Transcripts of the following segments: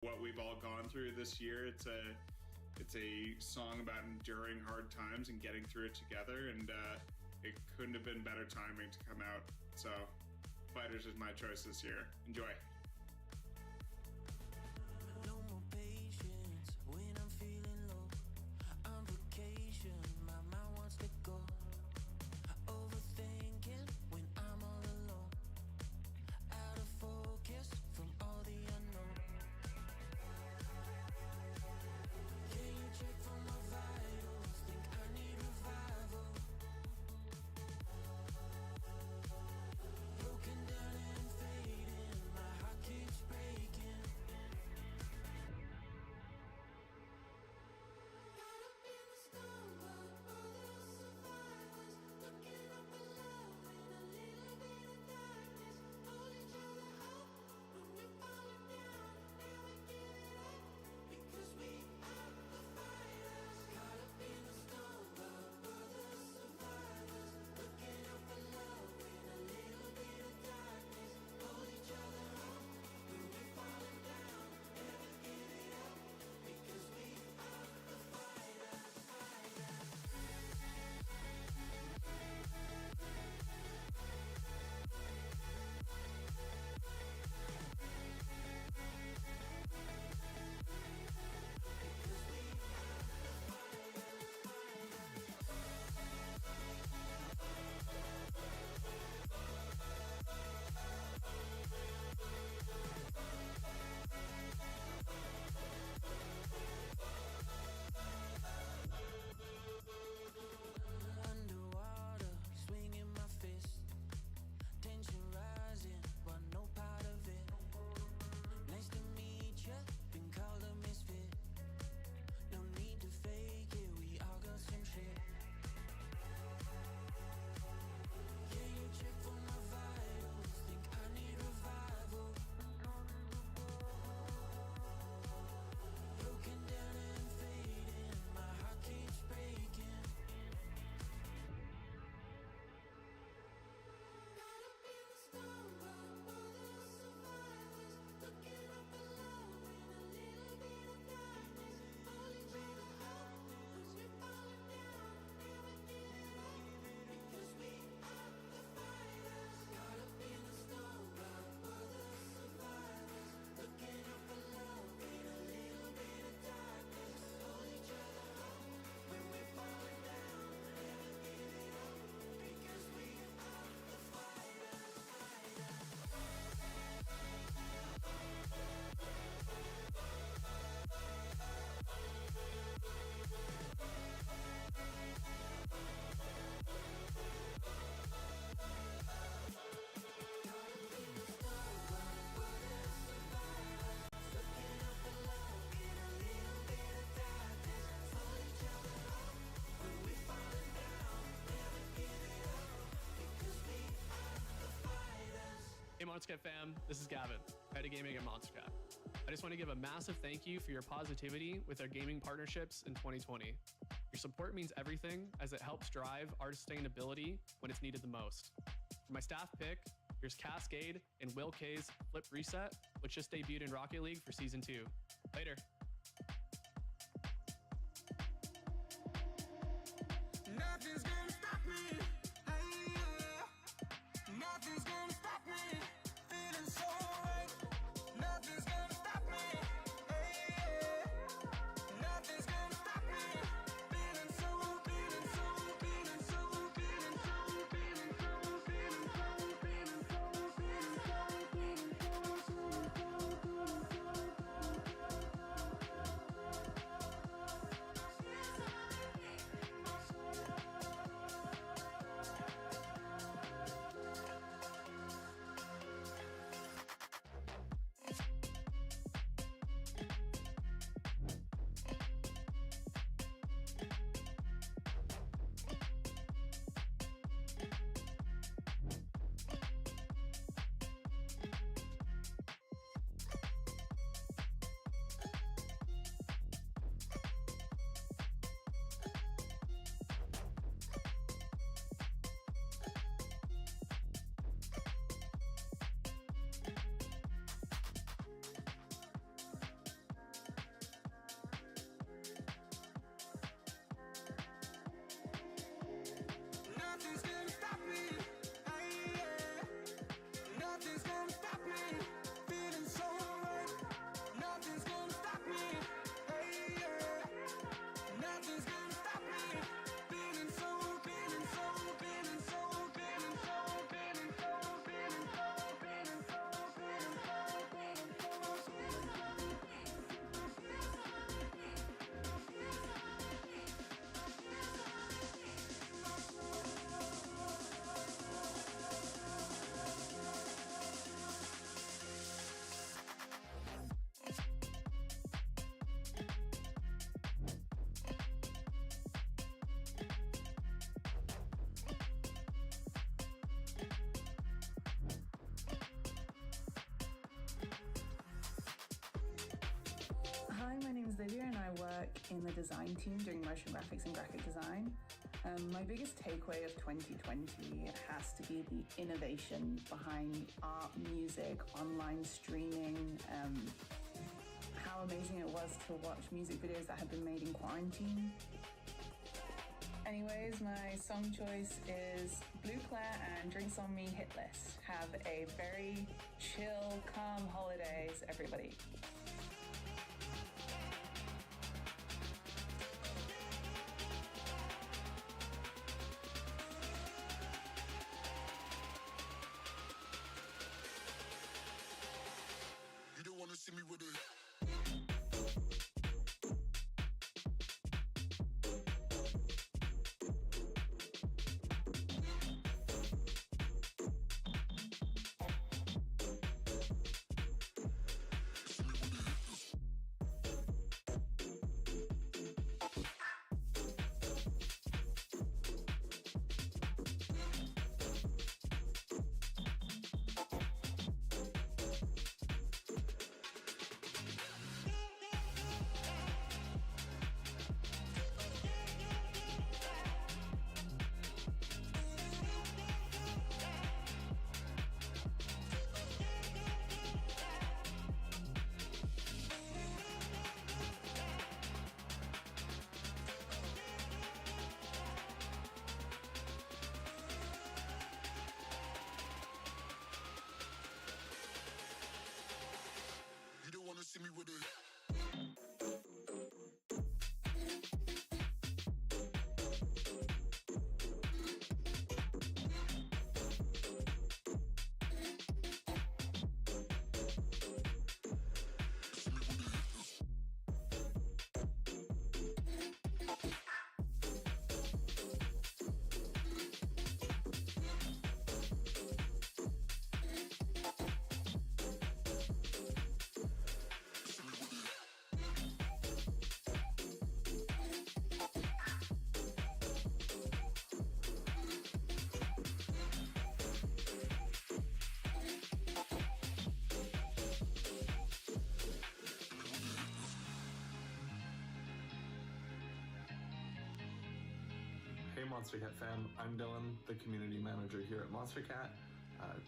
what we've all gone through this year. It's a song about enduring hard times and getting through it together, and it couldn't have been better timing to come out. So Fighters is my choice this year. Enjoy. No more patience when I'm feeling low. On vacation, my mind wants to go. Overthinking when I'm all alone. Out of focus from all the unknown. Can you check for my vitals? Think I need revival. Broken down and fading, my heart keeps breaking. Caught up in the storm, but all the survivors looking up for love in a little bit of darkness. Hold each other up when we're falling down. Never give it up because we are the fighters. Caught up in the storm, but all the survivors looking up for love in a little bit of darkness. Hold each other up when we're falling down. Never give it up because we are the fighters. Underwater, swinging my fist. Tension rising, but no part of it. Nice to meet ya, been called a misfit. No need to fake it, we all got some shit. Can you check for my vitals? Think I need revival. Broken down and fading, my heart keeps breaking. Caught up in the storm, but all the survivors looking up for love in a little bit of darkness. Hold each other up when we're falling down. Never give it up because we are the fighters. Caught up in the storm, but all the survivors looking up for love in a little bit of darkness. Hold each other up when we're falling down. Never give it up because we are the fighters. Hey Monstercat fam, this is Gavin, head of gaming at Monstercat. I just want to give a massive thank you for your positivity with our gaming partnerships in 2020. Your support means everything as it helps drive our sustainability when it's needed the most. For my staff pick, here's Cascade and Will K's Flip Reset, which just debuted in Rocket League for Season 2. Later. Nothing's gonna stop me. Hey, yeah. Nothing's gonna stop me. Feeling so right. Nothing's gonna stop me. Hey, yeah. Nothing's gonna stop me. Feeling so, feeling so, feeling so, feeling so, feeling so, feeling so, feeling so, feeling work in the design team doing motion graphics and graphic design. My biggest takeaway of 2020 has to be the innovation behind art, music, online streaming, how amazing it was to watch music videos that had been made in quarantine. Anyways, my song choice is Blue Claire and Drinks on Me Hit List. Have a very chill, calm holidays, everybody. You don't wanna see me with it. You don't wanna see me with it. Hey Monstercat fam, I'm Dylan, the community manager here at Monstercat.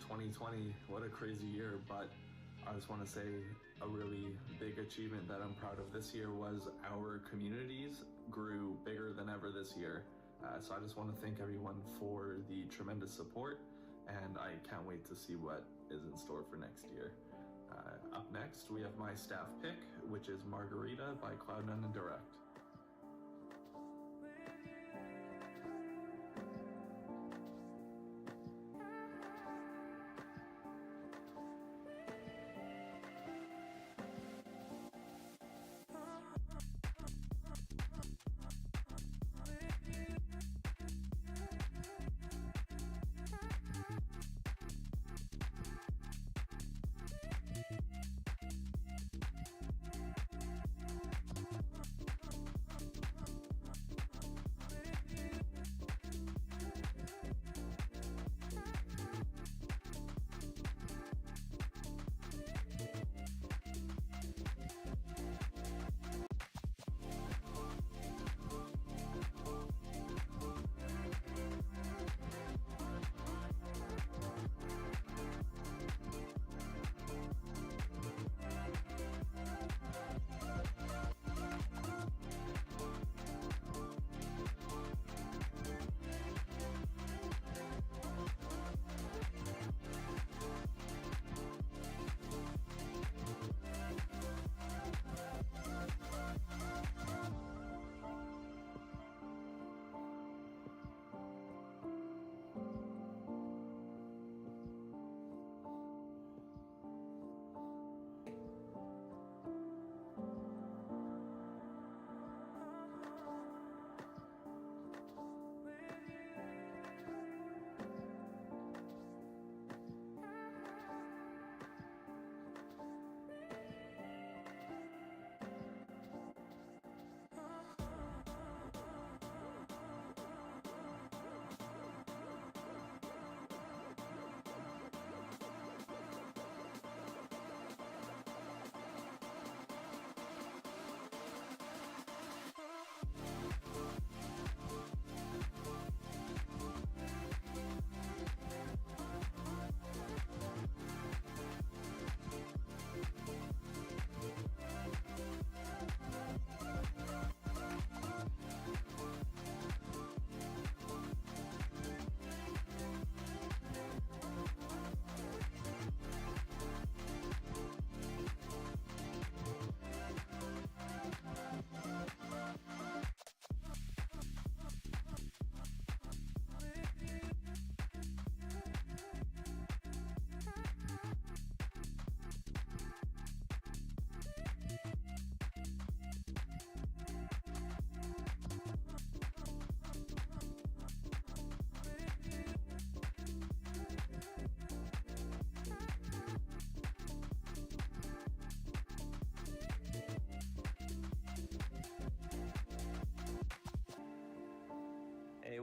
2020, what a crazy year, but I just want to say a really big achievement that I'm proud of this year was our communities grew bigger than ever this year. So I just want to thank everyone for the tremendous support, and I can't wait to see what is in store for next year. Up next, we have my staff pick, which is Margarita by Cloud9 and Direct.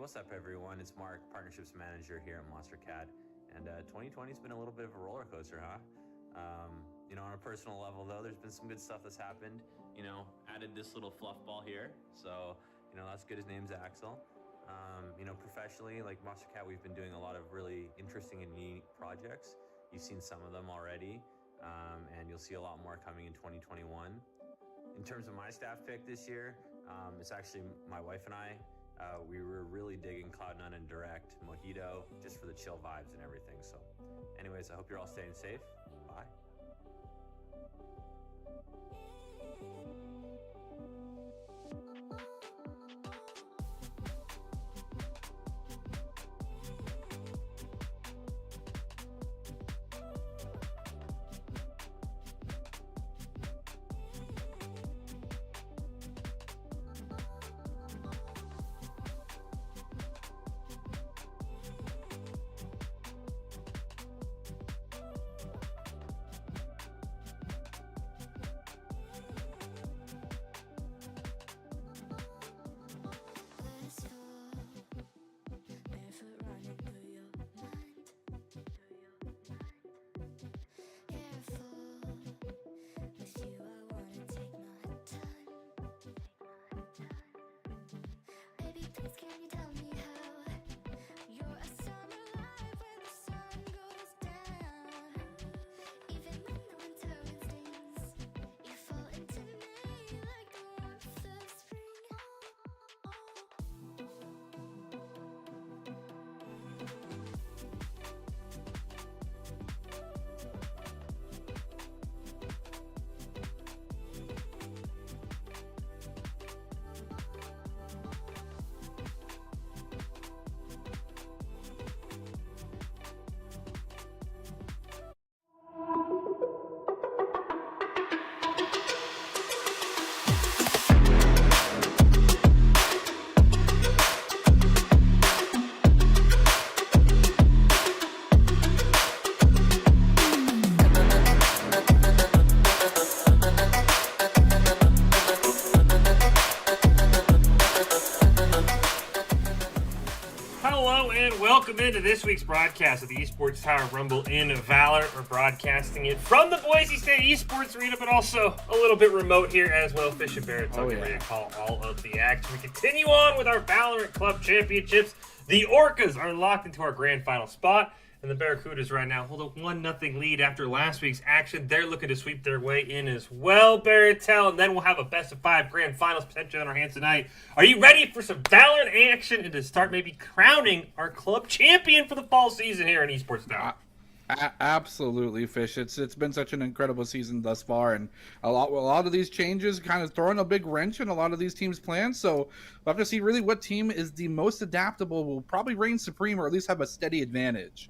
what's up, everyone? It's Mark, Partnerships Manager here at Monstercat. And 2020's been a little bit of a roller coaster, huh? On a personal level, though, there's been some good stuff that's happened. Added this little fluff ball here. So, that's good. His name's Axel. Professionally, like Monstercat, we've been doing a lot of really interesting and unique projects. You've seen some of them already, and you'll see a lot more coming in 2021. In terms of my staff pick this year, it's actually my wife and I. We were really digging Cloud9 and Direct, Mojito, just for the chill vibes and everything. So anyways, I hope you're all staying safe. Bye. Let's go barefoot running through your mind. Careful with you, I wanna take my time. Baby, please can you tell me how you're a summer light when the sun goes down? Even when the winter wind stings, you fall into me like the warmth of spring. Hello and welcome into this week's broadcast of the Esports Tower Rumble in Valor. We're broadcasting it from the Boise State Esports Arena, but also a little bit remote here as well. Fish and Barrett talking ready to call all of the action. We continue on with our Valorant Club Championships. The Orcas are locked into our grand final spot, and the Barracudas right now hold a 1-0 lead after last week's action. They're looking to sweep their way in as well, Barrettel, and then we'll have a best-of-5 grand finals potential in our hands tonight. Are you ready for some Valorant action and to start maybe crowning our club champion for the fall season here in Esports Tower? Absolutely, Fish. It's been such an incredible season thus far, and a lot of these changes kind of throwing a big wrench in a lot of these teams' plans. So we'll have to see really what team is the most adaptable, will probably reign supreme, or at least have a steady advantage.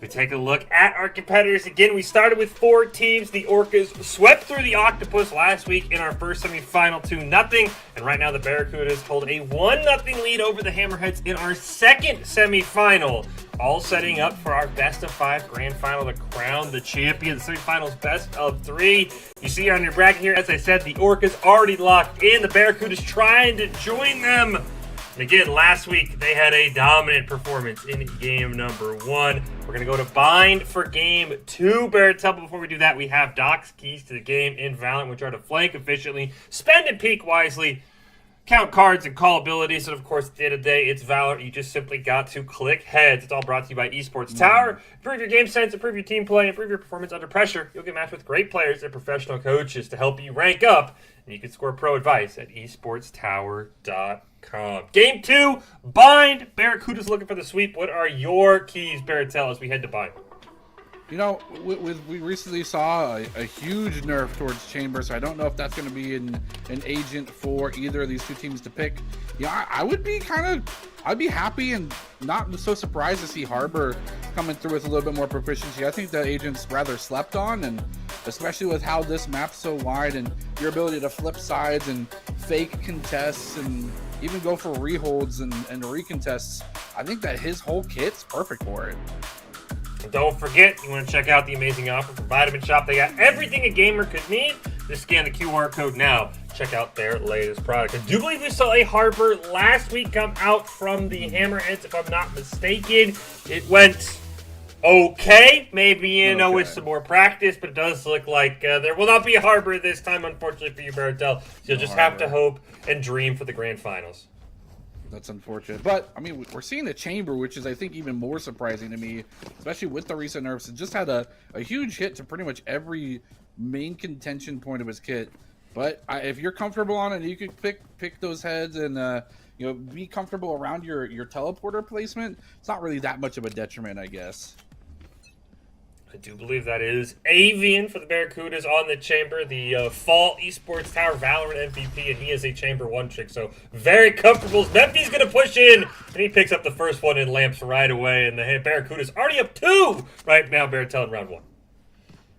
We take a look at our competitors again. We started with 4 teams. The Orcas swept through the Octopus last week in our first semifinal 2-0. And right now the Barracudas hold a 1-0 lead over the Hammerheads in our second semifinal. All setting up for our best-of-5 grand final to crown the champion. The semifinal's best of 3. You see on your bracket here, as I said, the Orcas already locked in. The Barracudas trying to join them. And again, last week, they had a dominant performance in game number 1. We're going to go to Bind for game 2. Barrettel, but before we do that, we have Doc's keys to the game in Valorant, which are to flank efficiently, spend and peek wisely, count cards and call abilities, and of course, at the end of the day, it's Valorant. You just simply got to click heads. It's all brought to you by Esports Tower. Improve your game sense, improve your team play, improve your performance under pressure. You'll get matched with great players and professional coaches to help you rank up, and you can score pro advice at esportstower.com. Game 2, Bind. Barracuda's looking for the sweep. What are your keys, Barrettel, as we head to Bind? You know, we recently saw a huge nerf towards Chamber, so I don't know if that's going to be an agent for either of these two teams to pick. Yeah, I'd be happy and not so surprised to see Harbor coming through with a little bit more proficiency. I think the agent's rather slept on, and especially with how this map's so wide and your ability to flip sides and fake contests and even go for reholds and recontests, I think that his whole kit's perfect for it. And don't forget, you want to check out the amazing offer from Vitamin Shop. They got everything a gamer could need. Just scan the QR code now. check out their latest product. I do believe we saw a Harbor last week come out from the Hammerheads, if I'm not mistaken. It went okay, maybe with some more practice, but it does look like there will not be a Harbor this time, unfortunately for you, Baratel. So you'll just have to hope and dream for the grand finals. That's unfortunate. But, I mean, we're seeing a Chamber, which is, I think, even more surprising to me, especially with the recent nerfs. It just had a huge hit to pretty much every main contention point of his kit. But if you're comfortable on it, you could pick those heads and, be comfortable around your teleporter placement. It's not really that much of a detriment, I guess. I do believe that is Avian for the Barracudas on the Chamber, the Fall Esports Tower Valorant MVP, and he is a Chamber 1 trick, so very comfortable. Memphi's going to push in, and he picks up the first one in Lamps right away, and the Barracudas already up 2 right now, Baratel in round 1.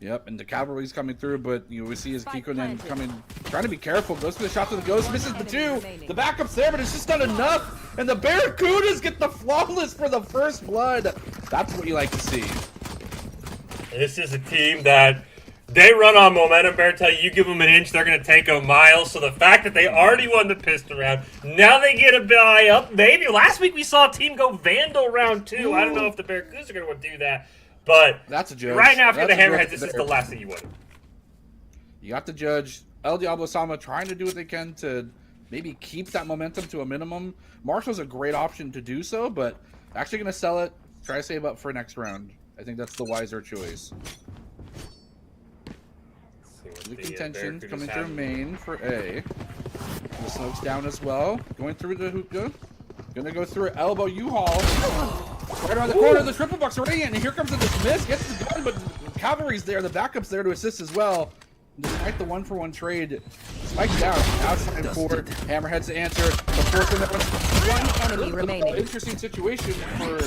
Yep, and the cavalry's coming through, but we see his Kikonen coming, trying to be careful. Goes for the shot to the ghost, misses the 2. The backup's there, but it's just not enough. And the Barracudas get the flawless for the first blood. That's what you like to see. This is a team that they run on momentum. Baratel, you give them an inch, they're going to take a mile. So the fact that they already won the pistol round, now they get a buy up. Maybe last week we saw a team go Vandal round 2. Ooh. I don't know if the Barracudas are going to do that. But that's a judge. Right now, for the Hammerheads, this is the last thing you want. You got the judge. El Diablo Sama trying to do what they can to maybe keep that momentum to a minimum. Marshall's a great option to do so, but actually going to sell it. Try to save up for next round. I think that's the wiser choice. The contention coming through main for A. The smoke's down as well. Going through the hookah. Gonna go through elbow U-Haul. Right around the corner, the triple box already in, and here comes the dismiss. Gets the gun, but the cavalry's there. The backup's there to assist as well. Despite the 1-for-1 trade, spikes down. Outside forward. Hammerheads to answer. The fourth one that was one enemy remaining. Interesting situation for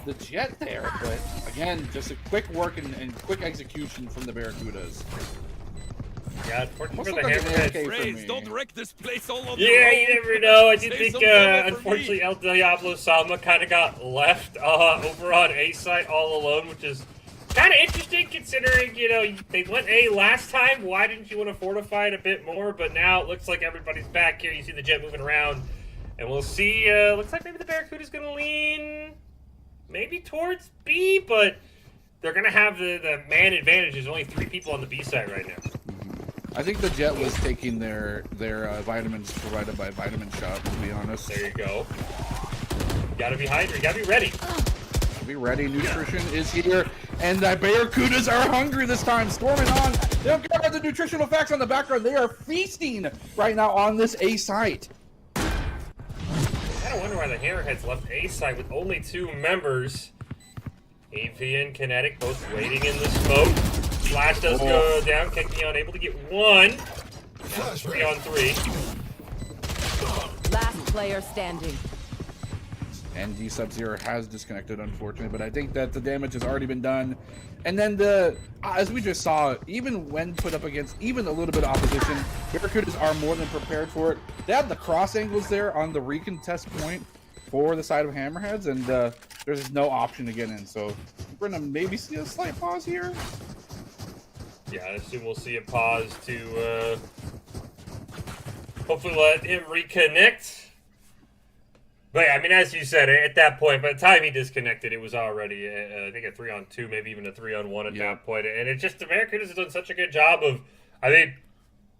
the Jet there, but again, just a quick work and quick execution from the Barracudas. Yeah, unfortunately for the Hammerheads. Don't wreck this place all over. Yeah, you never know. I do think, unfortunately, El Diablo Sama kind of got left over on A side all alone, which is kind of interesting considering, they went A last time. Why didn't you want to fortify it a bit more? But now it looks like everybody's back here. You see the Jet moving around, and we'll see. Looks like maybe the Barracuda's going to lean maybe towards B, but they're going to have the man advantage. There's only 3 people on the B side right now. I think the Jet was taking their vitamins provided by Vitamin Shop, to be honest. There you go. You gotta be hydrated. You gotta be ready. Be ready. Nutrition is here, and the Barracudas are hungry this time. Storming on. They don't care about the nutritional facts on the background. They are feasting right now on this A site. I kind of wonder why the Hammerheads left A side with only 2 members. AV and Kinetic both waiting in the smoke. Flash does go down. Kekki unable to get 1. 3 on 3. Last player standing. And D Sub-Zero has disconnected, unfortunately, but I think that the damage has already been done. And then as we just saw, even when put up against even a little bit of opposition, Barracudas are more than prepared for it. They have the cross angles there on the recontest point for the side of Hammerheads, and there's no option to get in. So we're gonna maybe see a slight pause here. Yeah, I assume we'll see a pause to hopefully let him reconnect. But yeah, I mean, as you said, at that point, by the time he disconnected, it was already, I think, a 3-on-2, maybe even a 3-on-1 at that point. And it's just, the Barracudas have done such a good job of, I mean,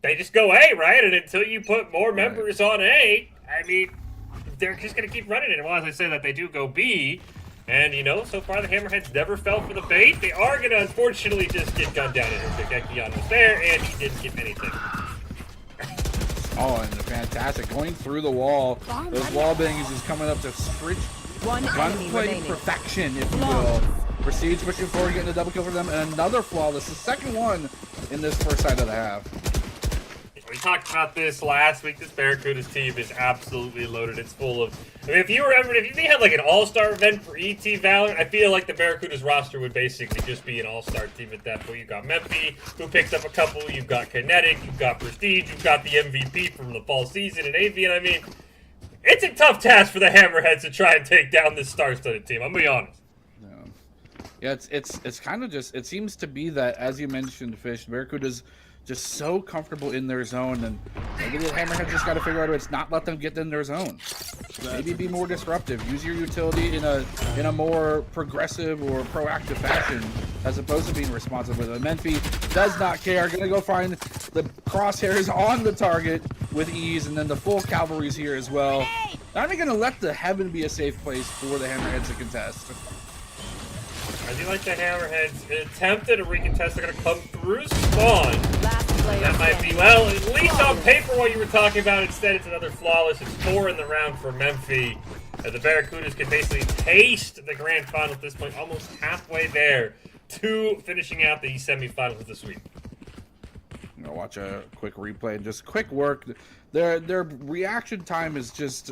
they just go A, right? And until you put more members on A, I mean, they're just going to keep running it. Well, as I say that, they do go B. And, so far the Hammerheads never fell for the bait. They are going to, unfortunately, just get gunned down. And Kekki was there, and he didn't get anything. Oh, and fantastic. Going through the wall. Those wall bangs is coming up to strict gunplay perfection, if you will. Proceeds pushing forward, getting a double kill for them, and another flawless. The second one in this first side of the half. We talked about this last week. This Barracudas team is absolutely loaded. It's full of... I mean, if they had like an all-star event for ET Valorant, I feel like the Barracudas roster would basically just be an all-star team at that point. You've got Memphi, who picks up a couple. You've got Kinetic. You've got Prestige. You've got the MVP from the fall season and Avian. I mean, it's a tough task for the Hammerheads to try and take down this star-studded team. I'm going to be honest. Yeah, it's kind of just... It seems to be that, as you mentioned, Fish, Barracudas just so comfortable in their zone, and maybe the Hammerheads just got to figure out it's not let them get in their zone. Maybe be more disruptive. Use your utility in a more progressive or proactive fashion, as opposed to being responsive with it. Menfi does not care. Gonna go find the crosshairs on the target with ease, and then the full cavalry's here as well. Not even gonna let the heaven be a safe place for the Hammerheads to contest. I do like the Hammerheads attempted a recontest. They're going to come through spawn. That might be, well, at least on paper what you were talking about. Instead, it's another flawless. It's 4 in the round for Memphi. As the Barracudas can basically taste the grand final at this point, almost halfway there to finishing out the semifinals of this week. You know, watch a quick replay and just quick work. Their reaction time is just...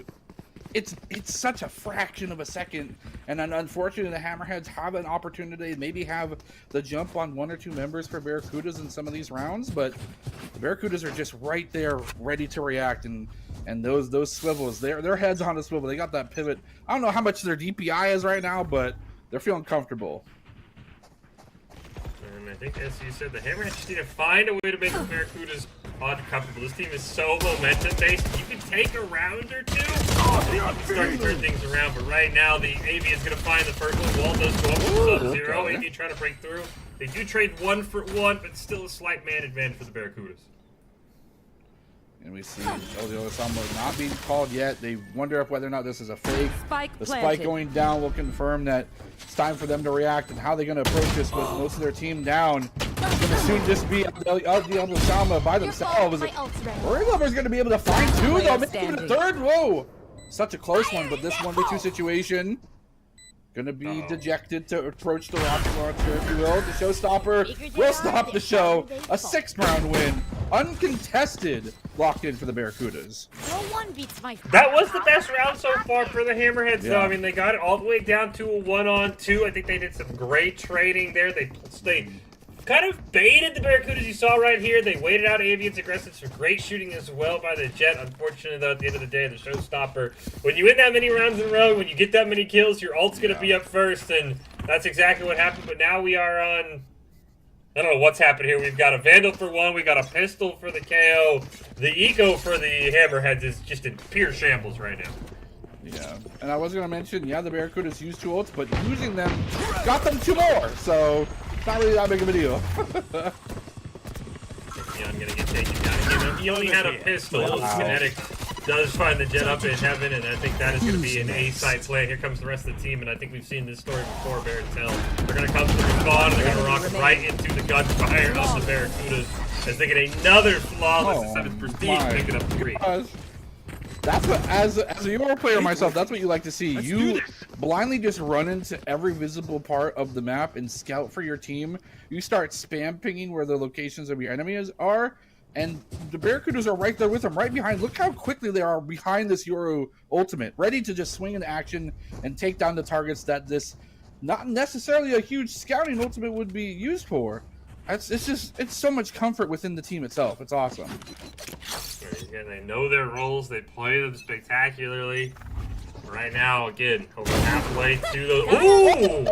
It's such a fraction of a second, and then unfortunately the Hammerheads have an opportunity, maybe have the jump on 1 or 2 members for Barracudas in some of these rounds, but the Barracudas are just right there, ready to react, and those swivels, their heads on a swivel. They got that pivot. I don't know how much their DPI is right now, but they're feeling comfortable. And I think, as you said, the Hammerheads just need to find a way to make the Barracudas uncomfortable. This team is so momentum-based. You can take a round or two, and you can start to turn things around. But right now, the Avian's going to find the first one. Wall does go up to Sub-Zero. Okay. Avian trying to break through. They do trade 1 for 1, but still a slight man advantage for the Barracudas. And we see Elio Osama not being called yet. They wonder if whether or not this is a fake. The spike going down will confirm that it's time for them to react, and how they're going to approach this with most of their team down. It's going to soon just be Elio Osama by themselves. Rory Lover's going to be able to find 2 though, maybe even a 3rd. Whoa! Such a close one, but this 1v2 situation going to be dejected to approach the rocket launcher, if you will. The showstopper will stop the show. A 6th round win. Uncontested. Locked in for the Barracudas. No one beats my. That was the best round so far for the Hammerheads, though. Yeah. I mean, they got it all the way down to a 1-on-2. I think they did some great trading there. They kind of baited the Barracudas you saw right here. They waited out Avian's aggressive. Some great shooting as well by the Jet. Unfortunately, though, at the end of the day, the showstopper, when you win that many rounds in a row, when you get that many kills, your ult's going to be up first, and that's exactly what happened. But now we are on... I don't know what's happened here. We've got a Vandal for 1. We got a pistol for the KO. The eco for the Hammerheads is just in pure shambles right now. Yeah, and I was going to mention, yeah, the Barracudas used 2 ults, but using them got them 2 more, so it's not really that big of a deal. Neon gonna get taken down again. He only had a pistol. Kinetic does find the Jet up in heaven, and I think that is going to be an A-side play. Here comes the rest of the team, and I think we've seen this story before, Bear and Tell. They're going to come through spawn, and they're going to rock right into the gunfire of the Barracudas as they get another flawless instead of prestige, picking up 3. That's what, as a Euro player myself, that's what you like to see. You blindly just run into every visible part of the map and scout for your team. You start spam pinging where the locations of your enemies are, and the Barracudas are right there with them, right behind. Look how quickly they are behind this Euro ultimate, ready to just swing into action and take down the targets that this not necessarily a huge scouting ultimate would be used for. It's so much comfort within the team itself. It's awesome. Again, they know their roles. They play them spectacularly. Right now, again, over halfway to the... Ooh!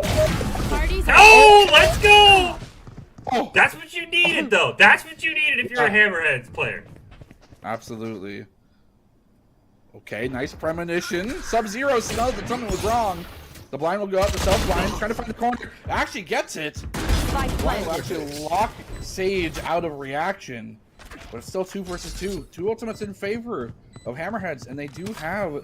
Oh, let's go! Oh. That's what you needed, though. That's what you needed if you're a Hammerheads player. Absolutely. Okay, nice premonition. Sub-Zero smells that something was wrong. The blind will go out, the self-blind, trying to find the corner. Actually gets it. Blind will actually lock Sage out of reaction. But it's still 2 versus 2. 2 ultimates in favor of Hammerheads, and they do have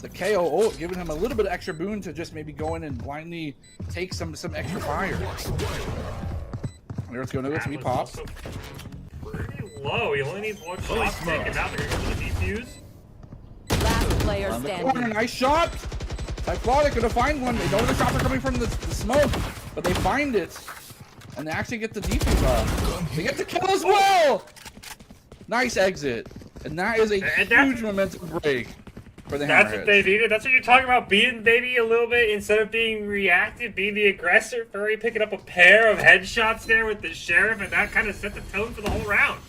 the KO ult, giving him a little bit of extra boon to just maybe go in and blindly take some extra fire. There's going to be popped. Pretty low. He only needs 1 shot to take him out. They're going to go for the defuse. Last player On the standing. corner, nice shot. Typhlotic gonna find one. They know the shots are coming from the smoke, but they find it, and they actually get the defuse off. They get the kill as well. Nice exit, and that is a huge momentum break for the Hammerheads. That's what they needed. That's what you're talking about. Being maybe a little bit, instead of being reactive, being the aggressor. Furry picking up a pair of headshots there with the Sheriff, and that kind of set the tone for the whole round.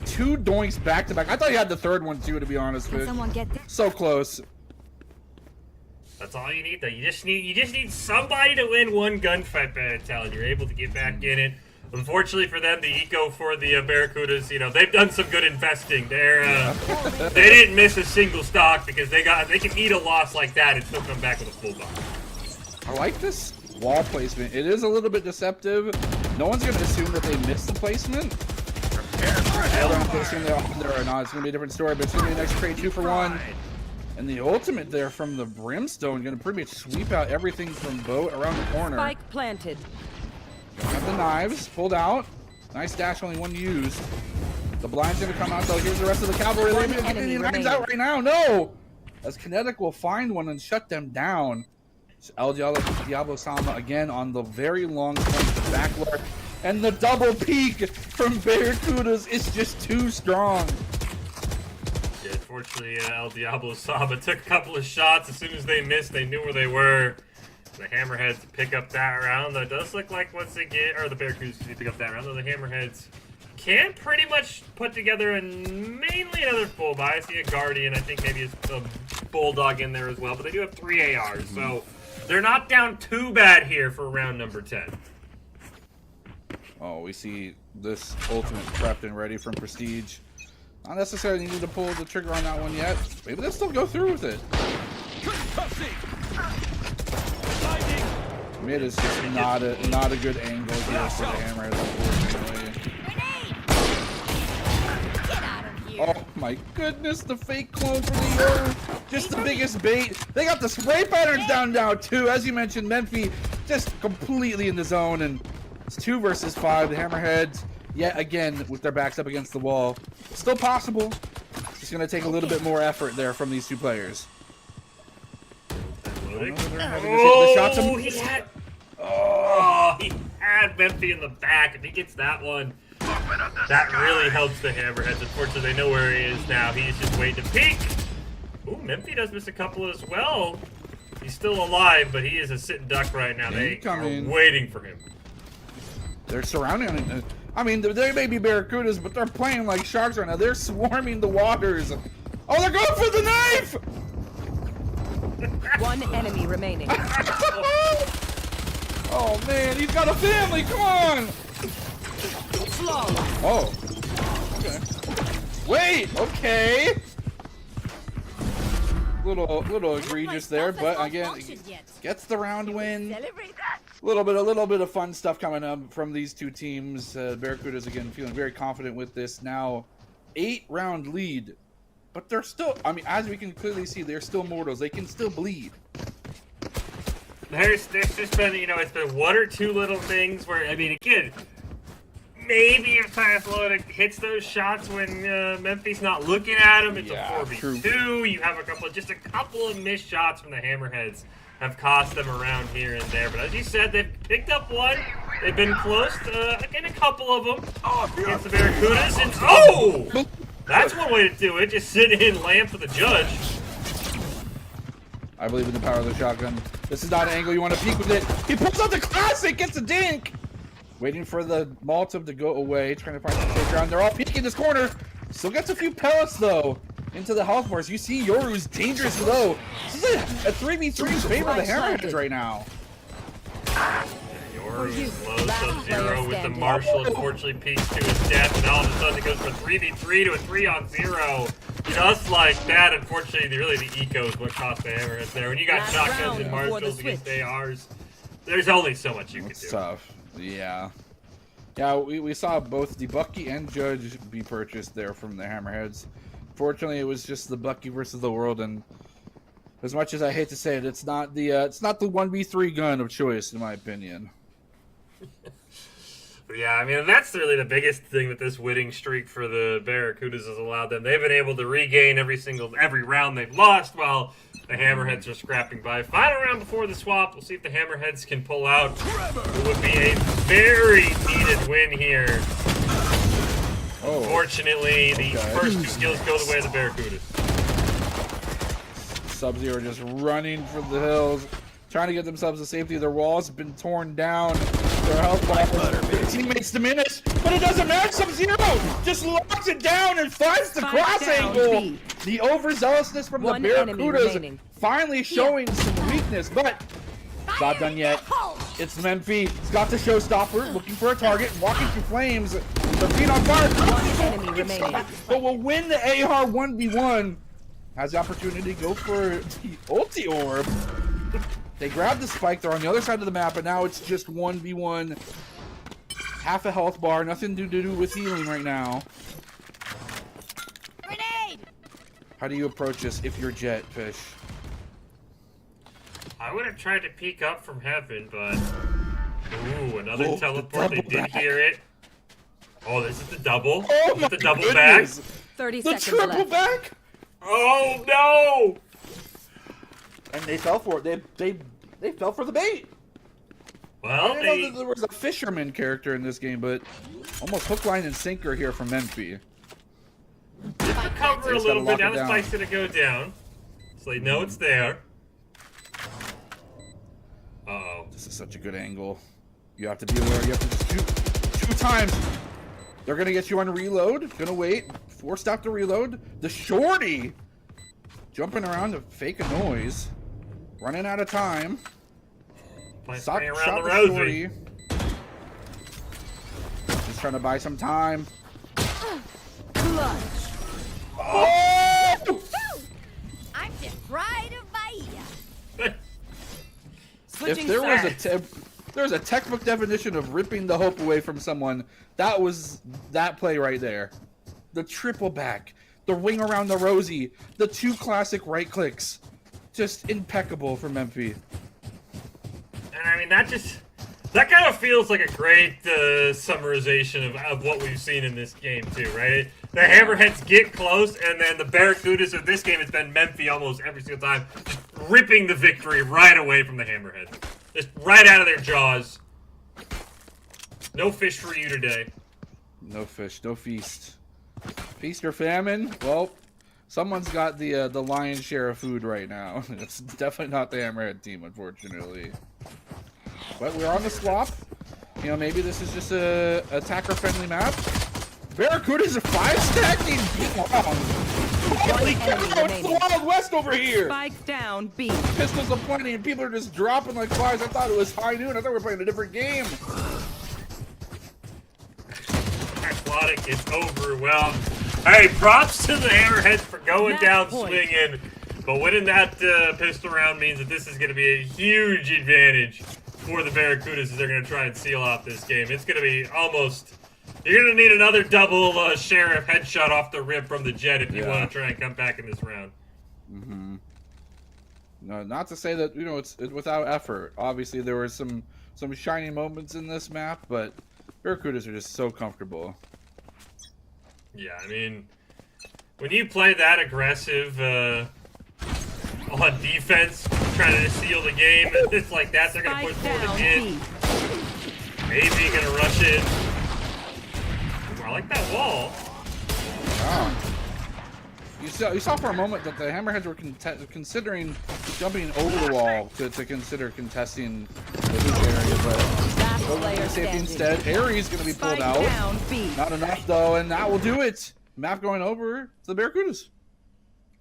2 doinks back to back. I thought you had the 3rd one too, to be honest with you. Someone get this. So close. That's all you need, though. You just need somebody to win 1 gunfight, Bear and Tell, and you're able to get back in it. Unfortunately for them, the eco for the Barracudas, they've done some good investing. They didn't miss a single stock because they can eat a loss like that and still come back with a full bar. I like this wall placement. It is a little bit deceptive. No one's going to assume that they missed the placement. I don't know if they assume they're off there or not. It's going to be a different story, but it's going to be an next trade 2 for 1. And the ultimate there from the Brimstone going to pretty much sweep out everything from Boat around the corner. Spike planted. Have the knives pulled out. Nice dash, only one used. The blind's going to come out, though. Here's the rest of the cavalry. They're getting any knives out right now. No! As Kinetic will find one and shut them down. El Diablo Sama again on the very long point backward. And the double peek from Barracudas is just too strong. Yeah, unfortunately, El Diablo Sama took a couple of shots. As soon as they missed, they knew where they were. The Hammerheads pick up that round. Though it does look like once they get, or the Barracudas pick up that round, though the Hammerheads can pretty much put together mainly another full buy. I see a Guardian. I think maybe a Bulldog in there as well. But they do have 3 ARs, so they're not down too bad here for round number 10. Oh, we see this ultimate prepped and ready from Prestige. Not necessarily needed to pull the trigger on that one yet. Maybe they'll still go through with it. Mid is just not a good angle here for the Hammerheads, unfortunately. Oh my goodness, the fake clone for the Earth. Just the biggest bait. They got the spray patterns down now too. As you mentioned, Menfi just completely in the zone, and it's 2 versus 5. The Hammerheads, yet again, with their backs up against the wall. Still possible. It's just going to take a little bit more effort there from these 2 players. Oh, he had Menfi in the back. If he gets that one, that really helps the Hammerheads. Unfortunately, they know where he is now. He's just waiting to peek. Ooh, Menfi does miss a couple as well. He's still alive, but he is a sitting duck right now. They are waiting for him. They're surrounding him. I mean, they may be Barracudas, but they're playing like sharks right now. They're swarming the waters. Oh, they're going for the knife! 1 enemy remaining. Oh man, he's got a family. Come on. Oh. Okay. Wait. Okay. Little egregious there, but again, gets the round win. A little bit of fun stuff coming up from these 2 teams. Barracudas again feeling very confident with this now 8-round lead, but they're still. I mean, as we can clearly see, they're still mortals. They can still bleed. There's just been, it's been 1 or 2 little things where, I mean, again, maybe if Typhloid hits those shots when Menfi's not looking at him, it's a 4v2. You have a couple of missed shots from the Hammerheads have cost them around here and there. But as you said, they've picked up 1. They've been close to again, a couple of them against the Barracudas. And that's one way to do it. Just sit in, lamp for the judge. I believe in the power of the shotgun. This is not an angle you want to peek with it. He pulls out the classic, gets a dink. Waiting for the Molotov to go away, trying to find some safe ground. They're all peeking this corner. Still gets a few pellets though into the health bars. You see Yoru's dangerous though. This is a 3v3 in favor of the Hammerheads right now. Yoru slow Sub-Zero with the Marshall. Unfortunately peaks to his death, and all of a sudden it goes from 3v3 to a 3-on-0. Just like that, unfortunately, really the eco is what cost the Hammerheads there. When you got shotguns and Marshalls against ARs, there's only so much you can do. It's tough. Yeah. Yeah, we saw both the Bucky and Judge be purchased there from the Hammerheads. Fortunately, it was just the Bucky versus the world, and as much as I hate to say it, it's not the 1v3 gun of choice in my opinion. But yeah, I mean, that's really the biggest thing that this winning streak for the Barracudas has allowed them. They've been able to regain every round they've lost, while the Hammerheads are scrapping by. Final round before the swap. We'll see if the Hammerheads can pull out. It would be a very needed win here. Unfortunately, the first 2 kills go the way of the Barracudas. Sub-Zero just running for the hills, trying to get themselves to safety. Their walls have been torn down. Their health bars, their teammates diminished, but it doesn't matter. Sub-Zero just locks it down and finds the cross angle. The overzealousness from the Barracudas finally showing some weakness, but not done yet. It's Memphis. He's got the showstopper, looking for a target, walking through flames. Their feet on fire. One enemy remaining. But will win the AR 1v1. Has the opportunity to go for the ulti orb. They grab the spike. They're on the other side of the map, and now it's just 1v1. Half a health bar. Nothing to do with healing right now. Grenade! How do you approach this if you're Jet, Fish? I would have tried to peek up from heaven, but... Ooh, another Oh, the teleport. They double did back. hear it. Oh, this is the double. Oh This is my the double goodness. back. 30 The seconds triple left. back? Oh, no! And they fell for it. They fell for the bait. I Well, didn't know that there was a fisherman character in this game, but almost hook, line, and sinker here from Memphis. cover a Just little gotta bit. lock Now it the down. spike's gonna go down. So they know it's there. Uh-oh. This is such a good angle. You have to be aware. You have to just shoot 2 times. They're gonna get you on reload. Gonna wait. Forced out to reload. The shorty jumping around to fake a noise. Running out of time. Playing Shot around the the rosy. shorty. Just trying to buy some time. Clutch. Oh! I'm the pride of Bahia. If Switching there was sides. there's a textbook definition of ripping the hope away from someone, that was that play right there. The triple back, the wing around the rosy, the 2 classic right clicks. Just impeccable for Memphis. And I mean, that kind of feels like a great summarization of what we've seen in this game too, right? The Hammerheads get close, and then the Barracudas of this game, it's been Memphis almost every single time, just ripping the victory right away from the Hammerheads. Just right out of their jaws. No fish for you today. No fish, no feast. Feast or famine? Well, someone's got the lion's share of food right now. It's definitely not the Hammerhead team, unfortunately. But we're on the swap. You know, maybe this is just a attacker-friendly map. Barracudas are 5-stacking. Holy cow, enemy it's the remaining. Wild West over here. Spike down, B. Pistols aplenty and people are just dropping like flies. I thought it was high noon. I thought we were playing a different game. Aquatic, it's over. Well, hey, props to the Hammerheads for going Match down point. swinging. But winning that pistol round means that this is going to be a huge advantage for the Barracudas as they're going to try and seal off this game. It's going to be almost... You're going to need another double Sheriff headshot off the rib from the Jet if you Yeah. want to try and come back in this round. Mm-hmm. No, not to say that, you know, it's without effort. Obviously, there were some shining moments in this map, but Barracudas are just so comfortable. Yeah, I mean, when you play that aggressive on defense, trying to seal the game, and it's like that, they're going to push Spike forward down, again. B. Maybe going to rush in. Ooh, I like that wall. Wow. You saw for a moment that the Hammerheads were considering jumping over the wall to consider contesting the hoop area, but Last going player for safety standing. instead. Ares going to be pulled Spike out. down, B. Not enough though, and that will do it. Map going over to the Barracudas.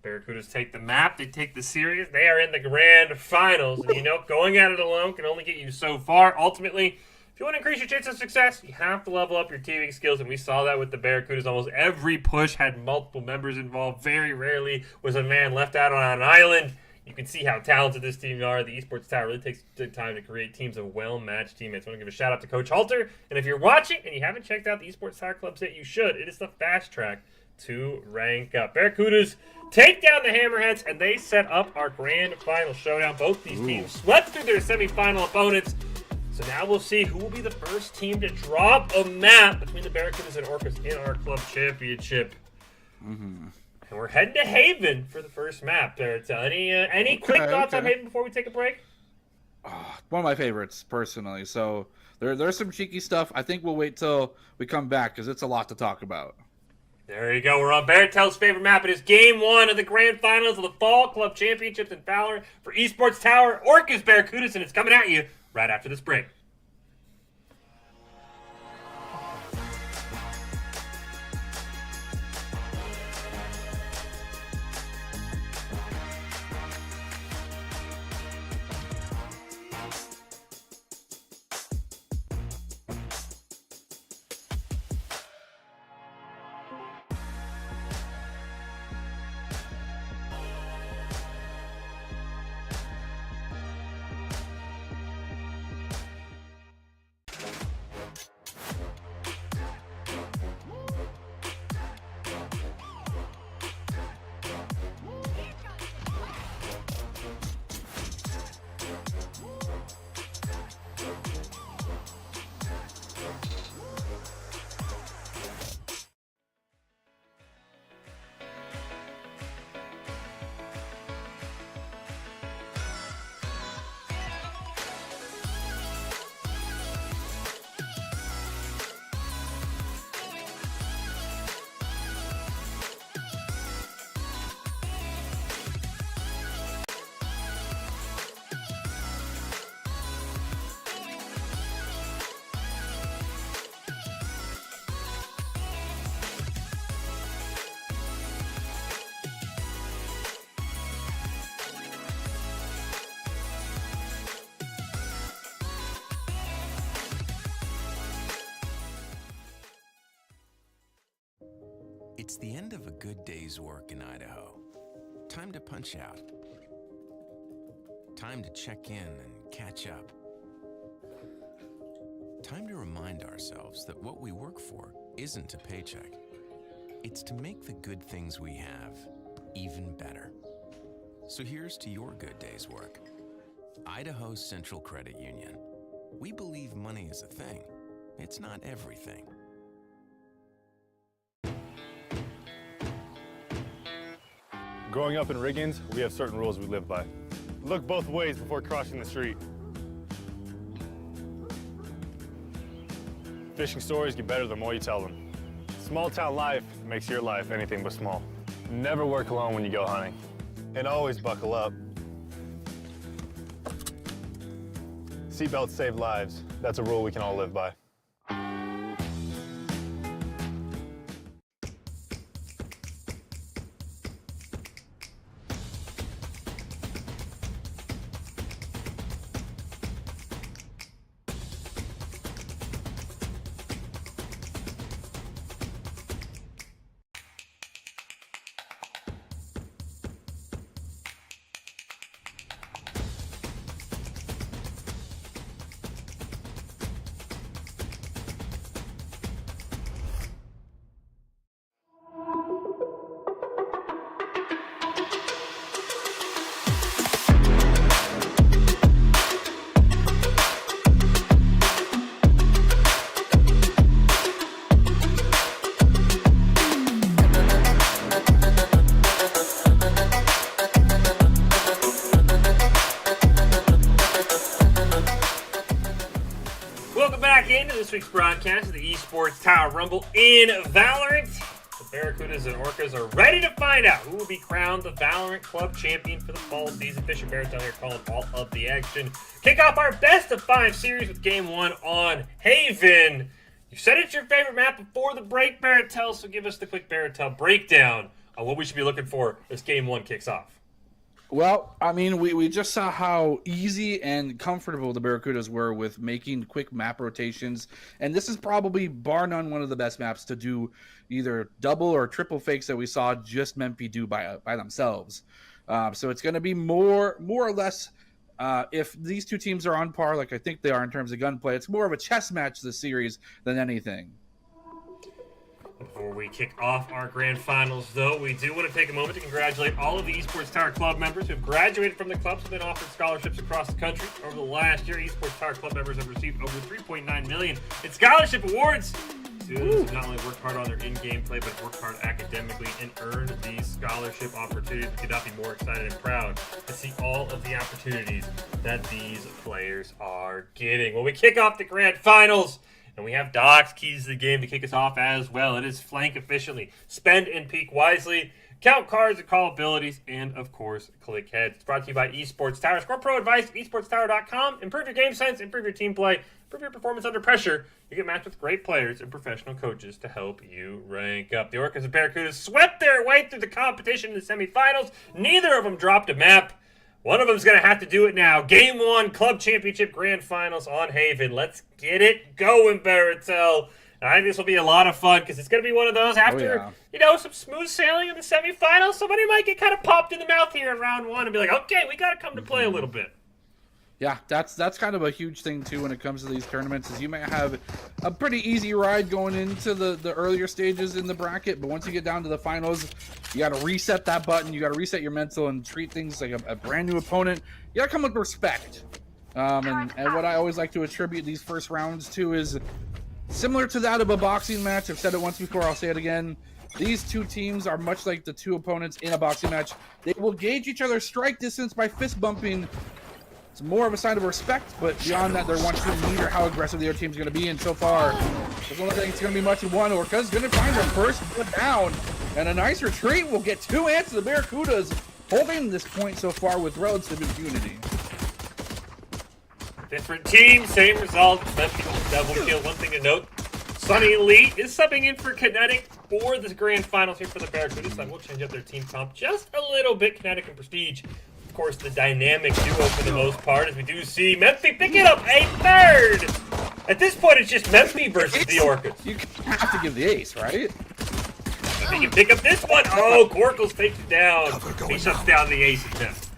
Barracudas take the map, they take the series, they are in the grand finals. And you know, going at it alone can only get you so far. Ultimately, if you want to increase your chance of success, you have to level up your teaming skills, and we saw that with the Barracudas. Almost every push had multiple members involved. Very rarely was a man left out on an island. You can see how talented this team are. The Esports Tower really takes the time to create teams of well-matched teammates. I want to give a shout out to Coach Halter. And if you're watching and you haven't checked out the Esports Tower Club yet, you should. It is the fast track to rank up. Barracudas take down the Hammerheads, and they set up our grand final showdown. Both these teams swept through their semifinal opponents. So now we'll see who will be the first team to drop a map between the Barracudas and Orcas in our club championship. And we're heading to Haven for the first map. Any quick thoughts on Haven before we take a break? One of my favorites, personally. So there's some cheeky stuff. I think we'll wait till we come back because it's a lot to talk about. There you go. We're on Barratel's favorite map. It is Game 1 of the Grand Finals of the Fall Club Championships in Fowler for Esports Tower, Orcas Barracudas, and it's coming at you right after this break. It's the end of a good day's work in Idaho. Time to punch out. Time to check in and catch up. Time to remind ourselves that what we work for isn't a paycheck. It's to make the good things we have even better. So here's to your good day's work. Idaho Central Credit Union. We believe money is a thing. It's not everything. Growing up in Riggins, we have certain rules we live by. Look both ways before crossing the street. Fishing stories get better the more you tell them. Small town life makes your life anything but small. Never work alone when you go hunting. And always buckle up. Seatbelts save lives. That's a rule we can all live by. This week's broadcast of the Esports Tower Rumble in Valorant. The Barracudas and Orcas are ready to find out who will be crowned the Valorant Club Champion for the fall season. Fisher Barrett down here calling all of the action. Kick off our best of 5 series with Game 1 on Haven. You said it's your favorite map before the break, Barrettel, so give us the quick Barrettel breakdown on what we should be looking for as Game 1 kicks off. Well, I mean, we just saw how easy and comfortable the Barracudas were with making quick map rotations. And this is probably, bar none, one of the best maps to do either double or triple fakes that we saw just Memphi do by themselves. So it's going to be more or less, if these two teams are on par, like I think they are in terms of gunplay, it's more of a chess match this series than anything. Before we kick off our grand finals, though, we do want to take a moment to congratulate all of the Esports Tower Club members who have graduated from the clubs and been offered scholarships across the country. Over the last year, Esports Tower Club members have received over $3.9 million in scholarship awards. Students have not only worked hard on their in-game play, but worked hard academically and earned these scholarship opportunities. We could not be more excited and proud to see all of the opportunities that these players are getting. Well, we kick off the grand finals. And we have Doc's keys to the game to kick us off as well. It is flank efficiently, spend and peek wisely, count cards and call abilities, and of course, click heads. It's brought to you by Esports Tower. Score pro advice at esportstower.com. Improve your game sense, improve your team play, improve your performance under pressure. You get matched with great players and professional coaches to help you rank up. The Orcas and Barracudas swept their way through the competition in the semifinals. Neither of them dropped a map. One of them's going to have to do it now. Game 1, Club Championship Grand Finals on Haven. Let's get it going, Barrettel. I think this will be a lot of fun because it's going to be one of those after, some smooth sailing in the semifinals. Somebody might get kind of popped in the mouth here in round 1 and be like, okay, we got to come to play a little bit. Yeah, that's kind of a huge thing, too, when it comes to these tournaments, is you may have a pretty easy ride going into the earlier stages in the bracket, but once you get down to the finals, you got to reset that button, you got to reset your mental and treat things like a brand new opponent. You got to come with respect. And what I always like to attribute these first rounds to is similar to that of a boxing match. I've said it once before, I'll say it again. These two teams are much like the two opponents in a boxing match. They will gauge each other's strike distance by fist bumping. It's more of a sign of respect, but beyond that, they're watching to meter how aggressive the other team's going to be. And so far, there's only think it's going to be much of one. Orca's going to find their first one down. And a nice retreat will get 2 ants to the Barracudas, holding this point so far with relative impunity. Different team, same result. Double kill. One thing to note, Sunny Elite is subbing in for Kinetic for the grand finals here for the Barracudas. So we'll change up their team comp just a little bit. Kinetic and Prestige, of course, the dynamic duo for the most part, as we do see Memphi picking up a third. At this point, it's just Memphi versus the Orcas. You have to give the ace, right? He can pick up this one. Oh, Corkles takes it down. He shuts down the ace attempt.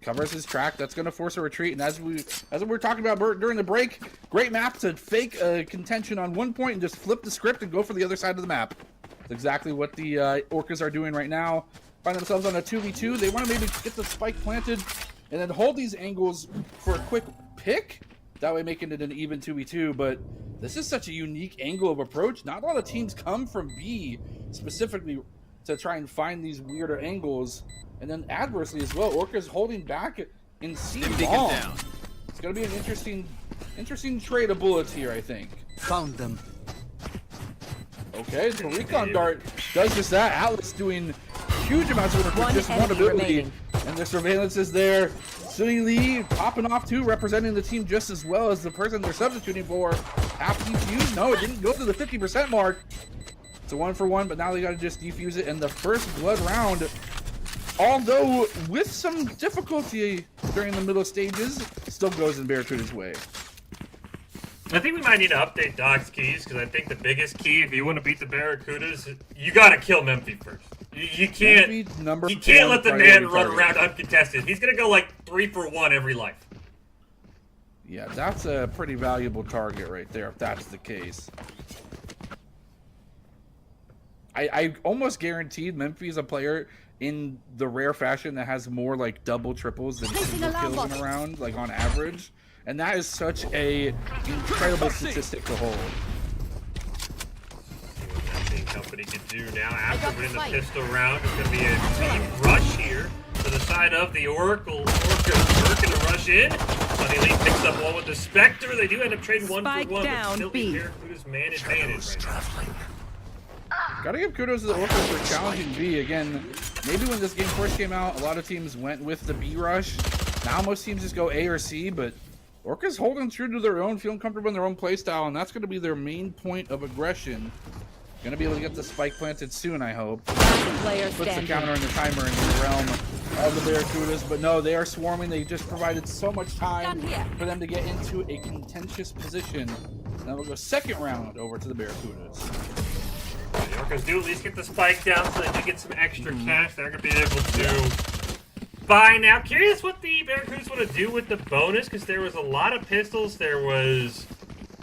Covers his track. That's going to force a retreat. And as we were talking about during the break, great map to fake contention on one point and just flip the script and go for the other side of the map. That's exactly what the Orcas are doing right now. Find themselves on a 2v2. They want to maybe get the spike planted and then hold these angles for a quick pick. That way making it an even 2v2. But this is such a unique angle of approach. Not a lot of teams come from B specifically to try and find these weirder angles. And then adversely as well, Orca's holding back in C long. It's going to be an interesting trade of bullets here, I think. Found them. Okay, the recon dart does just that. Atlas doing huge amounts of work with just one ability. And the surveillance is there. Sunny Lee popping off too, representing the team just as well as the person they're substituting for. Half defuse. No, it didn't go to the 50% mark. It's a 1-for-1, but now they got to just defuse it. And the first blood round, although with some difficulty during the middle stages, still goes in Barracuda's way. I think we might need to update Doc's keys, because I think the biggest key, if you want to beat the Barracudas, you got to kill Memphis first. You can't let the man run around uncontested. He's going to go like 3-for-1 every life. Yeah, that's a pretty valuable target right there, if that's the case. I almost guaranteed Memphis a player in the rare fashion that has more like double triples than single kills in a round, like on average. And that is such a incredible statistic to hold. Company can do now after winning the pistol round. It's going to be a team rush here to the side of the Oracle. Orca's working to rush in. Sunny Lee picks up one with the Spectre. They do end up trading 1-for-1, but still be Barracuda's man advantage right now. Gotta give kudos to the Orcas for challenging B. Again, maybe when this game first came out, a lot of teams went with the B rush. Now most teams just go A or C, but Orcas holding true to their own, feeling comfortable in their own playstyle, and that's going to be their main point of aggression. Gonna be able to get the spike planted soon, I hope. Puts the counter and the timer in the realm of the Barracudas, but no, they are swarming. They just provided so much time for them to get into a contentious position. Now we'll go second round over to the Barracudas. The Orcas do at least get the spike down, so they do get some extra cash. They're gonna be able to buy now. Curious what the Barracudas want to do with the bonus, because there was a lot of pistols. There was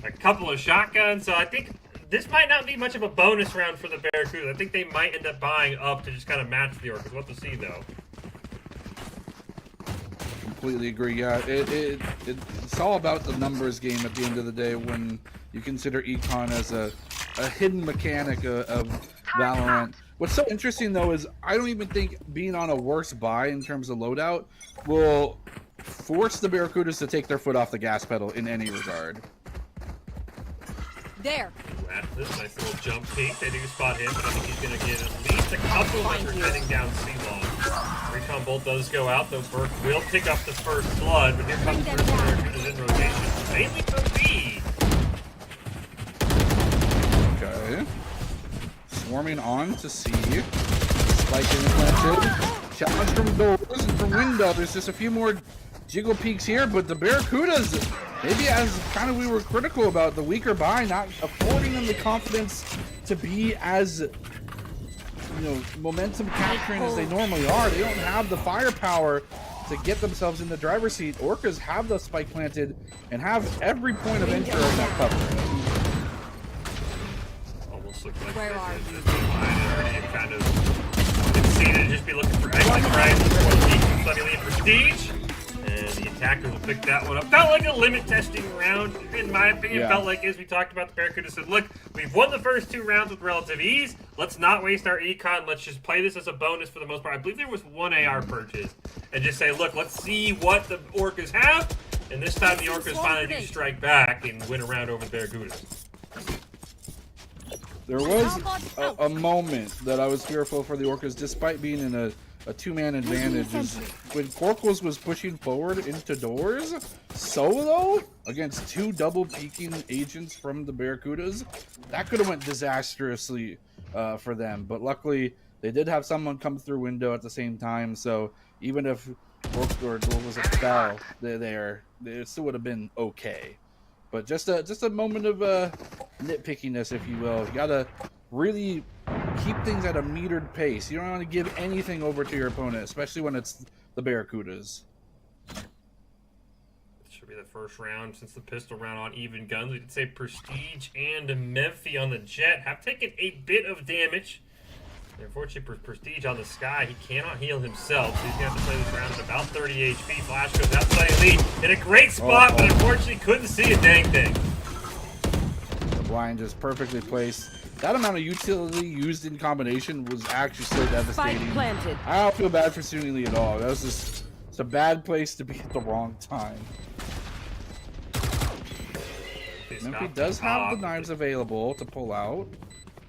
a couple of shotguns, so I think this might not be much of a bonus round for the Barracudas. I think they might end up buying up to just kind of match the Orcas. What to see, though. Completely agree. Yeah, it's all about the numbers game at the end of the day when you consider Econ as a hidden mechanic of Valorant. What's so interesting, though, is I don't even think being on a worse buy in terms of loadout will force the Barracudas to take their foot off the gas pedal in any regard. There. This nice little jump peek. They do spot him, but I think he's going to get at least a couple as they're heading down C-Long. Recon bolt does go out, though Burke will pick up the first blood, but here comes the Barracudas in rotation, mainly from B. Okay. Swarming on to C. Spike implanted. Challenge from doors and from window. There's just a few more jiggle peeks here, but the Barracudas, maybe as kind of we were critical about the weaker buy, not affording them the confidence to be as, momentum capturing as they normally are. They don't have the firepower to get themselves in the driver's seat. Orcas have the spike planted and have every point of entry in that cover. Almost looked like they already kind of conceded, just be looking for exit right before Sunny Lee Prestige. And the attackers will pick that one up. Felt like a limit testing round, in my opinion. Felt like, as we talked about, the Barracuda said, look, we've won the first 2 rounds with relative ease. Let's not waste our econ. Let's just play this as a bonus for the most part. I believe there was 1 AR purchase. And just say, look, let's see what the Orcas have. And this time the Orcas finally do strike back and win a round over the Barracudas. There was a moment that I was fearful for the Orcas, despite being in a 2-man advantage, is when Corkles was pushing forward into doors solo against 2 double peeking agents from the Barracudas. That could have went disastrously for them, but luckily they did have someone come through window at the same time, so even if Corkles was a spell there, it still would have been okay. But just a moment of nitpickiness, if you will. You gotta really keep things at a metered pace. You don't want to give anything over to your opponent, especially when it's the Barracudas. Should be the first round since the pistol round on even guns. We could say Prestige and Memphi on the Jet have taken a bit of damage. Unfortunately, Prestige on the Sky, he cannot heal himself, so he's going to have to play this round at about 30 HP. Flash goes out slightly in a great spot, but unfortunately couldn't see a dang thing. The blind is perfectly placed. That amount of utility used in combination was actually so devastating. Spike planted. I don't feel bad for Suni Lee at all. That was just it's a bad place to be at the wrong time. Memphi does have the knives available to pull out.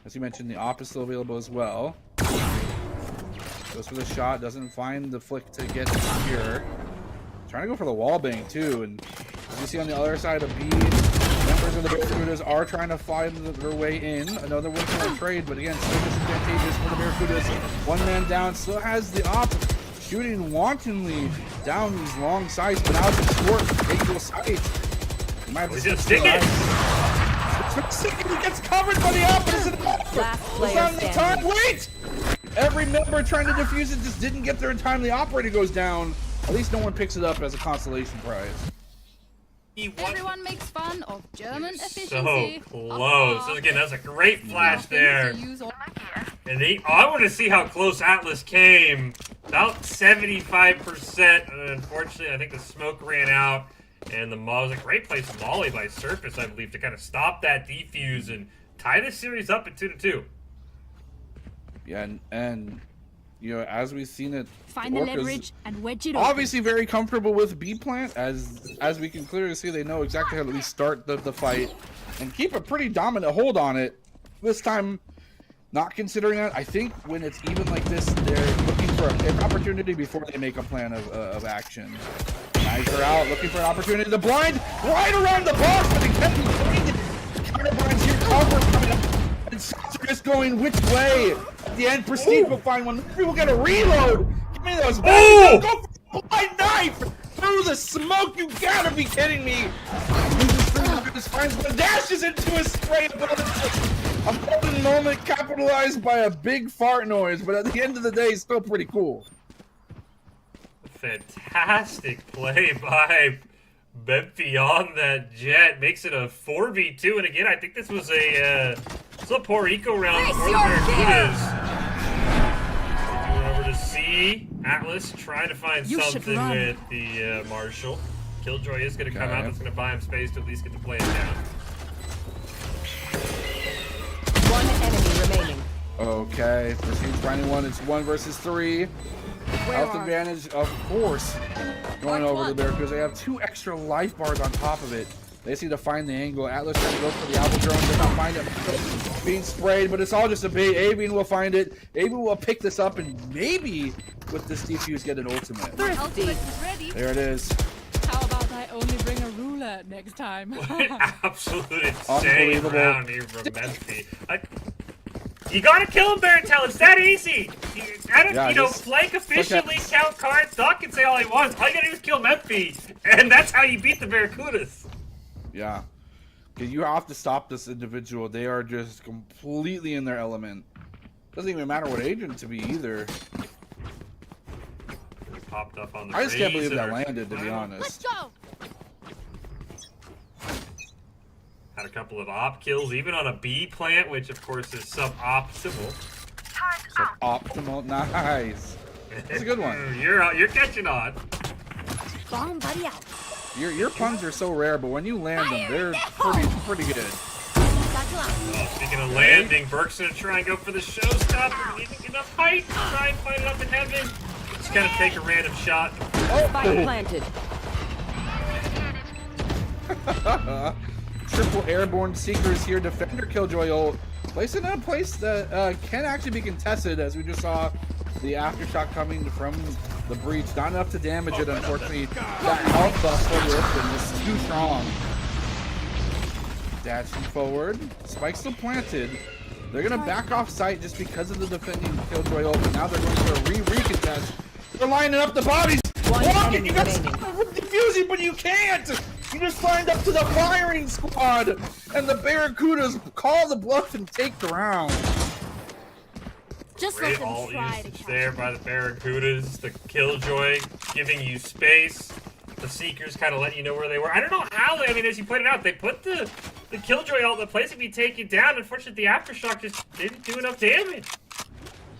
As you mentioned, the op is still available as well. Goes for the shot, doesn't find the flick to get secure. Trying to go for the wall bang too, and as you see on the other side of B, members of the Barracudas are trying to find their way in. Another win for a trade, but again, still disadvantageous for the Barracudas. One man down, still has the op shooting wantonly down these long sights, but now it's a short angle sight. He might have to stick it. He gets covered by the opposite. It's not the time. Wait! Every member trying to defuse it just didn't get there in time. The operator goes down. At least no one picks it up as a consolation prize. Everyone makes fun of German efficiency. So close. So again, that's a great flash there. And I want to see how close Atlas came. About 75%. And unfortunately, I think the smoke ran out. And the was a great play from Molly by Surface, I believe, to kind of stop that defuse and tie this series up at 2-2. Yeah, and you know, as we've seen it, find the leverage and wedge it. Obviously, very comfortable with B plant, as we can clearly see, they know exactly how to at least start the fight and keep a pretty dominant hold on it. This time, not considering that, I think when it's even like this, they're looking for a pick opportunity before they make a plan of action. Knives are out, looking for an opportunity. The blind right around the box, but it can't be pointed. Counter blinds here, cover coming up. And shots are just going which way? At the end, Prestige will find one. People get a reload. Give me those back. Go for the blind knife through the smoke. You gotta be kidding me. Just finds one, dashes into a spray of bullets. A golden moment capitalized by a big fart noise, but at the end of the day, still pretty cool. Fantastic play by Memphi on that Jet. Makes it a 4v2. And again, I think this was a poor eco round for the Barracudas. Going over to C. Atlas trying to find something with the Marshall. Killjoy is going to come out. That's going to buy him space to at least get the play down. One enemy remaining. Okay, Prestige finding one. It's 1 versus 3. Health advantage, of course, going over the Barracudas. They have 2 extra life bars on top of it. They just need to find the angle. Atlas trying to go for the Alpha drone, does not find it. Being sprayed, but it's all just a bait. Avian will find it. Avian will pick this up and maybe with this defuse get an ultimate. There it is. How about I only bring a ruler next time? What an absolute insane round here from Memphi. You gotta kill him, Baratel. It's that easy. Flank efficiently, count cards. Doc can say all he wants. All you gotta do is kill Memphi, and that's how you beat the Barracudas. Yeah. You have to stop this individual. They are just completely in their element. Doesn't even matter what agent to be either. Popped up on the I just can't believe that landed, to be honest. Let's go. Had a couple of op kills, even on a B plant, which of course is suboptimal. Suboptimal, nice. That's a good one. You're catching on. Bomb buddy out. Your puns are so rare, but when you land them, they're pretty good. Speaking of landing, Burke's gonna try and go for the showstopper. Needing enough height to try and find it up in heaven. Just kind of take a random shot. Spike planted. Triple airborne seekers here. Defender Killjoy ult. Placed in a place that can actually be contested, as we just saw the aftershock coming from the breach. Not enough to damage it, unfortunately. That health buff for Lifton is too strong. Dashing forward. Spike still planted. They're going to back off site just because of the defending Killjoy ult, but now they're going for a recontest. They're lining up the bodies. Walking, you got to stop defusing, but you can't. You just signed up to the firing squad, and the Barracudas call the bluff and take the round. Just Great let them all try to usage catch there by the Barracudas. The Killjoy giving you space. The Seekers kind of letting you know where they were. I don't know how they, I mean, as you pointed out, they put the Killjoy ult in the place to be taken down. Unfortunately, the Aftershock just didn't do enough damage.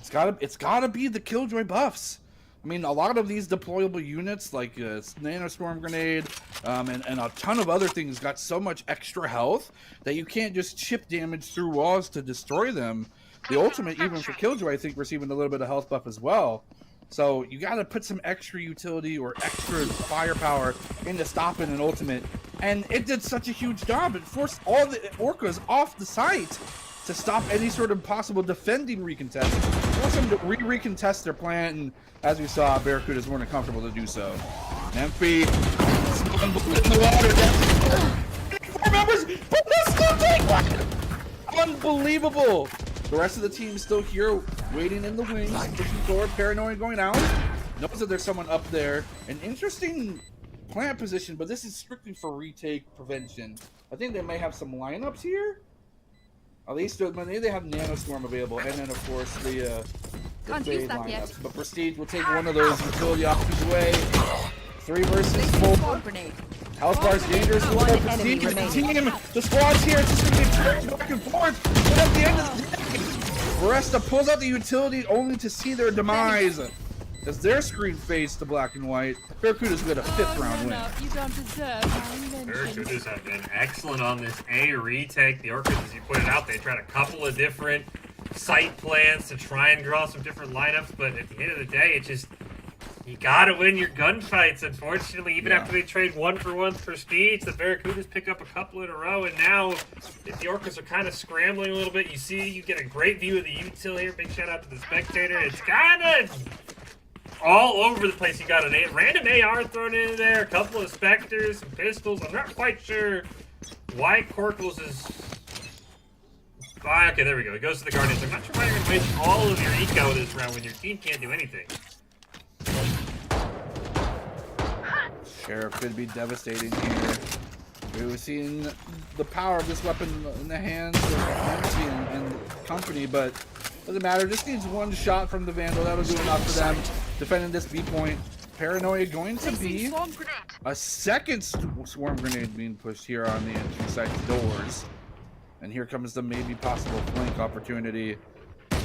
It's gotta be the Killjoy buffs. I mean, a lot of these deployable units, like Nanostorm Grenade, and a ton of other things, got so much extra health that you can't just chip damage through walls to destroy them. The ultimate, even for Killjoy, I think, receiving a little bit of health buff as well. So you gotta put some extra utility or extra firepower into stopping an ultimate. And it did such a huge job. It forced all the Orcas off the site to stop any sort of possible defending recontest. Force them to recontest their plant, and as we saw, Barracudas weren't comfortable to do so. Memphi, in the water. 4 members, but they'll still take one! Unbelievable! The rest of the team is still here, waiting in the wings, pushing forward, paranoid going out. Knows that there's someone up there. An interesting plant position, but this is strictly for retake prevention. I think they may have some lineups here. At least maybe they have Nanostorm available, and then of course the Fade lineups. But Prestige will take one of those utility options away. 3 versus 4. Health bar's dangerous. Prestige is the team. The squad's here. It's just going to get turned back and forth. But at the end of the day, Foresta pulls out the utility only to see their demise. As their screen fades to black and white, Barracudas get a 5th round win. You don't deserve Barracudas have been excellent on this A retake. The Orcas, as you pointed out, they tried a couple of different site plans to try and draw some different lineups, but at the end of the day, it's just, you gotta win your gunfights. Unfortunately, even after they trade 1-for-1 Prestige, the Barracudas pick up a couple in a row, and now if the Orcas are kind of scrambling a little bit, you get a great view of the util here. Big shout out to the Spectator. It's kind of all over the place. You got a random AR thrown in there, a couple of Specters, some pistols. I'm not quite sure why Corkles is... Okay, there we go. He goes to the Guardians. I'm not sure why you're going to waste all of your eco this round when your team can't do anything. Sheriff could be devastating here. We've seen the power of this weapon in the hands of Nancy and company, but doesn't matter. Just needs one shot from the Vandal. That'll do enough for them. Defending this B point. Paranoia going to be a second swarm grenade being pushed here on the entry site doors. And here comes the maybe possible flank opportunity the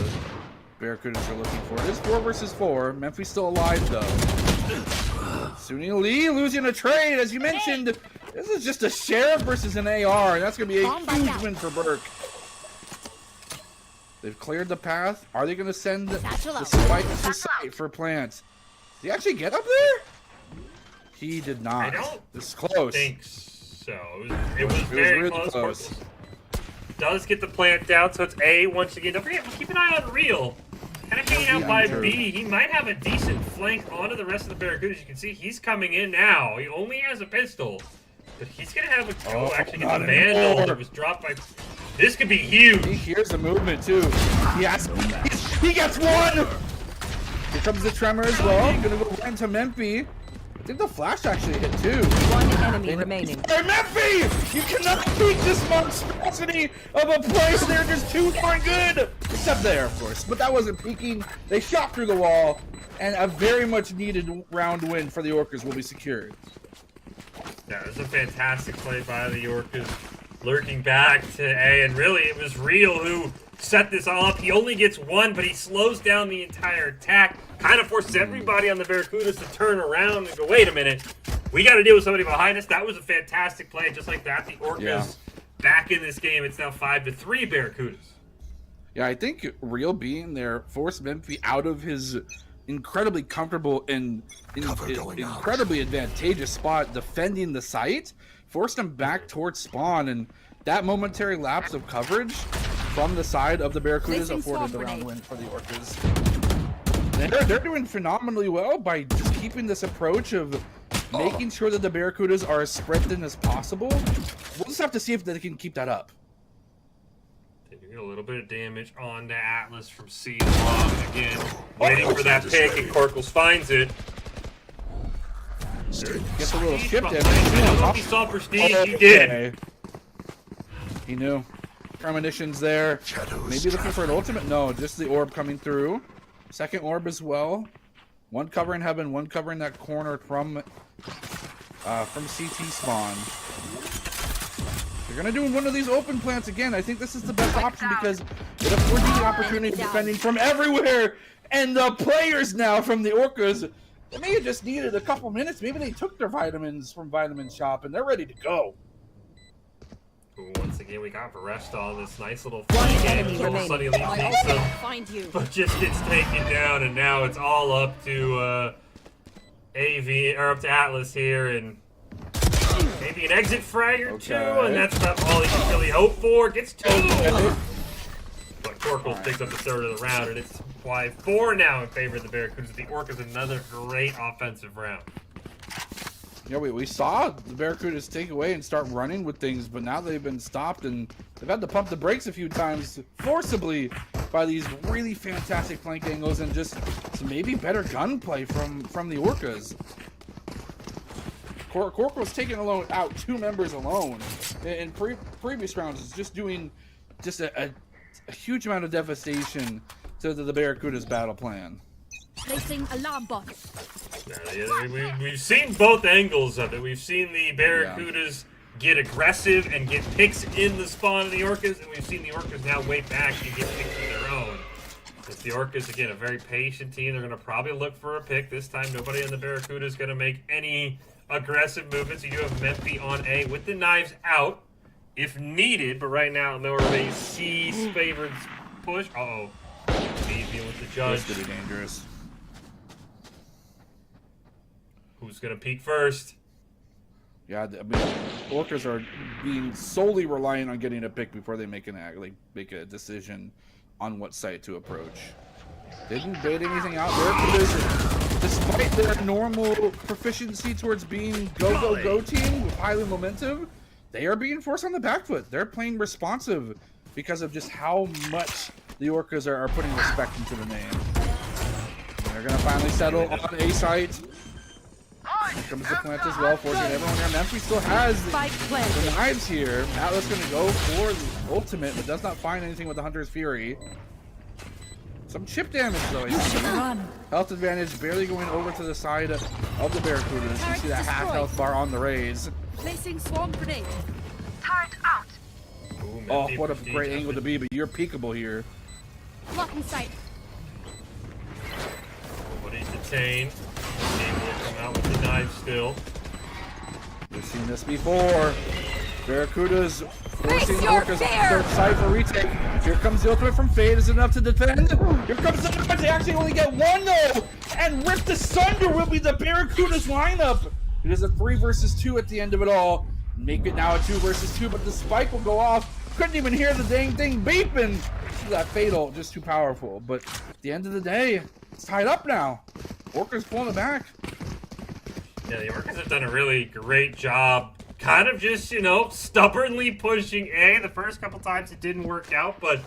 Barracudas are looking for. It is 4 versus 4. Memphi's still alive though. Suni Lee losing a trade, as you mentioned. This is just a Sheriff versus an AR, and that's going to be a huge win for Burke. They've cleared the path. Are they going to send the spike to site for plants? Did he actually get up there? He did not. I don't This is close. think so. It was very really close. Does get the plant down, so it's A once again. Don't forget, keep an eye on Real. Kind of hanging out by B. He might have a decent flank onto the rest of the Barracudas. You can see he's coming in now. He only has a pistol. But he's going to have a go actually get the Vandal that was dropped by... This could be huge. He hears the movement too. He gets one! Here comes the Tremor as well. Gonna go right into Memphi. I think the flash actually hit too. One enemy remaining. Hey, Memphi! You cannot beat this monstrosity of a place. They're just too darn good. Except there, of course. But that wasn't peeking. They shot through the wall. And a very much needed round win for the Orcas will be secured. Yeah, it was a fantastic play by the Orcas. Lurking back to A. And really, it was Real who set this all up. He only gets one, but he slows down the entire attack. Kind of forces everybody on the Barracudas to turn around and go, wait a minute. We got to deal with somebody behind us. That was a fantastic play. Just like that, the Orcas back in this game. It's now 5-3 Barracudas. Yeah, I think Real being there forced Memphi out of his incredibly comfortable and incredibly advantageous spot defending the site. Forced him back towards spawn, and that momentary lapse of coverage from the side of the Barracudas afforded the round win for the Orcas. They're doing phenomenally well by just keeping this approach of making sure that the Barracudas are as spread thin as possible. We'll just have to see if they can keep that up. They do get a little bit of damage on the Atlas from C long again. Waiting for that pick, and Corkles finds it. Gets a little chip damage. I don't know if he saw Prestige. He did. He knew. Premonitions there. Maybe looking for an ultimate? No, just the orb coming through. Second orb as well. One covering heaven, one covering that corner from CT spawn. They're gonna do one of these open plants again. I think this is the best option because it affords you the opportunity of defending from everywhere. And the players now from the Orcas, they may have just needed a couple minutes. Maybe they took their vitamins from Vitamin Shop and they're ready to go. Ooh, once again, we got Varestal, this nice little flank game. Sunny Leaf takes them, but just gets taken down, and now it's all up to AV, or up to Atlas here, and maybe an exit frag or two, and that's about all he can really hope for. Gets two! But Corkles picks up the third of the round, and it's 5-4 now in favor of the Barracudas. The Orcas, another great offensive round. Yeah, we saw the Barracudas take away and start running with things, but now they've been stopped and they've had to pump the brakes a few times forcibly by these really fantastic flank angles and just some maybe better gunplay from the Orcas. Corporal's taking out 2 members alone in previous rounds. Is just doing just a huge amount of devastation to the Barracudas battle plan. Placing alarm bot. We've seen both angles of it. We've seen the Barracudas get aggressive and get picks in the spawn of the Orcas, and we've seen the Orcas now wait back and get picks of their own. It's the Orcas, again, a very patient team. They're going to probably look for a pick. This time, nobody in the Barracuda is going to make any aggressive movements. You do have Memphi on A with the knives out if needed, but right now, Miller Bay sees favored push. Uh-oh. Easy with the judge. That's going to be dangerous. Who's going to peek first? Yeah, I mean, Orcas are being solely reliant on getting a pick before they make a decision on what site to approach. Didn't bait anything out there because despite their normal proficiency towards being go team with highly momentum, they are being forced on the back foot. They're playing responsive because of just how much the Orcas are putting respect into the name. And they're going to finally settle on A site. Here comes the plant as well, forcing everyone here. Memphi still has the knives here. Atlas going to go for the ultimate, but does not find anything with the Hunter's Fury. Some chip damage though. Health advantage barely going over to the side of the Barracudas. You see that half health bar on the raise. Placing swarm grenade. Turret out. Oh, what a great angle to be, but you're peekable here. Blocking sight. Nobody's detained. Able to come out with the knife still. We've seen this before. Barracudas forcing Orcas on their side for retake. Here comes the ultimate from Fade. Is it enough to defend? Here comes the defense. They actually only get one though. And Rift Asunder will be the Barracudas lineup. It is a 3 versus 2 at the end of it all. Make it now a 2 versus 2, but the spike will go off. Couldn't even hear the dang thing beeping. That fatal, just too powerful. But at the end of the day, it's tied up now. Orcas pulling it back. Yeah, the Orcas have done a really great job kind of just, stubbornly pushing A. The first couple times it didn't work out, but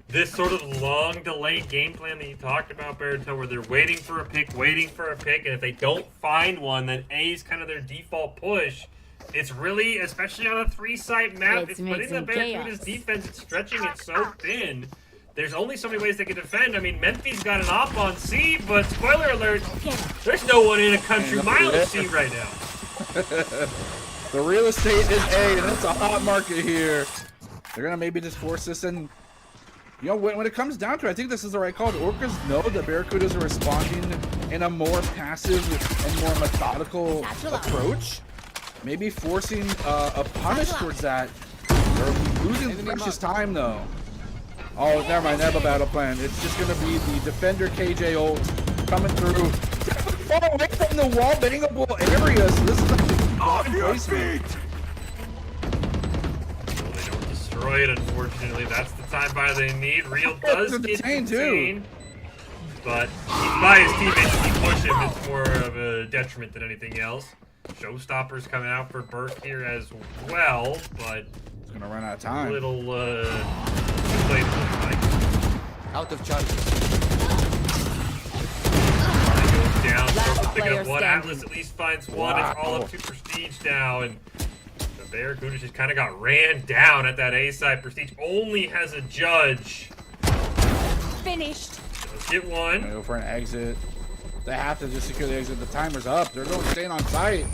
this sort of long delayed game plan that you talked about, Barito, where they're waiting for a pick, and if they don't find one, then A is kind of their default push. It's really, especially on a 3-site map, it's putting the Barracuda's defense, it's stretching it so thin. There's only so many ways they can defend. I mean, Memphi's got an op on C, but spoiler alert, there's no one in a country mile of C right now. The real estate is A, and it's a hot market here. They're going to maybe just force this in. When it comes down to it, I think this is the right call. The Orcas know the Barracudas are responding in a more passive and more methodical approach. Maybe forcing a punish towards that. They're losing precious time, though. Oh, never mind. They have a battle plan. It's just going to be the Defender KJ ult coming through. Far away from the wall, bangable area. So this is a placement. Well, they don't destroy it, unfortunately. That's the time buy they need. Real does get detained. But he's by his teammates. If he push him, it's more of a detriment than anything else. Showstopper's coming out for Burke here as well, but it's gonna run out of time. A little too late for the fight. Out of charges. He goes down, picking up one. standing. Atlas at least finds one. It's all up to Prestige now, and the Barracudas just kind of got ran down at that A side. Prestige only has a judge. Finished. Let's get one. Go for an exit. They have to just secure the exit. The timer's up. They're going staying on site.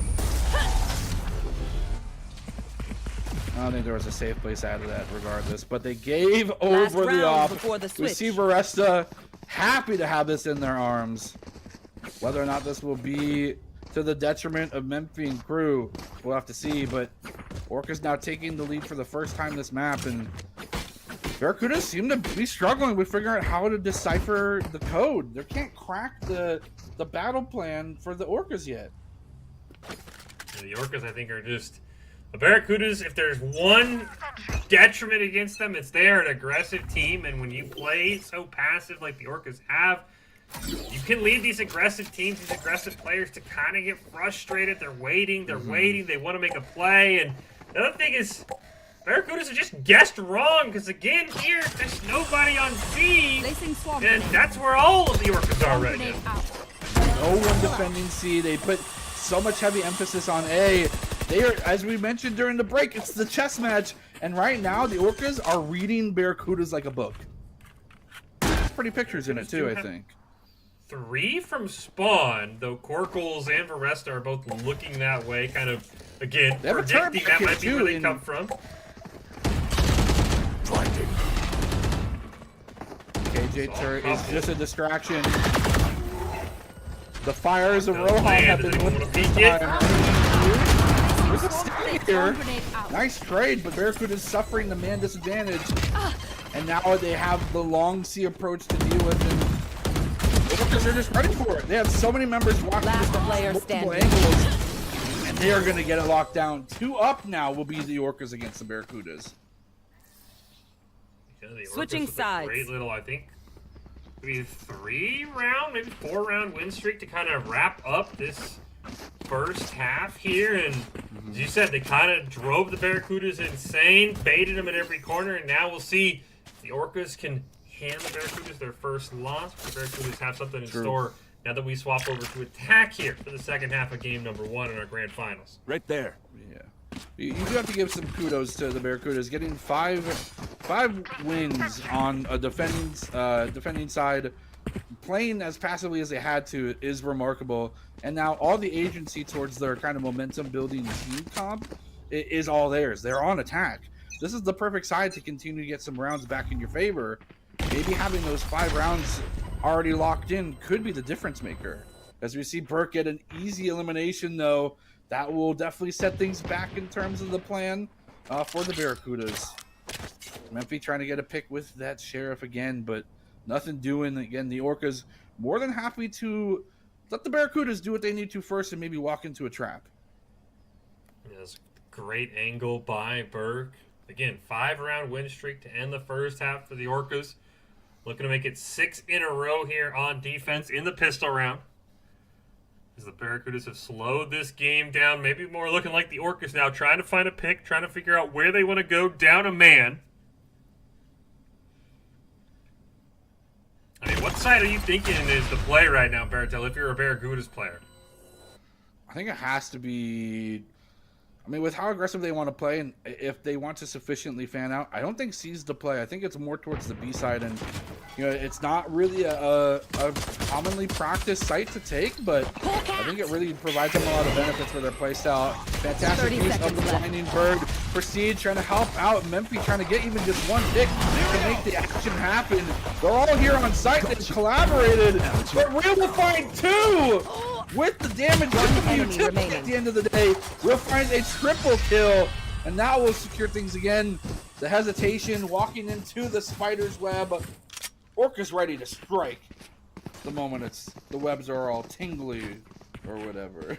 I don't think there was a safe place out of that regardless, but they gave Last over the round off. before the We switch. see Varesta happy to have this in their arms. Whether or not this will be to the detriment of Memphis and crew, we'll have to see, but Orca's now taking the lead for the first time this map, and Barracudas seem to be struggling with figuring out how to decipher the code. They can't crack the battle plan for the Orcas yet. The Orcas, I think, are just... The Barracudas, if there's one detriment against them, it's they're an aggressive team, and when you play so passive like the Orcas have, you can lead these aggressive teams, these aggressive players to kind of get frustrated. They're waiting, they want to make a play, and the other thing is, Barracudas are just guessed wrong, because again, here, there's nobody on C, Placing swamp and grenade. that's where all of the Orcas are right Grenade now. out. No one defending C. They put so much heavy emphasis on A. They are, as we mentioned during the break, it's the chess match. And right now, the Orcas are reading Barracudas like a book. There's pretty pictures in it too, I think. 3 from spawn, though Corkles and Varesta are both looking that way, kind of, again, They have a turret predicting back that here, might be too, where they in- come from. KJ turret is just a distraction. The fires of No Rohan plan. have Does been anyone lit wanna this peek it? time. There's a Swamp stay grenade, here. swamp grenade out. Nice trade, but Barracuda is suffering the man disadvantage. And now they have the long C approach to deal with, and the Orcas are just ready for it. They have so many members watching Last this from player multiple standing. angles, and they are going to get it locked down. 2 up now will be the Orcas against the Barracudas. Yeah, the Orcas Switching with a sides. Great little, I think, maybe 3-round, maybe 4-round win streak to kind of wrap up this first half here. And as you said, they kind of drove the Barracudas insane, baited them at every corner, and now we'll see if the Orcas can hand the Barracudas their first loss. The Barracudas have something in True. store now that we swap over to attack here for the second half of game number 1 in our grand finals. Right there. Yeah. You do have to give some kudos to the Barracudas. Getting five wins on a defending side, playing as passively as they had to, is remarkable. And now all the agency towards their kind of momentum building team comp is all theirs. They're on attack. This is the perfect side to continue to get some rounds back in your favor. Maybe having those 5 rounds already locked in could be the difference maker. As we see Burke get an easy elimination, though, that will definitely set things back in terms of the plan for the Barracudas. Memphis trying to get a pick with that Sheriff again, but nothing doing. Again, the Orcas more than happy to let the Barracudas do what they need to first and maybe walk into a trap. Yes, great angle by Burke. Again, 5-round win streak to end the first half for the Orcas. Looking to make it 6 in a row here on defense in the pistol round. As the Barracudas have slowed this game down, maybe more looking like the Orcas now, trying to find a pick, trying to figure out where they want to go down a man. I mean, what side are you thinking is the play right now, Baratel, if you're a Barracudas player? I think it has to be. I mean, with how aggressive they want to play, and if they want to sufficiently fan out, I don't think C's the play. I think it's more towards the B side, and you know, it's not really a commonly practiced site to take, but I think it really provides them a lot of benefits for their playstyle. Fantastic 30 use of seconds the left. Blinding Bird. Prestige trying to help out Memphis, trying to get even just one pick to make the action happen. They're all here on site. They've collaborated, but Real will find 2 with the damage of the enemy utility remaining. at the end of the day. We'll find a triple kill, and now we'll secure things again. The hesitation, walking into the spider's web. Orca's ready to strike. The moment the webs are all tingly or whatever.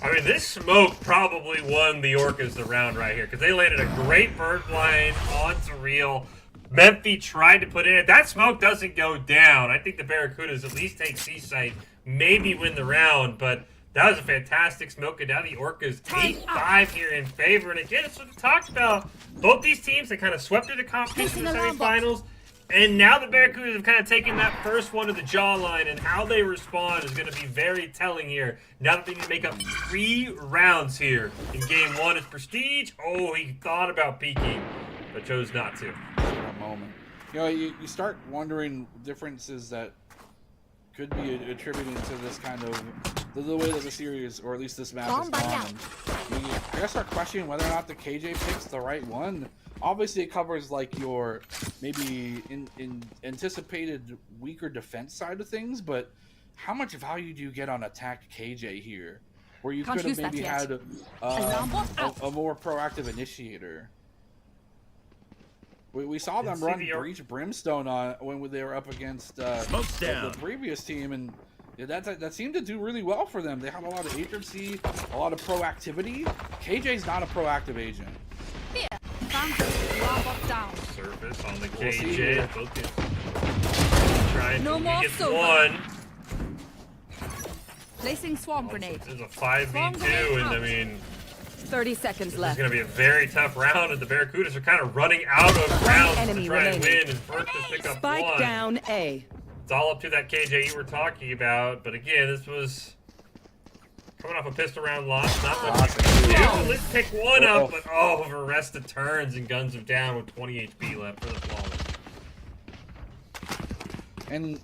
I mean, this smoke probably won the Orcas the round right here, because they landed a great bird blind onto Real. Memphis tried to put in it. That smoke doesn't go down. I think the Barracudas at least take C-site, maybe win the round, but that was a fantastic smoke. And now the Orcas 8-5 here in favor. And again, it's what we talked about. Both these teams that kind of swept through the competition in the Placing alarm box. semifinals And now the Barracudas have kind of taken that first one to the jawline, and how they respond is going to be very telling here. Now that they need to make up 3 rounds here in game 1, it's Prestige. Oh, he thought about peeking, but chose not to. A moment. You know, you start wondering differences that could be attributed to this kind of the way that the series, or at least this map, has gone. I gotta start questioning whether or not the KJ pick's the right one. Obviously, it covers like your maybe in anticipated weaker defense side of things, but how much value do you get on attack KJ here, where you could have maybe had a more proactive initiator? We saw them run Breach Brimstone on when they were up against the previous team, and that seemed to do really well for them. They had a lot of agency, a lot of proactivity. KJ's not a proactive agent. Here, down. Surface on the KJ. Trying to more get silver. one. Placing swarm grenade. There's a 5v2, and I mean, 30 seconds this is left. going to be a very tough round, and the Barracudas are kind of running out of rounds to try and win, and first to pick up Spike one. down A. It's all up to that KJ you were talking about, but again, this was coming off a pistol round loss. Not much you can do. Let's pick one up, but over rest of turns, and guns are down with 20 HP left for the Flawless. And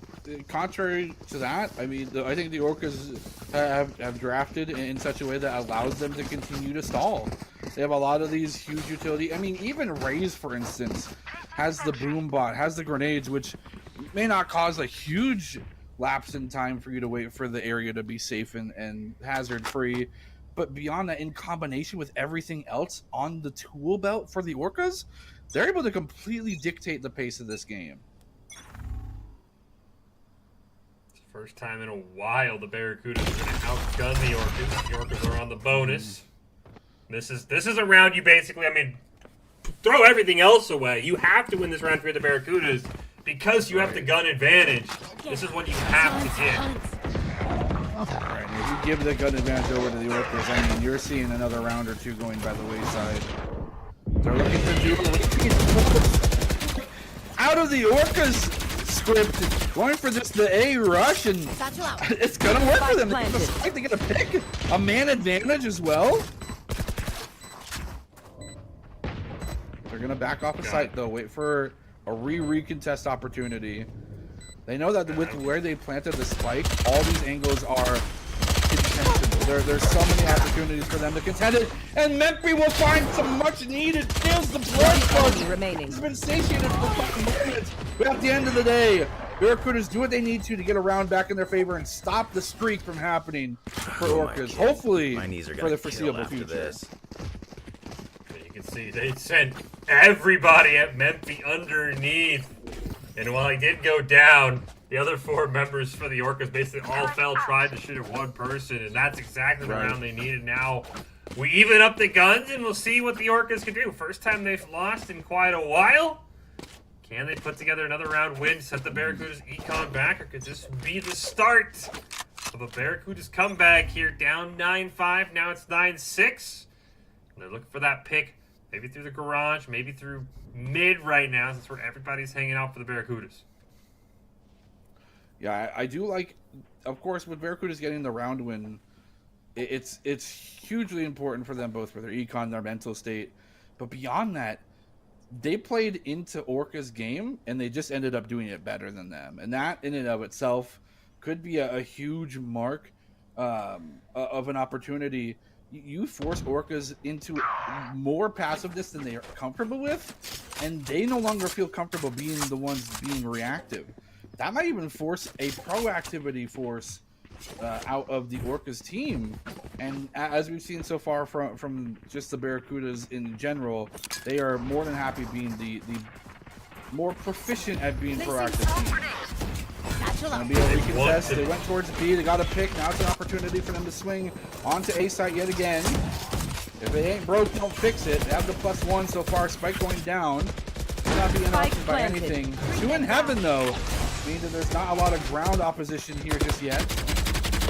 contrary to that, I mean, I think the Orcas have drafted in such a way that allows them to continue to stall. They have a lot of these huge utility. I mean, even Raze, for instance, has the boom bot, has the grenades, which may not cause a huge lapse in time for you to wait for the area to be safe and hazard free. But beyond that, in combination with everything else on the tool belt for the Orcas, they're able to completely dictate the pace of this game. First time in a while the Barracudas are going to outgun the Orcas. The Orcas are on the bonus. This is a round you basically, I mean, throw everything else away. You have to win this round for the Barracudas because you have the gun advantage. This is what you have to get. Right, if you give the gun advantage over to the Orcas, I mean, you're seeing another round or two going by the wayside. They're looking to do out of the Orcas script, going for the A rush, and it's gonna work for them. They're gonna pick a man advantage as well. They're gonna back off the site though, wait for a recontest opportunity. They know that with where they planted the spike, all these angles are intentional. There's so many opportunities for them to contend it, and Memphi will find some much needed kills. The blood fudge remaining. It's been satiated for fucking minutes. But at the end of the day, Barracudas do what they need to get a round back in their favor and stop the streak from happening for Orcas. Hopefully, for the foreseeable future. You can see they sent everybody at Memphi underneath. And while he did go down, the other 4 members for the Orcas basically all fell, tried to shoot at one person, and that's exactly the round they needed. Now, we even up the guns, and we'll see what the Orcas can do. First time they've lost in quite a while. Can they put together another round win, set the Barracudas econ back, or could this be the start of a Barracudas comeback here? Down 9-5, now it's 9-6. They're looking for that pick, maybe through the garage, maybe through mid right now. That's where everybody's hanging out for the Barracudas. Yeah, I do like, of course, with Barracudas getting the round win, it's hugely important for them, both for their econ, their mental state. But beyond that, they played into Orca's game, and they just ended up doing it better than them. And that, in and of itself, could be a huge mark of an opportunity. You force Orcas into more passiveness than they are comfortable with, and they no longer feel comfortable being the ones being reactive. That might even force a proactivity force out of the Orcas team. And as we've seen so far from just the Barracudas in general, they are more than happy being the more proficient at being proactive team. Gonna be a recontest. They went towards B. They got a pick. Now it's an opportunity for them to swing onto A site yet again. If it ain't broke, don't fix it. They have the +1 so far. Spike going down. Will not be interrupted by anything. 2 in heaven though, means that there's not a lot of ground opposition here just yet.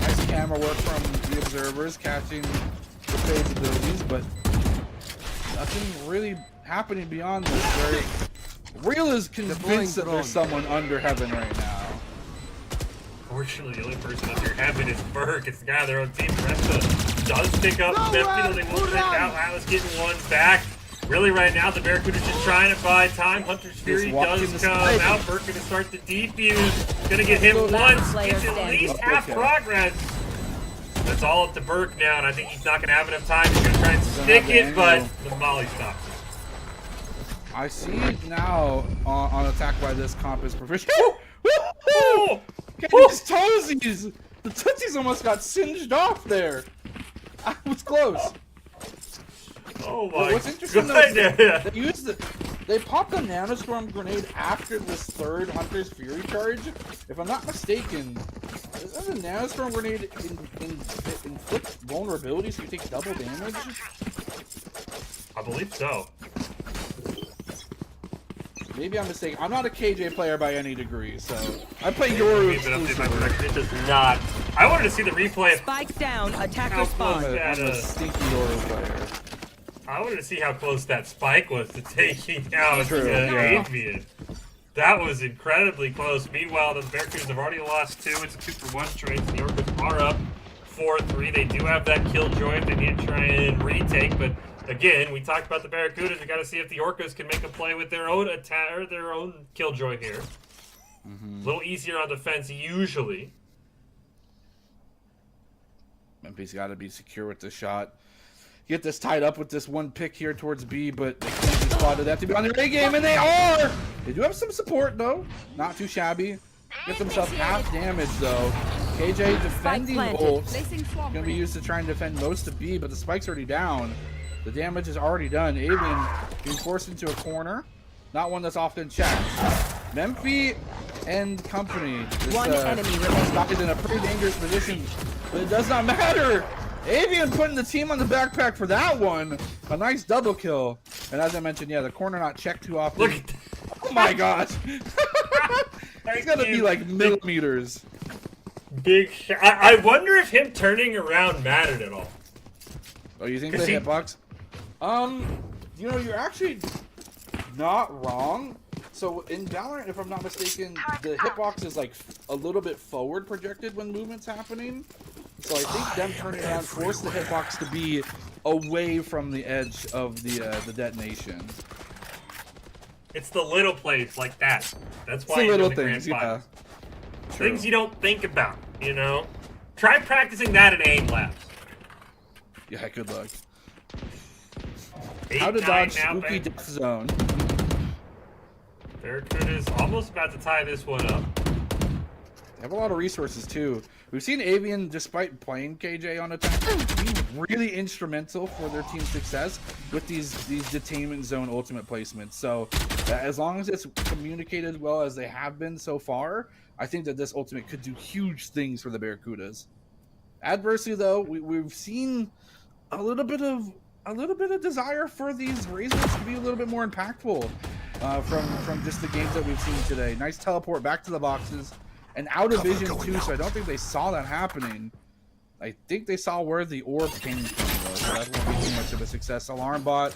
Nice camera work from the observers, catching the Fade's abilities, but nothing really happening beyond this. Real is convinced that there's someone under heaven right now. Fortunately, the only person under heaven is Burke. It's the guy on their own team. Resta does pick up Memphi. They will pick out. Atlas getting one back. Really, right now, the Barracudas just trying to buy time. Hunter's Fury does come out. Burke going to start the defuse. Going to get hit once. Gets at least half progress. That's all up to Burke now, and I think he's not going to have enough time. He's going to try and stick it, but the molly stops it. I see now on attack by this comp is proficient. His toesies! The tootsies almost got singed off there. I was close. Oh my! What's interesting though is they popped the Nanostorm grenade after this third Hunter's Fury charge. If I'm not mistaken, doesn't the Nanostorm grenade inflict vulnerability so you take double damage? I believe so. Maybe I'm mistaken. I'm not a KJ player by any degree, so I play Yoru exclusively. It does not. I wanted to see the replay. Spike down, attacker spawn. I'm a stinky Yoru player. I wanted to see how close that spike was to taking out Avian. That was incredibly close. Meanwhile, the Barracudas have already lost 2. It's a 2-for-1 trade. The Orcas are up 4-3. They do have that killjoy if they need to try and retake, but again, we talked about the Barracudas. We got to see if the Orcas can make a play with their own attack or their own killjoy here. A little easier on defense usually. Memphi's got to be secure with this shot. Get this tied up with this one pick here towards B, but they can't be spotted. They have to be on their A game, and they are! They do have some support, though. Not too shabby. Gets himself half damage, though. KJ defending ult. Going to be used to try and defend most of B, but the spike's already down. The damage is already done. Avian being forced into a corner. Not one that's often checked. Memphi and company. One enemy remaining. Is in a pretty dangerous position, but it does not matter. Avian putting the team on the backpack for that one. A nice double kill. And as I mentioned, yeah, the corner not checked too often. Look at that. Oh my gosh. It's gonna be like millimeters. Big shot. I wonder if him turning around mattered at all. Oh, you think the hitbox? You know, you're actually not wrong. So in Valorant, if I'm not mistaken, the hitbox is like a little bit forward projected when movement's happening. So I think them turning around forced the hitbox to be away from the edge of the detonation. It's the little plays like that. That's why it's the you're little in the things, grand yeah. finals. Things you don't think about, you know? Try practicing that in aim labs. Yeah, good luck. 8, How to 9 dodge now, spooky babe. death zone. Barracuda's almost about to tie this one up. They have a lot of resources too. We've seen Avian, despite playing KJ on attack, be really instrumental for their team's success with these detainment zone ultimate placements. So as long as it's communicated well as they have been so far, I think that this ultimate could do huge things for the Barracudas. Adversely, though, we've seen a little bit of desire for these razors to be a little bit more impactful from just the games that we've seen today. Nice teleport back to the boxes and out of vision too, so I don't think they saw that happening. I think they saw where the orb came from, though, so that won't be too much of a success. Alarm bot,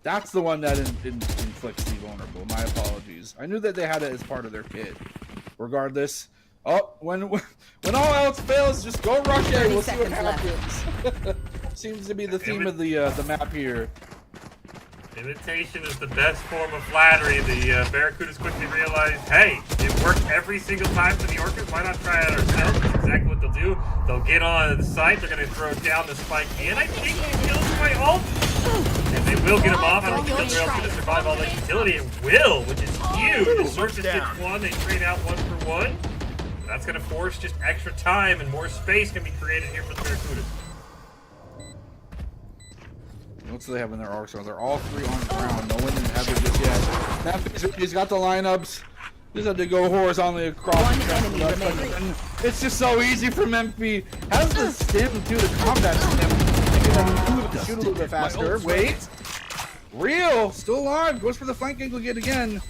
that's the one that inflicts the vulnerable. My apologies. I knew that they had it as part of their kit. Regardless, when all else fails, just go rush A. We'll see what happens. Seems to be the theme of the map here. Imitation is the best form of flattery. The Barracudas quickly realized, hey, it worked every single time for the Orcas. Why not try it ourselves? That's exactly what they'll do. They'll get on the site. They're going to throw down the spike in. I think he kills my ult. And they will get him off. I don't think they're able to survive all that utility. It will, which is huge. The Surface gets one. They trade out 1-for-1. That's going to force just extra time and more space can be created here for the Barracudas. What do they have in their arsenal? They're all three on the ground. No one in heaven just yet. He's got the lineups. Just had to go horizontally across. One enemy remaining. It's just so easy for Memphi. Has the stim to the combat stim. Shoot a little bit faster. Wait. Real. Still alive. Goes for the flank angle again.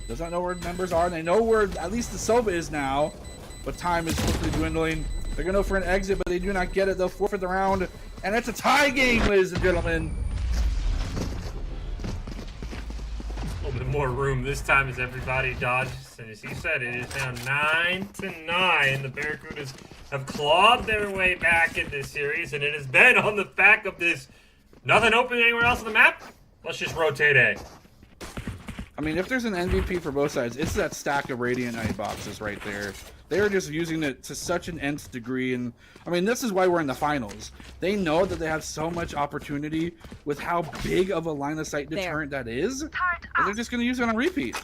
Does not know where members are. They know where at least the Sova is now. But time is quickly dwindling. They're going to go for an exit, but they do not get it. They'll forfeit the round. And it's a tie game, ladies and gentlemen. A little bit more room this time as everybody dodges. And as he said, it is now 9-9. The Barracudas have clawed their way back in this series, and it has been on the back of this. Nothing open anywhere else on the map. Let's just rotate A. I mean, if there's an MVP for both sides, it's that stack of Radiant Knight boxes right there. They're just using it to such an nth degree, and I mean, this is why we're in the finals. They know that they have so much opportunity with how big of a line of sight deterrent that is, and they're just going to use it on repeat.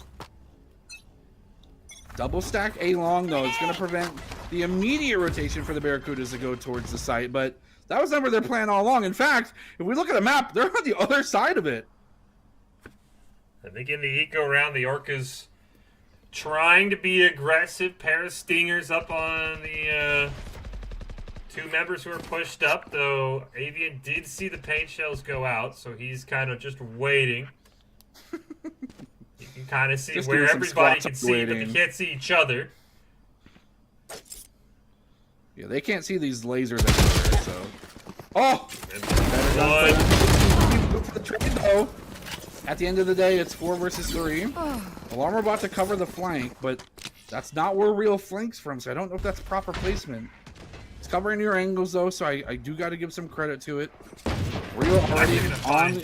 Double stack A long, though. It's going to prevent the immediate rotation for the Barracudas to go towards the site, but that was never their plan all along. In fact, if we look at a map, they're on the other side of it. I think in the eco round, the Orcas trying to be aggressive. Pair of stingers up on the two members who are pushed up, though Avian did see the paint shells go out, so he's kind of just waiting. You can kind of see Just where doing some everybody squats can up see, but they waiting. can't see each other. Yeah, they can't see these lasers everywhere, so. Oh! One. At the end of the day, it's 4 versus 3. Alarm about to cover the flank, but that's not where real flank's from, so I don't know if that's proper placement. It's covering your angles, though, so I do got to give some credit to it. Real already on.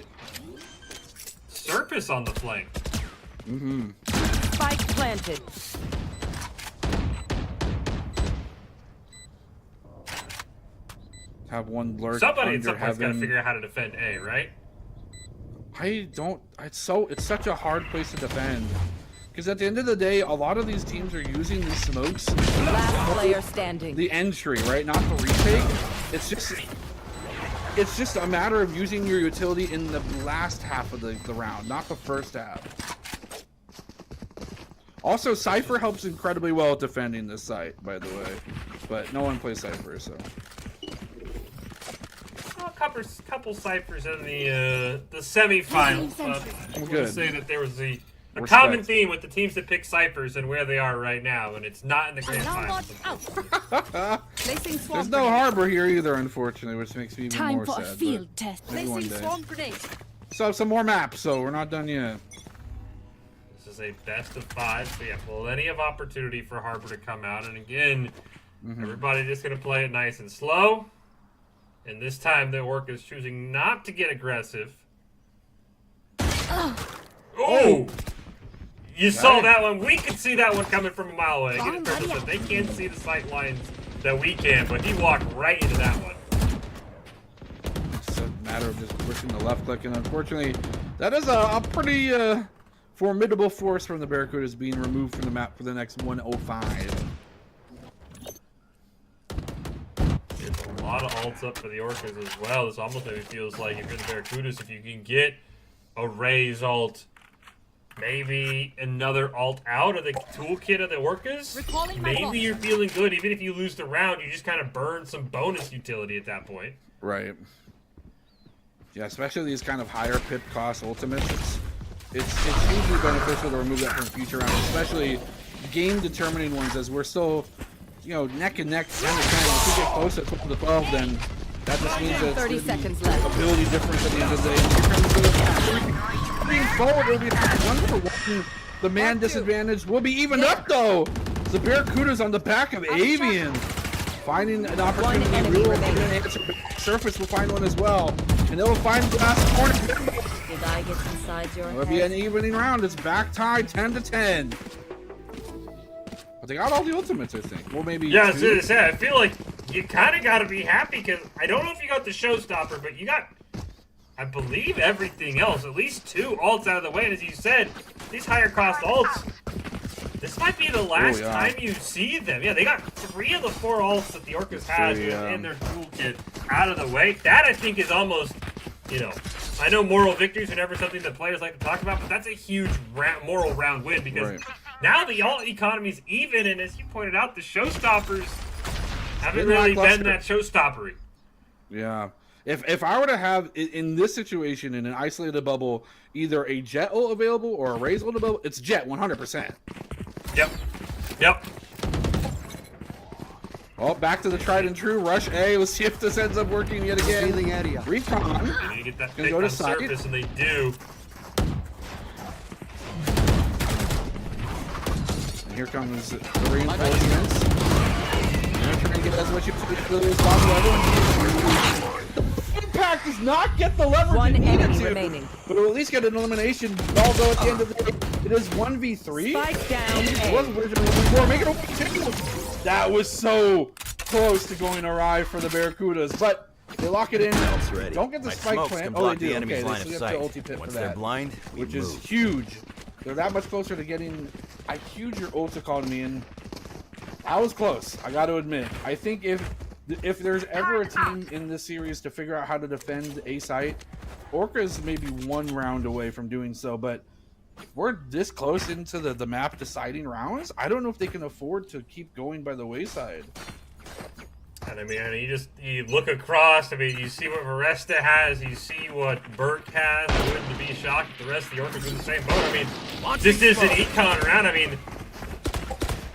Surface on the flank. Mm-hmm. Spike planted. Have one lurk Somebody at under some point's got to heaven. figure out how to defend A, right? I don't. It's such a hard place to defend. Because at the end of the day, a lot of these teams are using these smokes. Last player standing. The entry, right? Not the retake. It's just a matter of using your utility in the last half of the round, not the first half. Also, Cypher helps incredibly well at defending this site, by the way. But no one plays Cypher, so. Couple ciphers in the semifinals. I want to say that there was a common theme with the teams that pick ciphers and where they are right now, and it's not in the grand finals. There's no harbor here either, unfortunately, which makes me even Time more for sad. a field test. maybe one Placing day. swarm grenade. So have some more maps, so we're not done yet. This is a best of 5, so yeah, plenty of opportunity for Harbor to come out, and again, everybody just gonna play it nice and slow. And this time, the Orcas choosing not to get aggressive. Oh! You saw that one. We could see that one coming from a mile away. Again, they can't see the sight lines that we can, but he walked right into that one. It's a matter of just pushing the left click, and unfortunately, that is a pretty formidable force from the Barracudas being removed from the map for the next 105. A lot of ults up for the Orcas as well. This almost maybe feels like if you're the Barracudas, if you can get a Raze ult, maybe another ult out of the toolkit of the Orcas, maybe you're feeling good. Even if you lose the round, you just kind of burn some bonus utility at that point. Right. Yeah, especially these kind of higher pip cost ultimates. It's hugely beneficial to remove that from future rounds, especially game determining ones, as we're still, you know, neck and neck. 10 to 10. If we get close at 12 to 12, then that just means that 30 it's gonna be seconds left. ability difference at the end of the day. And moving forward, it'll be 1-for-1. The man disadvantage will be evened up, though. The Barracudas on the back of Avian, finding an opportunity. Surface will find one as well, and they'll find the last corner. Did I get inside your It'll be an head? evening round. It's back tied 10 to 10. But they got all the ultimates, I think. Well, maybe. Yeah, I was two. gonna say, I feel like you kind of got to be happy because I don't know if you got the showstopper, but you got, I believe, everything else. At least 2 ults out of the way. And as you said, these higher cost ults, this might be the last time you see them. Yeah, they got 3 of the 4 ults that the Orcas has in their toolkit out of the way. That, I think, is almost, you know, I know moral victories are never something that players like to talk about, but that's a huge moral round win because now the alt economy's even, and as you pointed out, the showstoppers haven't really been that showstoppery. Yeah. If I were to have, in this situation, in an isolated bubble, either a Jet ult available or a Raze ult available, it's Jet 100%. Yep. Yep. Well, back to the tried and true. Rush A. Let's see if this ends up working yet again. Healing area. Recon. They need to get that Gonna pick go on to site. surface, and they do. here comes the reinforcements. Trying to get as much utility as possible. The impact does not get the leverage One it needed enemy to, remaining. but it'll at least get an elimination. Although at the end of the day, it is 1v3. Spike down It A. wasn't originally 1v4. Make it a 1v2. That was so close to going awry for the Barracudas, but they lock it in. Ready. Don't get the My spike smokes plant. can Oh, they block do. the enemy's Okay, line they of still have sight. the ulti pit Once for they're that, blind, we which is move. huge. They're that much closer to getting a huger ult economy, and I was close. I got to admit. I think if there's ever a team in this series to figure out how to defend a site, Orca's maybe one round away from doing so, but if we're this close into the map deciding rounds, I don't know if they can afford to keep going by the wayside. And I mean, you look across. I mean, you see what Varesta has. You see what Burke has. I wouldn't be shocked if the rest of the Orcas are in the same boat. I mean, this is an econ round. I mean,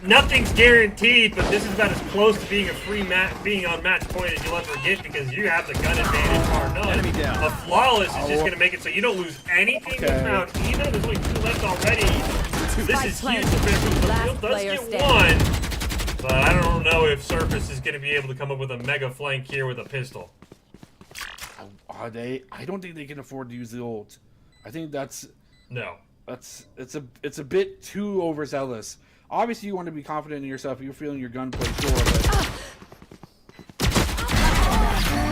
nothing's guaranteed, but this is about as close to being a free match, being on match point as you'll ever get because you have the gun advantage, bar none. A flawless is just going to make it so you don't lose anything this round either. There's only 2 left already. This is huge. The does get one. But I don't know if Surface is going to be able to come up with a mega flank here with a pistol. Are they? I don't think they can afford to use the ult. I think it's a bit too overzealous. Obviously, you want to be confident in yourself. You're feeling your gunplay, sure, but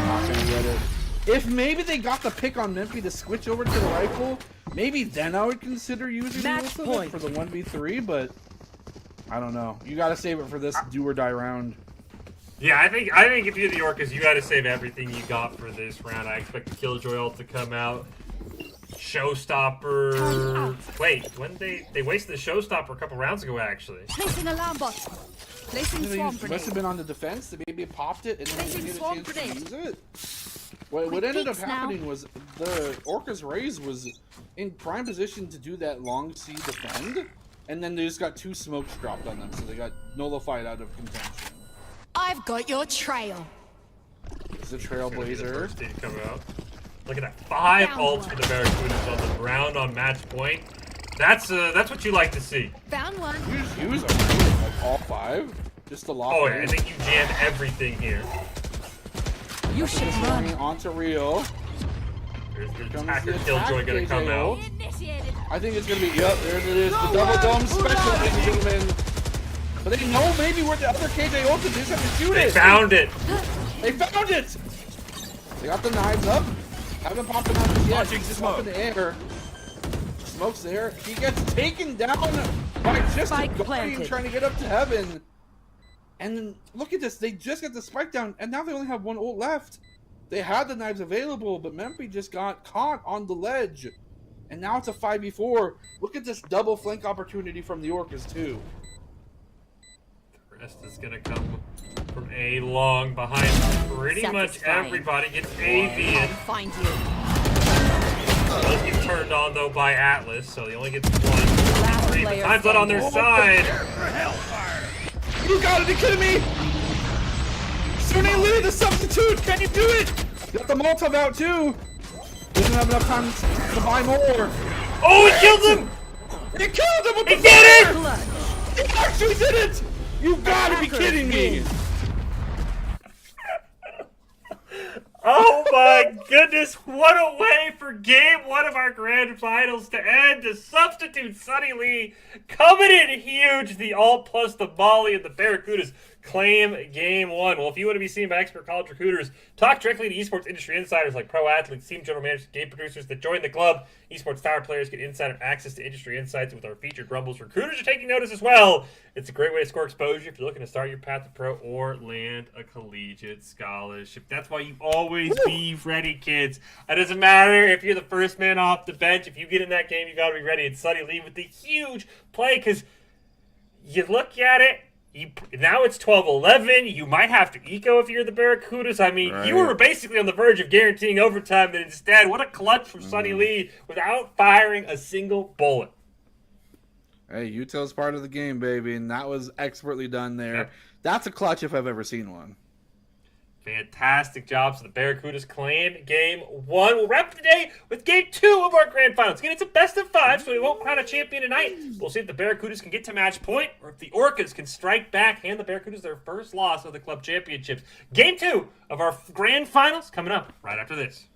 not gonna get it. If maybe they got the pick on Memphi to switch over to the rifle, maybe then I would consider using Match the point for the 1v3. But I don't know. You got to save it for this do or die round. Yeah, I think if you're the Orcas, you got to save everything you got for this round. I expect the Killjoy ult to come out. Showstopper. Wait, when they wasted the Showstopper a couple rounds ago, actually. Placing alarm bot. Placing swamp Must grenade. have been on the defense. They maybe popped it and then Placing they didn't swamp get a chance to grenade. use it. What ended up peeks now. happening was the Orca's Raze was in prime position to do that long C defend, and then they just got 2 smokes dropped on them, so they got nullified out of contention. I've got your trail. It's a Trailblazer. Come out. Look at that, 5 Found ults one. for the Barracudas on the round on match point. That's what you like to see. Found one. You just use them, like all 5, just to lock. Oh it yeah, I in. think you jam everything here. You should This run. running onto Real. There's the Comes attacker the Killjoy attack gonna come KJ out. ult. Initiated. I think it's gonna be, yep, there it is, the double dome special, ladies and gentlemen. But they know maybe where the other KJ ult is, they just have to shoot They it. found it. They found it! They got the knives up. Haven't popped them out just yet. Launching He's just smoke. up in the air. Smoke's there. He gets taken down by just a Spike guardian planted. trying to get up to heaven. And then look at this. They just got the spike down, and now they only have 1 ult left. They had the knives available, but Memphi just got caught on the ledge. And now it's a 5v4. Look at this double flank opportunity from the Orcas, too. The rest is gonna come from A long behind pretty much Satisfying. everybody. Gets AV I'll in. find you. Does get turned on though by Atlas, so he only gets 1. Last 3, player but time's not on their standing. side. You gotta be kidding me! Sunny Lee, the substitute! Can you do it? Got the Molotov out too! Doesn't have enough time to buy more. Oh, he killed him! He killed him with He the did it! fire! He actually did it! You gotta be kidding me! Oh my goodness, what a way for game 1 of our grand finals to end. To substitute Sunny Lee coming in huge. The ult plus the volley and the Barracudas claim game 1. Well, if you want to be seen by expert college recruiters, talk directly to esports industry insiders like pro athletes, team general managers, game producers that join the club. Esports Tower players get insider access to industry insights with our featured Rumbles. Recruiters are taking notice as well. It's a great way to score exposure if you're looking to start your path to pro or land a collegiate scholarship. That's why you always be ready, kids. It doesn't matter if you're the first man off the bench. If you get in that game, you got to be ready. And Sunny Lee with the huge play, because you look at it, now it's 12-11. You might have to eco if you're the Barracudas. I mean, you were basically on the verge of guaranteeing overtime, and instead, what a clutch from Sunny Lee without firing a single bullet. Hey, Util's part of the game, baby, and that was expertly done there. Yep. That's a clutch if I've ever seen one. Fantastic job. So the Barracudas claim game 1. We'll wrap up the day with game 2 of our grand finals. Again, it's a best of 5, so we won't crown a champion tonight. We'll see if the Barracudas can get to match point or if the Orcas can strike back, hand the Barracudas their first loss of the club championships. Game 2 of our grand finals coming up right after this.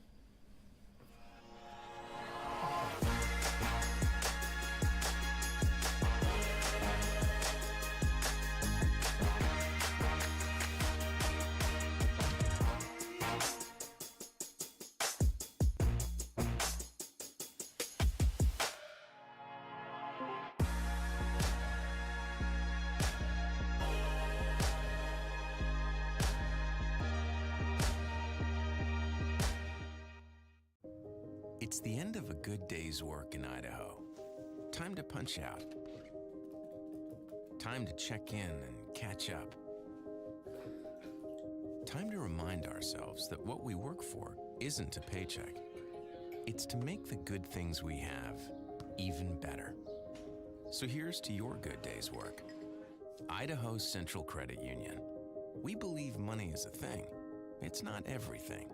It's the end of a good day's work in Idaho. Time to punch out. Time to check in and catch up. Time to remind ourselves that what we work for isn't a paycheck. It's to make the good things we have even better. So here's to your good day's work. Idaho Central Credit Union. We believe money is a thing. It's not everything.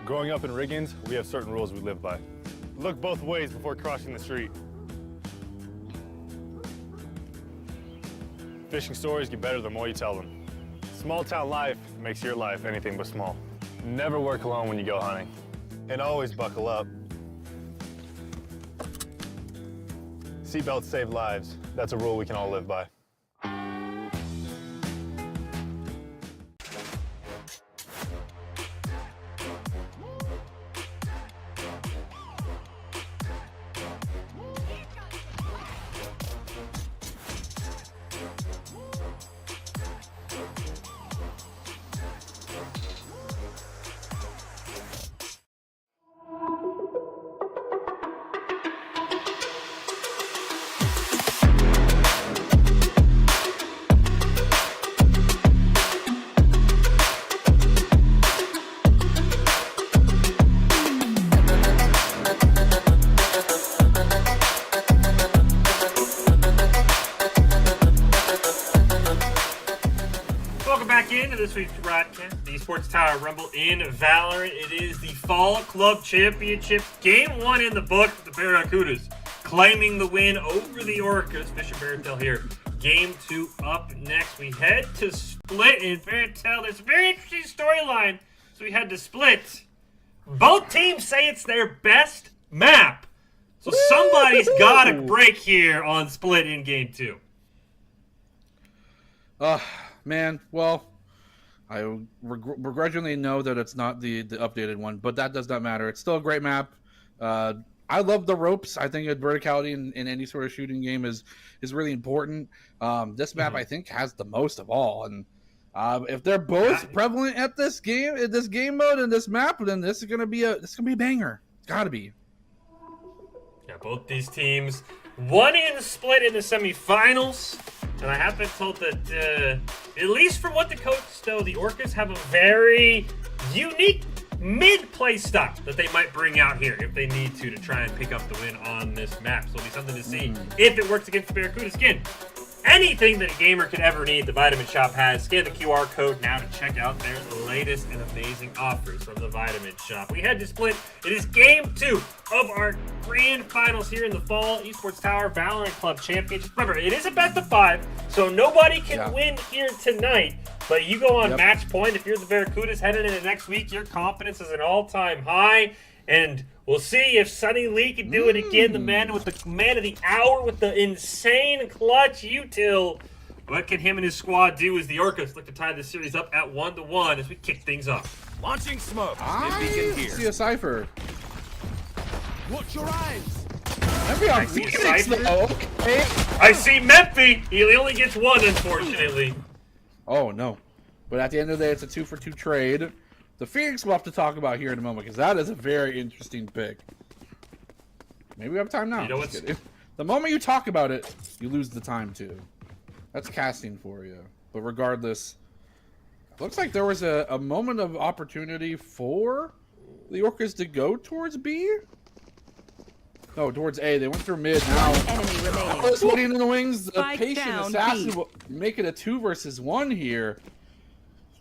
Growing up in Riggins, we have certain rules we live by. Look both ways before crossing the street. Fishing stories get better the more you tell them. Small town life makes your life anything but small. Never work alone when you go hunting. And always buckle up. Seatbelts save lives. That's a rule we can all live by. This week's broadcast, the Esports Tower Rumble in Valorant. It is the Fall Club Championship. Game 1 in the book with the Barracudas claiming the win over the Orcas. Fish and Baratel here. Game 2 up next. We head to Split in Baratel. There's a very interesting storyline. So we had to Split. Both teams say it's their best map. So somebody's got to break here on Split in Game 2. Man, well, I begrudgingly know that it's not the updated one, but that does not matter. It's still a great map. I love the ropes. I think verticality in any sort of shooting game is really important. This map, I think, has the most of all. And if they're both prevalent at this game mode and this map, then this is gonna be a banger. It's gotta be. Yeah, both these teams won in Split in the semifinals. And I have been told that, at least from what the coach know, the Orcas have a very unique mid-play style that they might bring out here if they need to try and pick up the win on this map. So it'll be something to see if it works against the Barracudas. Again, anything that a gamer could ever need, the Vitamin Shop has. Scan the QR code now to check out their latest and amazing offers from the Vitamin Shop. We head to Split. It is game 2 of our grand finals here in the Fall Esports Tower Valorant Club Championship. Remember, it is a best of 5, so nobody can win here tonight. But you go on match point. If you're the Barracudas headed into next week, your confidence is an all-time high. And we'll see if Sonny Lee can do it again. The man with the man of the hour with the insane clutch util. What can him and his squad do as the Orcas look to tie the series up at 1-1 as we kick things off? Launching smoke. I see a Cypher. Watch your eyes. I see a Cypher. Okay. I see Memphi. He only gets one, unfortunately. Oh, no. But at the end of the day, it's a 2-for-2 trade. The Phoenix we'll have to talk about here in a moment, because that is a very interesting pick. Maybe we have time now. You know what's... The moment you talk about it, you lose the time too. That's casting for you. But regardless, looks like there was a moment of opportunity for the Orcas to go towards B. No, towards A. They went through mid. Now, waiting in the wings. The patient assassin will make it a 2 versus 1 here.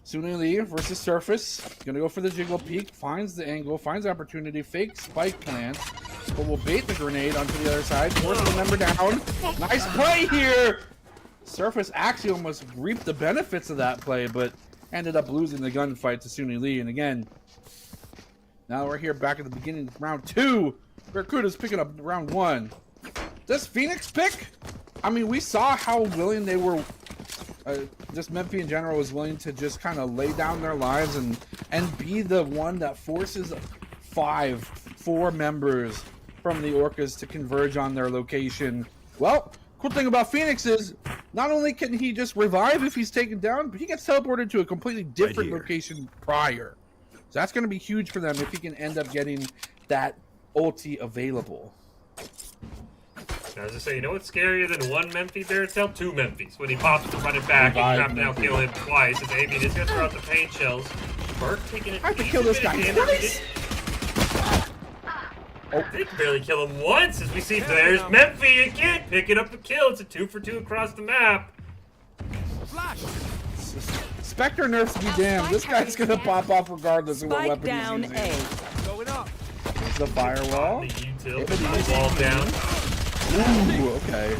Suni Lee versus Surface. Gonna go for the jiggle peek. Finds the angle. Finds the opportunity. Fake spike plant. But will bait the grenade onto the other side. Force the member down. Nice play here. Surface actually almost reaped the benefits of that play, but ended up losing the gunfight to Suni Lee. And again, now we're here back at the beginning of round 2. Barracuda's picking up round 1. This Phoenix pick, I mean, we saw how willing they were. Just Memphi in general was willing to just kind of lay down their lives and be the one that forces 4 members from the Orcas to converge on their location. Well, cool thing about Phoenix is not only can he just revive if he's taken down, but he gets teleported to a completely different location prior. So that's going to be huge for them if he can end up getting that ulti available. As I say, you know what's scarier than one Memphi Beartail? 2 Memphis. When he pops to run it back, you have to now kill him twice. As Avian is going to throw out the pain shells. Burke taking it. I have to kill this guy twice. They can barely kill him once as we see there's Memphi again picking up the kill. It's a 2-for-2 across the map. Flash. Spectre nerfs be damned. This guy's going to pop off regardless of what weapon he's using. Going up. There's the firewall. The util. Wall down. Ooh, okay.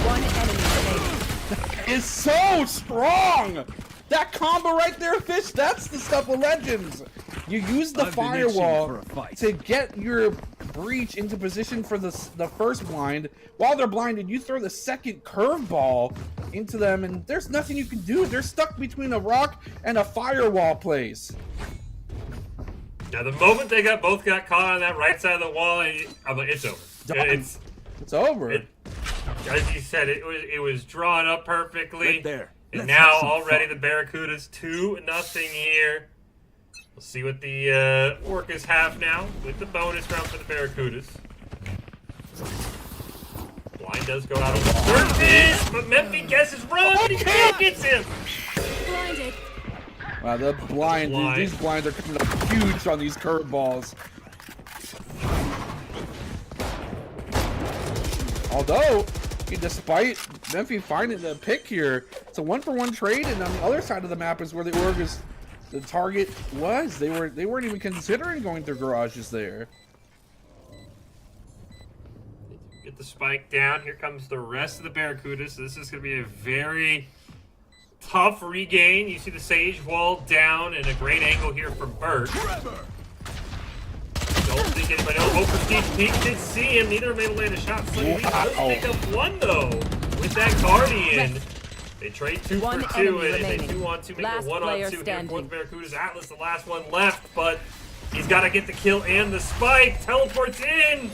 One enemy remaining. Is so strong. That combo right there, Fish. That's the stuff of legends. You use the firewall to get your breach into position for the first blind. While they're blinded, you throw the second curveball into them, and there's nothing you can do. They're stuck between a rock and a firewall place. Now, the moment they both got caught on that right side of the wall, I'm like, it's over. It's over. As you said, it was drawn up perfectly. Right there. And now already the Barracudas 2-0 here. We'll see what the Orcas have now with the bonus round for the Barracudas. Blind does go out on the surface, but Memphi guesses run, but he still gets him. Blinded. Wow, the blind. These blinds are coming up huge on these curveballs. Although, despite Memphi finding the pick here, it's a 1-for-1 trade, and on the other side of the map is where the Orcas, the target was. They weren't even considering going through garages there. Get the spike down. Here comes the rest of the Barracudas. So this is going to be a very tough regain. You see the Sage wall down and a great angle here from Burt. Don't think anybody else. Oh, Prestige Peak did see him. Neither of them able to land a shot. So he does pick up one, though, with that Guardian. They trade 2 for 2, and they 2-on-2, make it 1-on-2 here for the Barracudas. Atlas, the last one left, but he's got to get the kill and the spike. Teleports in.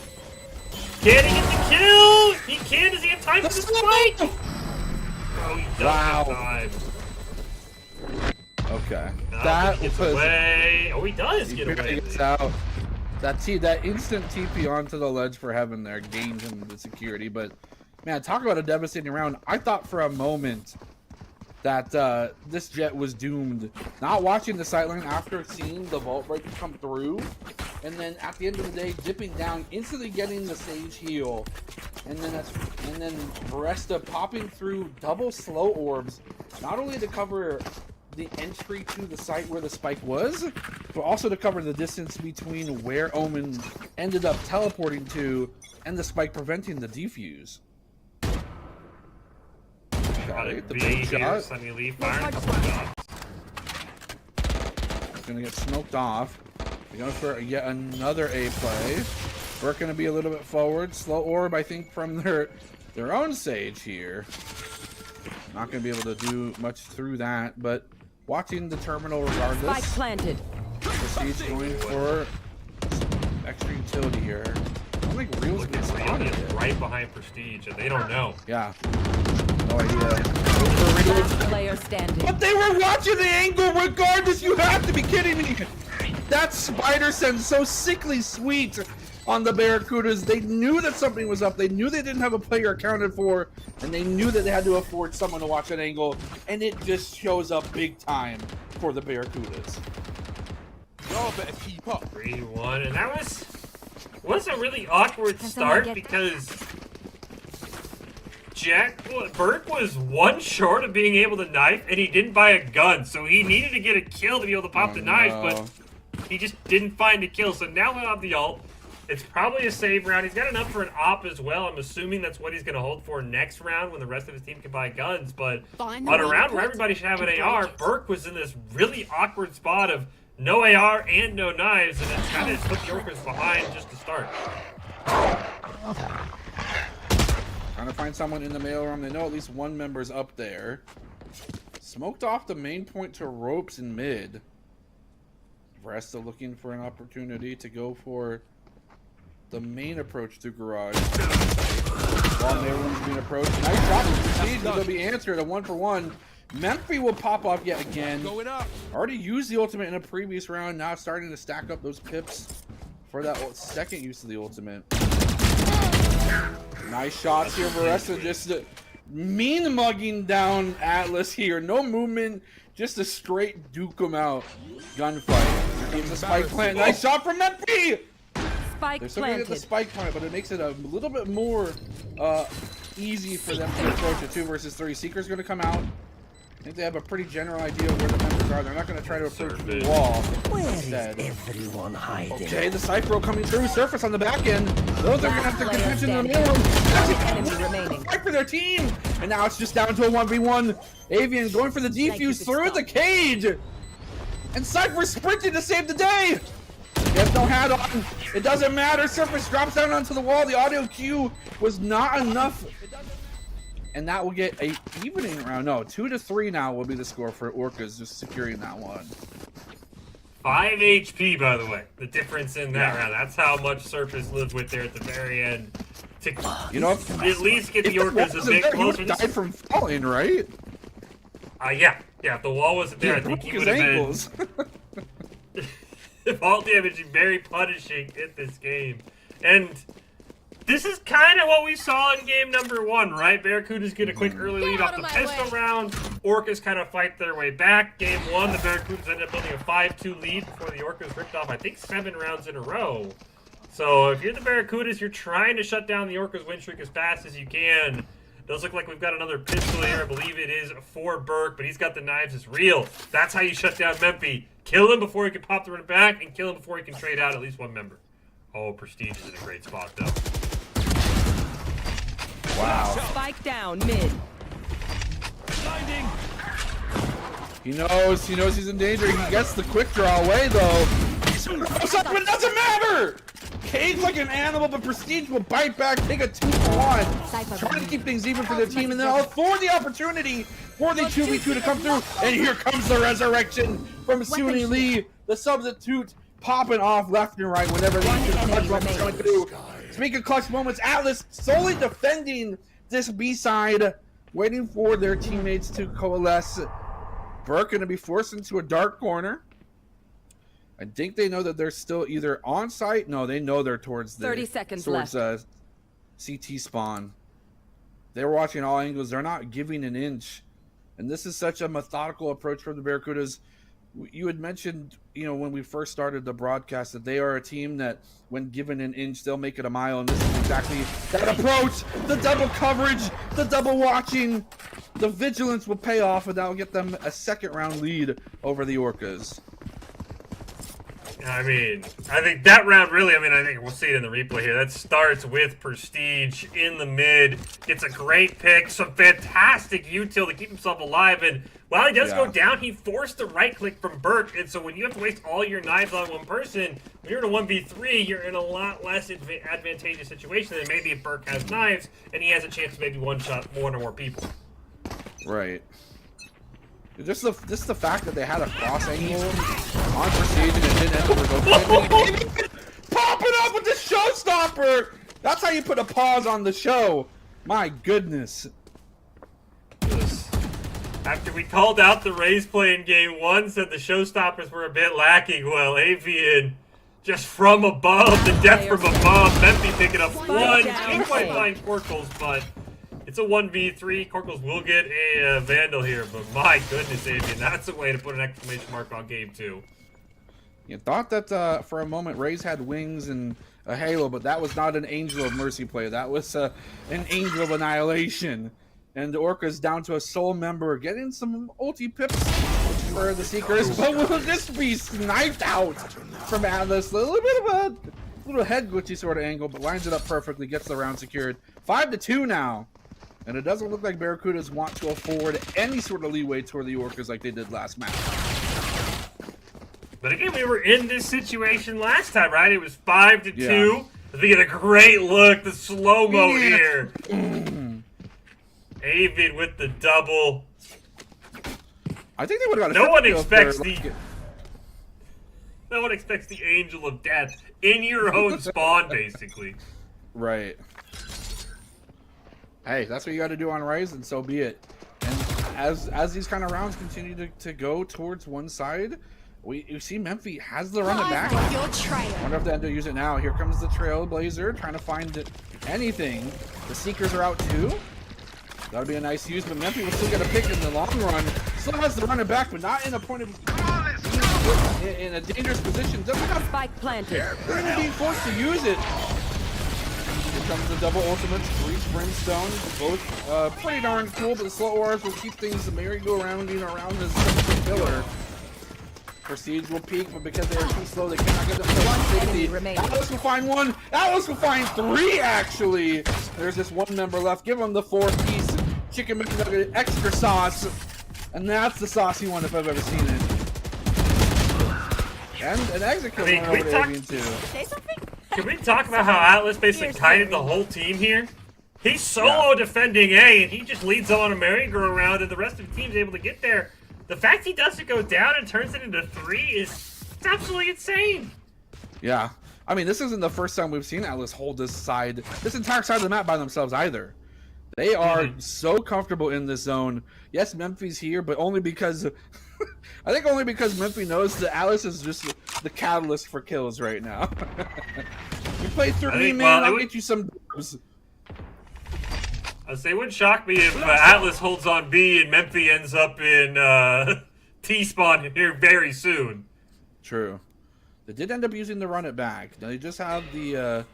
Can he get the kill? He can. Does he have time for the spike? Oh, he does have time. Okay. That gets was away. Oh, he does get away. Gets out. That instant TP onto the ledge for heaven there gained him the security, but man, talk about a devastating round. I thought for a moment that this Jet was doomed. Not watching the sideline after seeing the vault break come through and then at the end of the day, dipping down, instantly getting the Sage heal, and then Baresta popping through double slow orbs, not only to cover the entry to the site where the spike was, but also to cover the distance between where Omen ended up teleporting to and the spike preventing the defuse. Okay, the big shot. Sunny Lee firing a couple shots. Gonna get smoked off. They're going for yet another A play. We're gonna be a little bit forward. Slow orb, I think, from their own Sage here. Not gonna be able to do much through that, but watching the terminal regardless. Spike planted. Prestige going for extra utility here. I don't think Real's been spotted yet. Right behind Prestige, and they don't know. Yeah. No idea. Last player standing. But they were watching the angle regardless. You have to be kidding me. That spider sense so sickly sweet on the Barracudas. They knew that something was up. They knew they didn't have a player accounted for, and they knew that they had to afford someone to watch that angle, and it just shows up big time for the Barracudas. Y'all better keep up. 3-1, and that was a really awkward start because Burke was one short of being able to knife, and he didn't buy a gun, so he needed to get a kill to be able to pop the knife, but he just didn't find a kill. So now we'll have the ult. It's probably a save round. He's got enough for an op as well. I'm assuming that's what he's going to hold for next round when the rest of his team can buy guns. But on a round where everybody should have an AR, Burke was in this really awkward spot of no AR and no knives, and it kind of put the Orcas behind just to start. Trying to find someone in the mail room. They know at least one member's up there. Smoked off the main point to ropes in mid. Vresta looking for an opportunity to go for the main approach to garage. While mail room's being approached. Nice shot from Prestige, but they'll be answered. A 1-for-1. Memphi will pop off yet again. Going up. Already used the ultimate in a previous round. Now starting to stack up those pips for that second use of the ultimate. Nice shots here. Baresta just mean mugging down Atlas here. No movement. Just a straight duke him out. Gunfight. Here comes the spike plant. Nice shot from Memphi! Spike They're still gonna get the spike plant, but it makes it a little bit more easy for them to approach a 2 versus 3. Seeker's gonna come out. I think they have a pretty general idea of where the members are. They're not going to try to approach the wall. Instead. Everyone hiding. Okay, the Cypher coming through. Surface on the back end. Those are going to have to contention in the middle. Fight for their team. And now it's just down to a 1v1. Avian going for the defuse through the cage. And Cypher sprinting to save the day. He has no hat on. It doesn't matter. Surface drops down onto the wall. The audio cue was not enough. And that will get a evening round. No, 2-3 now will be the score for Orcas, just securing that one. 5 HP, by the way. The difference in that round. That's how much Surface lived with there at the very end. To at least get the Orcas a bit closer. He died from falling, right? Yeah. If the wall wasn't there, I think he would have been. The fall damage is very punishing in this game. And this is kind of what we saw in game number 1, right? Barracudas get a quick early lead off the pistol round. Orcas kind of fight their way back. Game 1, the Barracudas ended up building a 5-2 lead before the Orcas ripped off, I think, 7 rounds in a row. So if you're the Barracudas, you're trying to shut down the Orcas win streak as fast as you can. Does look like we've got another pistol here. I believe it is for Burke, but he's got the knives. It's real. That's how you shut down Memphi. Kill him before he can pop the run back, and kill him before he can trade out at least one member. Oh, Prestige is in a great spot, though. Wow. Spike down mid. Blinding. He knows he's in danger. He gets the quick draw away though. But it doesn't matter! Cade's like an animal, but Prestige will bite back, take a 2-for-1. Trying to keep things even for their team, and then afford the opportunity for the 2v2 to come through. And here comes the resurrection from Sunny Lee. The substitute popping off left and right whenever they see the clutch moments coming through. Speaking of clutch moments, Atlas solely defending this B-side, waiting for their teammates to coalesce. Burke going to be forced into a dark corner. I think they know that they're still either on site. No, they know they're towards the 30 seconds left. CT spawn. They're watching all angles. They're not giving an inch. And this is such a methodical approach from the Barracudas. you had mentioned, when we first started the broadcast, that they are a team that, when given an inch, they'll make it a mile, and this is exactly that approach. The double coverage, the double watching, the vigilance will pay off, and that'll get them a second-round lead over the Orcas. I mean, I think that round really, I think we'll see it in the replay here. That starts with Prestige in the mid. Gets a great pick, some fantastic util to keep himself alive. And while he does go down, he forced the right click from Burke. And so when you have to waste all your knives on one person, when you're in a 1v3, you're in a lot less advantageous situation than maybe if Burke has knives and he has a chance to maybe one-shot one or more people. Right. Just the fact that they had a cross angle on Prestige and it didn't end up revoking. Popping up with the showstopper! That's how you put a pause on the show. My goodness. After we called out the Rays play in game 1, said the showstoppers were a bit lacking, well, Avian just from above, the death from above, Memphi picking up one. Can't quite find Corkles, but it's a 1v3. Corkles will get a Vandal here, but my goodness, Avian, that's a way to put an exclamation mark on game 2. You thought that for a moment Rays had wings and a halo, but that was not an Angel of Mercy play. That was an Angel of Annihilation. And the Orcas down to a sole member, getting some ulti pips for the Seekers. But will this be sniped out from Atlas? A little bit of a little head glitchy sort of angle, but lines it up perfectly, gets the round secured. 5-2 now. And it doesn't look like Barracudas want to afford any sort of leeway toward the Orcas like they did last match. But again, we were in this situation last time, right? It was 5-2. Yeah. We get a great look, the slow-mo here. Avid with the double. I think they would have got a No one kill expects there. No one expects the Angel of Death in your own spawn, basically. Right. Hey, that's what you got to do on Rise, and so be it. And as these kind of rounds continue to go towards one side, you see Memphi has the run it back. I wonder if they end up use it now. Here comes the Trailblazer trying to find anything. The Seekers are out too. That would be a nice use, but Memphi will still get a pick in the long run. Still has to run it back, but not in a point of in a dangerous position. Doesn't have spike planted. Being forced to use it. Here comes the double ultimates, Breach, Brimstone. Both pretty darn cool, but the slow auras will keep things merry-go-rounding around this central pillar. Prestige will peek, but because they are too slow, they cannot get them to safety. Atlas will find one. Atlas will find 3, actually. There's just one member left. Give him the 4-piece chicken McNugget extra sauce. And that's the saucy one if I've ever seen it. And an exit kill going over to Avian too. Can we talk about how Atlas basically kited the whole team here? He's solo defending A, and he just leads them on a merry-go-round, and the rest of the team's able to get there. The fact he doesn't go down and turns it into 3 is absolutely insane. Yeah. I mean, this isn't the first time we've seen Atlas hold this entire side of the map by themselves either. They are so comfortable in this zone. Yes, Memphi's here, but only because... I think only because Memphi knows that Atlas is just the catalyst for kills right now. You play through me, man. I'll get you some dubs. I'd say it wouldn't shock me if Atlas holds on B and Memphi ends up in T-spawn here very soon. True. They did end up using the run it back. Now they just have the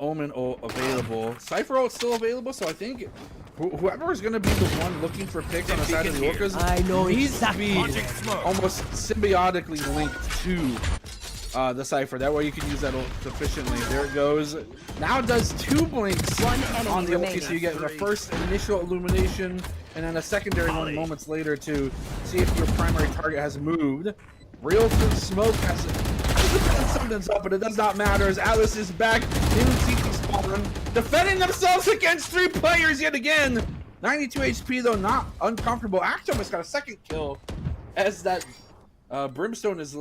Omen ult available. Cypher ult still available, so I think whoever is going to be the one looking for picks on the side of the Orcas needs to be almost symbiotically linked to the Cypher. That way you can use that ult sufficiently. There it goes. Now it does 2 blinks on the ulti, so you get the first initial illumination and then a secondary one moments later to see if your primary target has moved. Real smoke has something's up, but it does not matter as Atlas is back in CT spawn, defending themselves against 3 players yet again. 92 HP though, not uncomfortable. Actomus got a second kill as that Brimstone is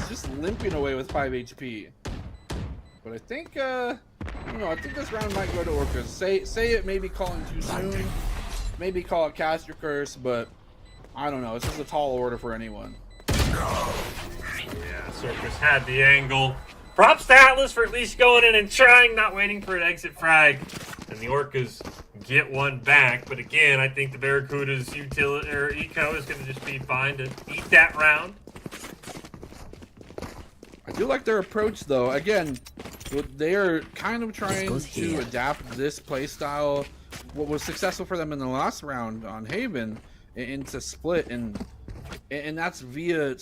just limping away with 5 HP. But I think I think this round might go to Orcas. Say it may be calling too soon. Maybe call it Cast Your Curse, but I don't know. It's just a tall order for anyone. Yeah, Circus had the angle. Props to Atlas for at least going in and trying, not waiting for an exit frag. And the Orcas get one back. But again, I think the Barracuda's utility or eco is going to just be fine to eat that round. I do like their approach, though. Again, they are kind of trying to adapt this playstyle, what was successful for them in the last round on Haven, into split, and that's via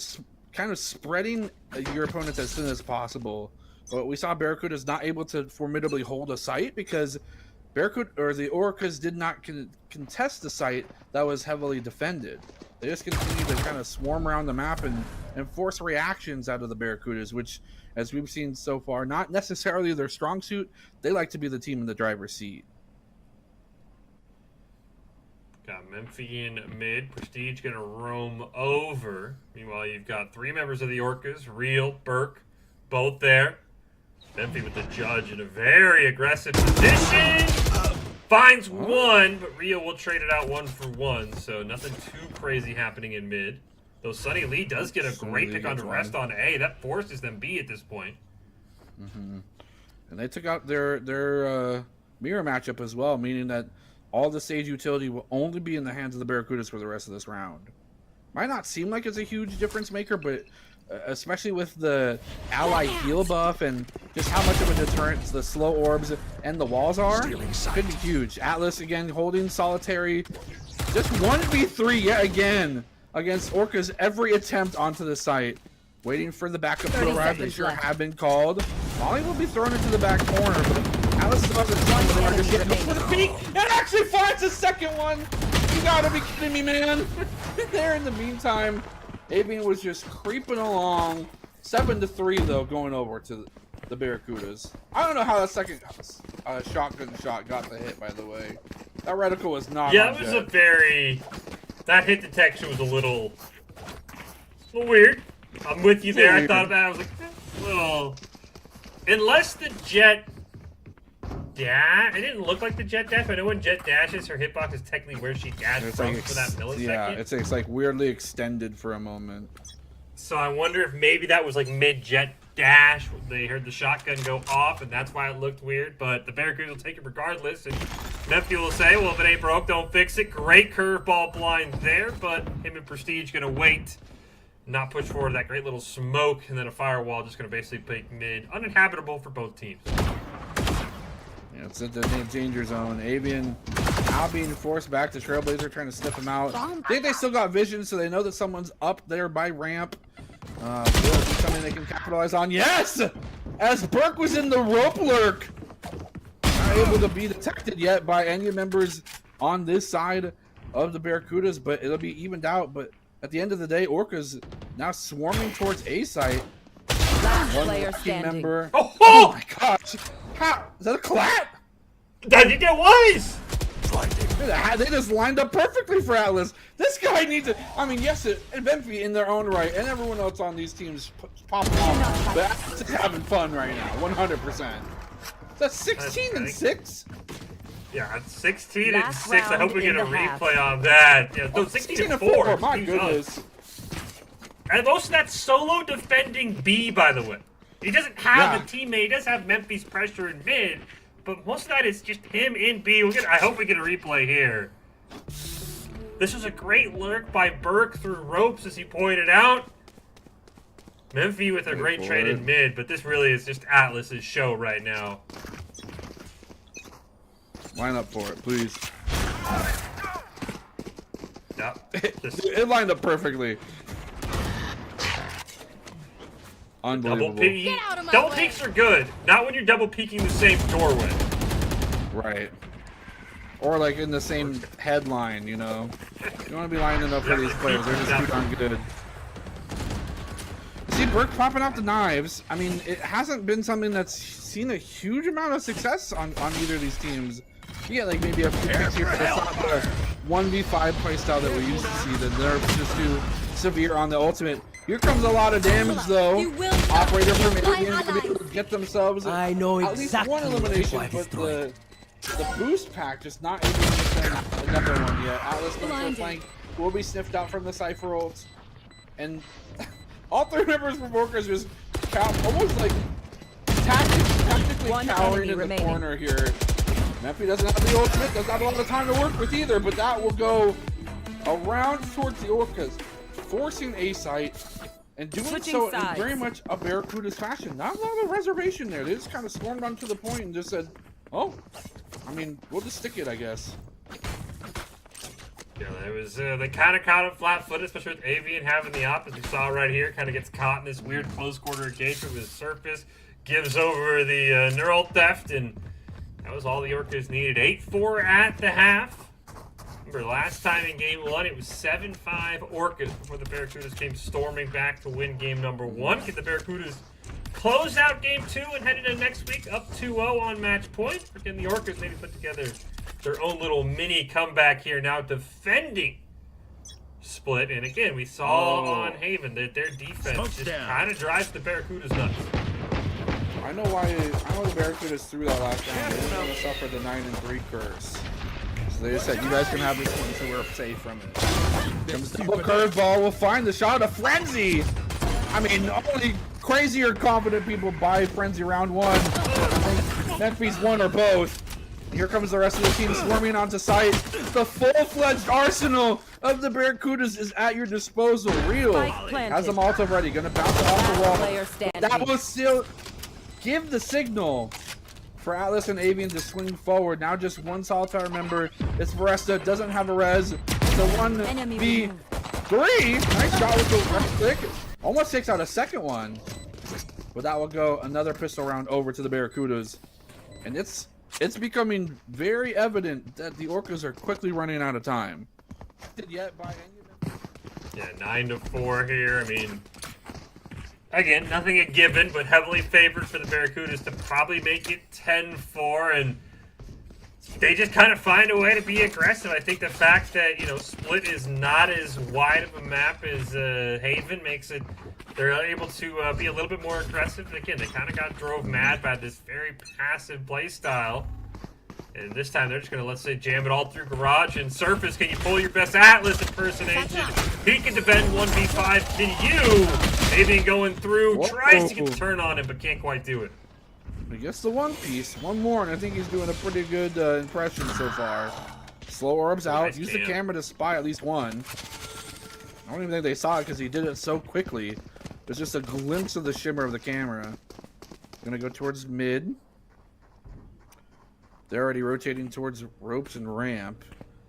kind of spreading your opponents as soon as possible. But we saw Barracuda is not able to formidably hold a site because Barracuda or the Orcas did not contest the site that was heavily defended. They just continue to kind of swarm around the map and force reactions out of the Barracudas, which, as we've seen so far, not necessarily their strong suit. They like to be the team in the driver's seat. Got Memphian mid. Prestige going to roam over. Meanwhile, you've got three members of the Orcas, Real, Burke, both there. Memphi with the judge in a very aggressive position. Finds one, but Rio will trade it out 1-for-1, so nothing too crazy happening in mid. Though Sunny Lee does get a great pick on the rest on A. That forces them B at this point. And they took out their mirror matchup as well, meaning that all the Sage utility will only be in the hands of the Barracudas for the rest of this round. Might not seem like it's a huge difference maker, but especially with the ally heal buff and just how much of a deterrent the slow orbs and the walls are, could be huge. Atlas again holding solitary, just 1v3 yet again against Orca's every attempt onto the site. Waiting for the backup to arrive. They sure have been called. Molly will be thrown into the back corner, but Atlas is about to run, but they are just getting for the peak and actually finds the second one. You gotta be kidding me, man. There in the meantime, Avian was just creeping along. 7-3 though, going over to the Barracudas. I don't know how that second shotgun shot got the hit, by the way. That reticle was not. Yeah, it was a very. That hit detection was a little weird. I'm with you there. I thought about it. I was like, a little. Unless the jet dash. It didn't look like the jet dash, but I know when jet dashes, her hitbox is technically where she dashed from for that millisecond. Yeah, it's like weirdly extended for a moment. So I wonder if maybe that was like mid-jet dash. They heard the shotgun go off, and that's why it looked weird. But the Barracudas will take it regardless. And Memphi will say, well, if it ain't broke, don't fix it. Great curveball blind there, but him and Prestige going to wait. Not push forward that great little smoke, and then a firewall just going to basically make mid uninhabitable for both teams. Yeah, it's at the danger zone. Avian now being forced back to Trailblazer, trying to sniff him out. I think they still got vision, so they know that someone's up there by ramp. Will be something they can capitalize on. Yes! As Burke was in the rope lurk. Not able to be detected yet by any members on this side of the Barracudas, but it'll be evened out. But at the end of the day, Orca's now swarming towards A site. One player lucky standing. member. Oh My gosh! How? Is that a clap? I think it was! They just lined up perfectly for Atlas. This guy needs to. I mean, yes, and Memphi in their own right, and everyone else on these teams popping off. But Atlas is having fun right now, 100%. That's 16 and 6. Yeah, it's 16 Last and 6. I hope round we get a in the half. replay on that. Yeah, no, 16 and 4. My Team's goodness. up. And most of that solo defending B, by the way. He doesn't have a teammate. He does have Memphi's pressure in mid, but most of that is just him in B. I hope we get a replay here. This was a great lurk by Burke through ropes, as he pointed out. Memphi with a great trade in mid, but this really is just Atlas's show right now. Line up for it, please. Yep. It lined up perfectly. Unbelievable. Double peeks are good. Not when you're double peeking the same doorway. Right. Or like in the same headline, you know. You want to be lining up for these players. They're just too darn good. See, Burke popping out the knives. I mean, it hasn't been something that's seen a huge amount of success on either of these teams. Yeah, like maybe a few picks here, but it's not the 1v5 playstyle that we used to see. The nerfs just too severe on the ultimate. Here comes a lot of damage, though. Operator from Avian to be able to get themselves at least one elimination, but the boost pack just not able to get them another one yet. Atlas going for a flank, will be sniffed out from the Cypher ults, and all three members from Orcas just count almost like tactically One cowering enemy in the remaining. corner here. Memphi doesn't have the ultimate, doesn't have a lot of time to work with either, but that will go around towards the Orcas, forcing A site and doing Switching so sides. in very much a Barracuda's fashion. Not a lot of reservation there. They just kind of swarmed onto the point and just said, oh, I mean, we'll just stick it, I guess. Yeah, it was they kind of caught him flat-footed, especially with Avian having the op, as we saw right here. Kind of gets caught in this weird close-quarter engagement with Surface, gives over the neural theft, and that was all the Orcas needed. 8-4 at the half. Remember, last time in Game 1, it was 7-5 Orcas before the Barracudas came storming back to win Game number 1. Get the Barracudas close out Game 2 and head into next week up 2-0 on match point. Again, the Orcas maybe put together their own little mini comeback here, now defending Split. And again, we saw on Haven that their defense just kind of drives the Barracudas nuts. I know the Barracudas threw that last round. They didn't want to suffer the 9-3 curse. So they just said, you guys can have this one so we're safe from it. Comes double curveball, will find the shot of Frenzy. I mean, only crazy or confident people buy Frenzy round 1. I think Memphi's one or both. Here comes the rest of the team swarming onto site. The full-fledged arsenal of the Barracudas is at your disposal. Real has them all ready. Gonna bounce it off the wall. That will still give the signal for Atlas and Avian to swing forward. Now just one Solitaire member. It's Varesta. Doesn't have a res. It's a 1v3. Nice shot with the left click. Almost takes out a second one. But that will go another pistol round over to the Barracudas. And it's becoming very evident that the Orcas are quickly running out of time. Yet by any of them? Yeah, 9-4 here. I mean, again, nothing a given, but heavily favored for the Barracudas to probably make it 10-4, and they just kind of find a way to be aggressive. I think the fact that, you know, Split is not as wide of a map as Haven makes it, they're able to be a little bit more aggressive. And again, they kind of got drove mad by this very passive play style. And this time they're just going to, let's say, jam it all through Garage and Surface. Can you pull your best Atlas impersonation? He can defend 1v5. Can you? Avian going through, tries to get the turn on him, but can't quite do it. He gets the one piece. One more, and I think he's doing a pretty good impression so far. Slow orbs out. Nice Use the camera to spy at least one. I don't even think they saw it because he did it so quickly. There's just a glimpse of the shimmer of the camera. Gonna go towards mid. They're already rotating towards ropes and ramp.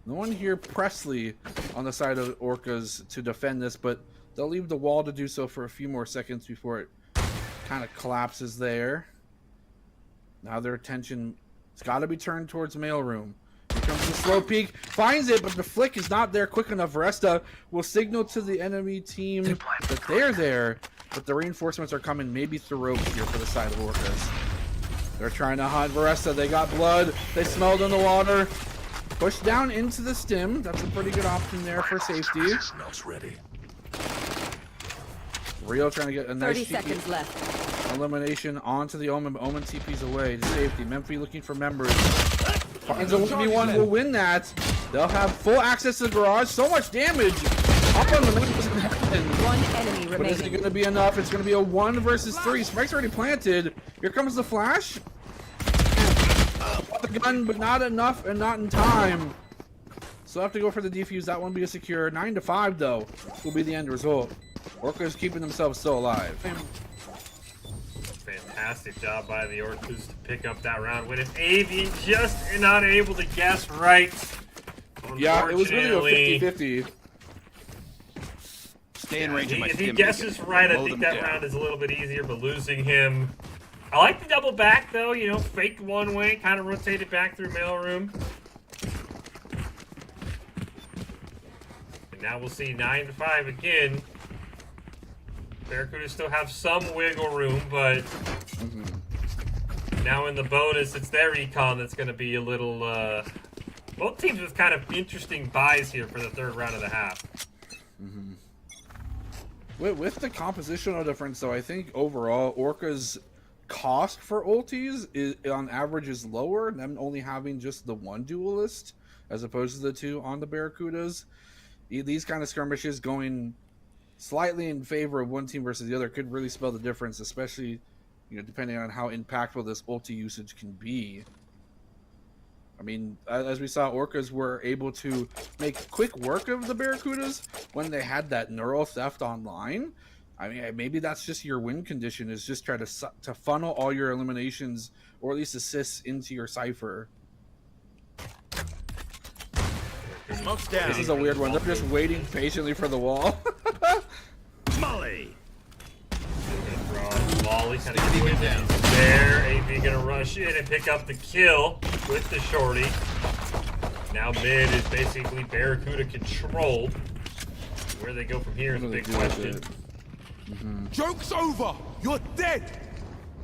No one here, Presley, on the side of Orcas to defend this, but they'll leave the wall to do so for a few more seconds before it kind of collapses there. Now their attention has got to be turned towards mailroom. Here comes the slow peek, finds it, but the flick is not there quick enough. Resta will signal to the enemy team that they're there, but the reinforcements are coming maybe through ropes here for the side of Orcas. They're trying to hunt Varesta. They got blood. They smelled in the water. Push down into the stim. That's a pretty good option there for safety. Smells ready. Rio trying to get a nice 30 seconds left. elimination onto the Omen. Omen TP's away to safety. Memphi looking for members. Finds a 1v1 will win that. They'll have full access to the garage. So much damage. Up on the members. One enemy But is it remaining. going to be enough? It's going to be a 1 versus 3. Spike's already planted. Here comes the flash. The gun, but not enough and not in time. So have to go for the defuse. That one be a secure. 9-5 though will be the end result. Orcas keeping themselves still alive. Fantastic job by the Orcas to pick up that round win. If Avian just not able to guess right. Yeah, it was really a 50-50. Stay in range of my If he stim guesses again. right, I Mow think them that down. round is a little bit easier, but losing him. I like the double back though, you know, faked one way, kind of rotated back through mailroom. And now we'll see 9-5 again. Barracuda still have some wiggle room, but now in the bonus, it's their econ that's going to be a little. Both teams with kind of interesting buys here for the third round of the half. With the compositional difference, though, I think overall Orca's cost for ultis is on average is lower. Them only having just the one duelist as opposed to the two on the Barracudas. These kind of skirmishes going slightly in favor of one team versus the other could really spell the difference, especially depending on how impactful this ulti usage can be. I mean, as we saw, Orcas were able to make quick work of the Barracudas when they had that neural theft online. I mean, maybe that's just your win condition, is just try to funnel all your eliminations or at least assists into your Cypher. Smoke's down. This is a weird one. They're just waiting patiently for the wall. Molly. Molly kind of getting down there. AB gonna rush in and pick up the kill with the shorty. Now mid is basically Barracuda controlled. Where they go from here is a big question. Joke's over. You're dead.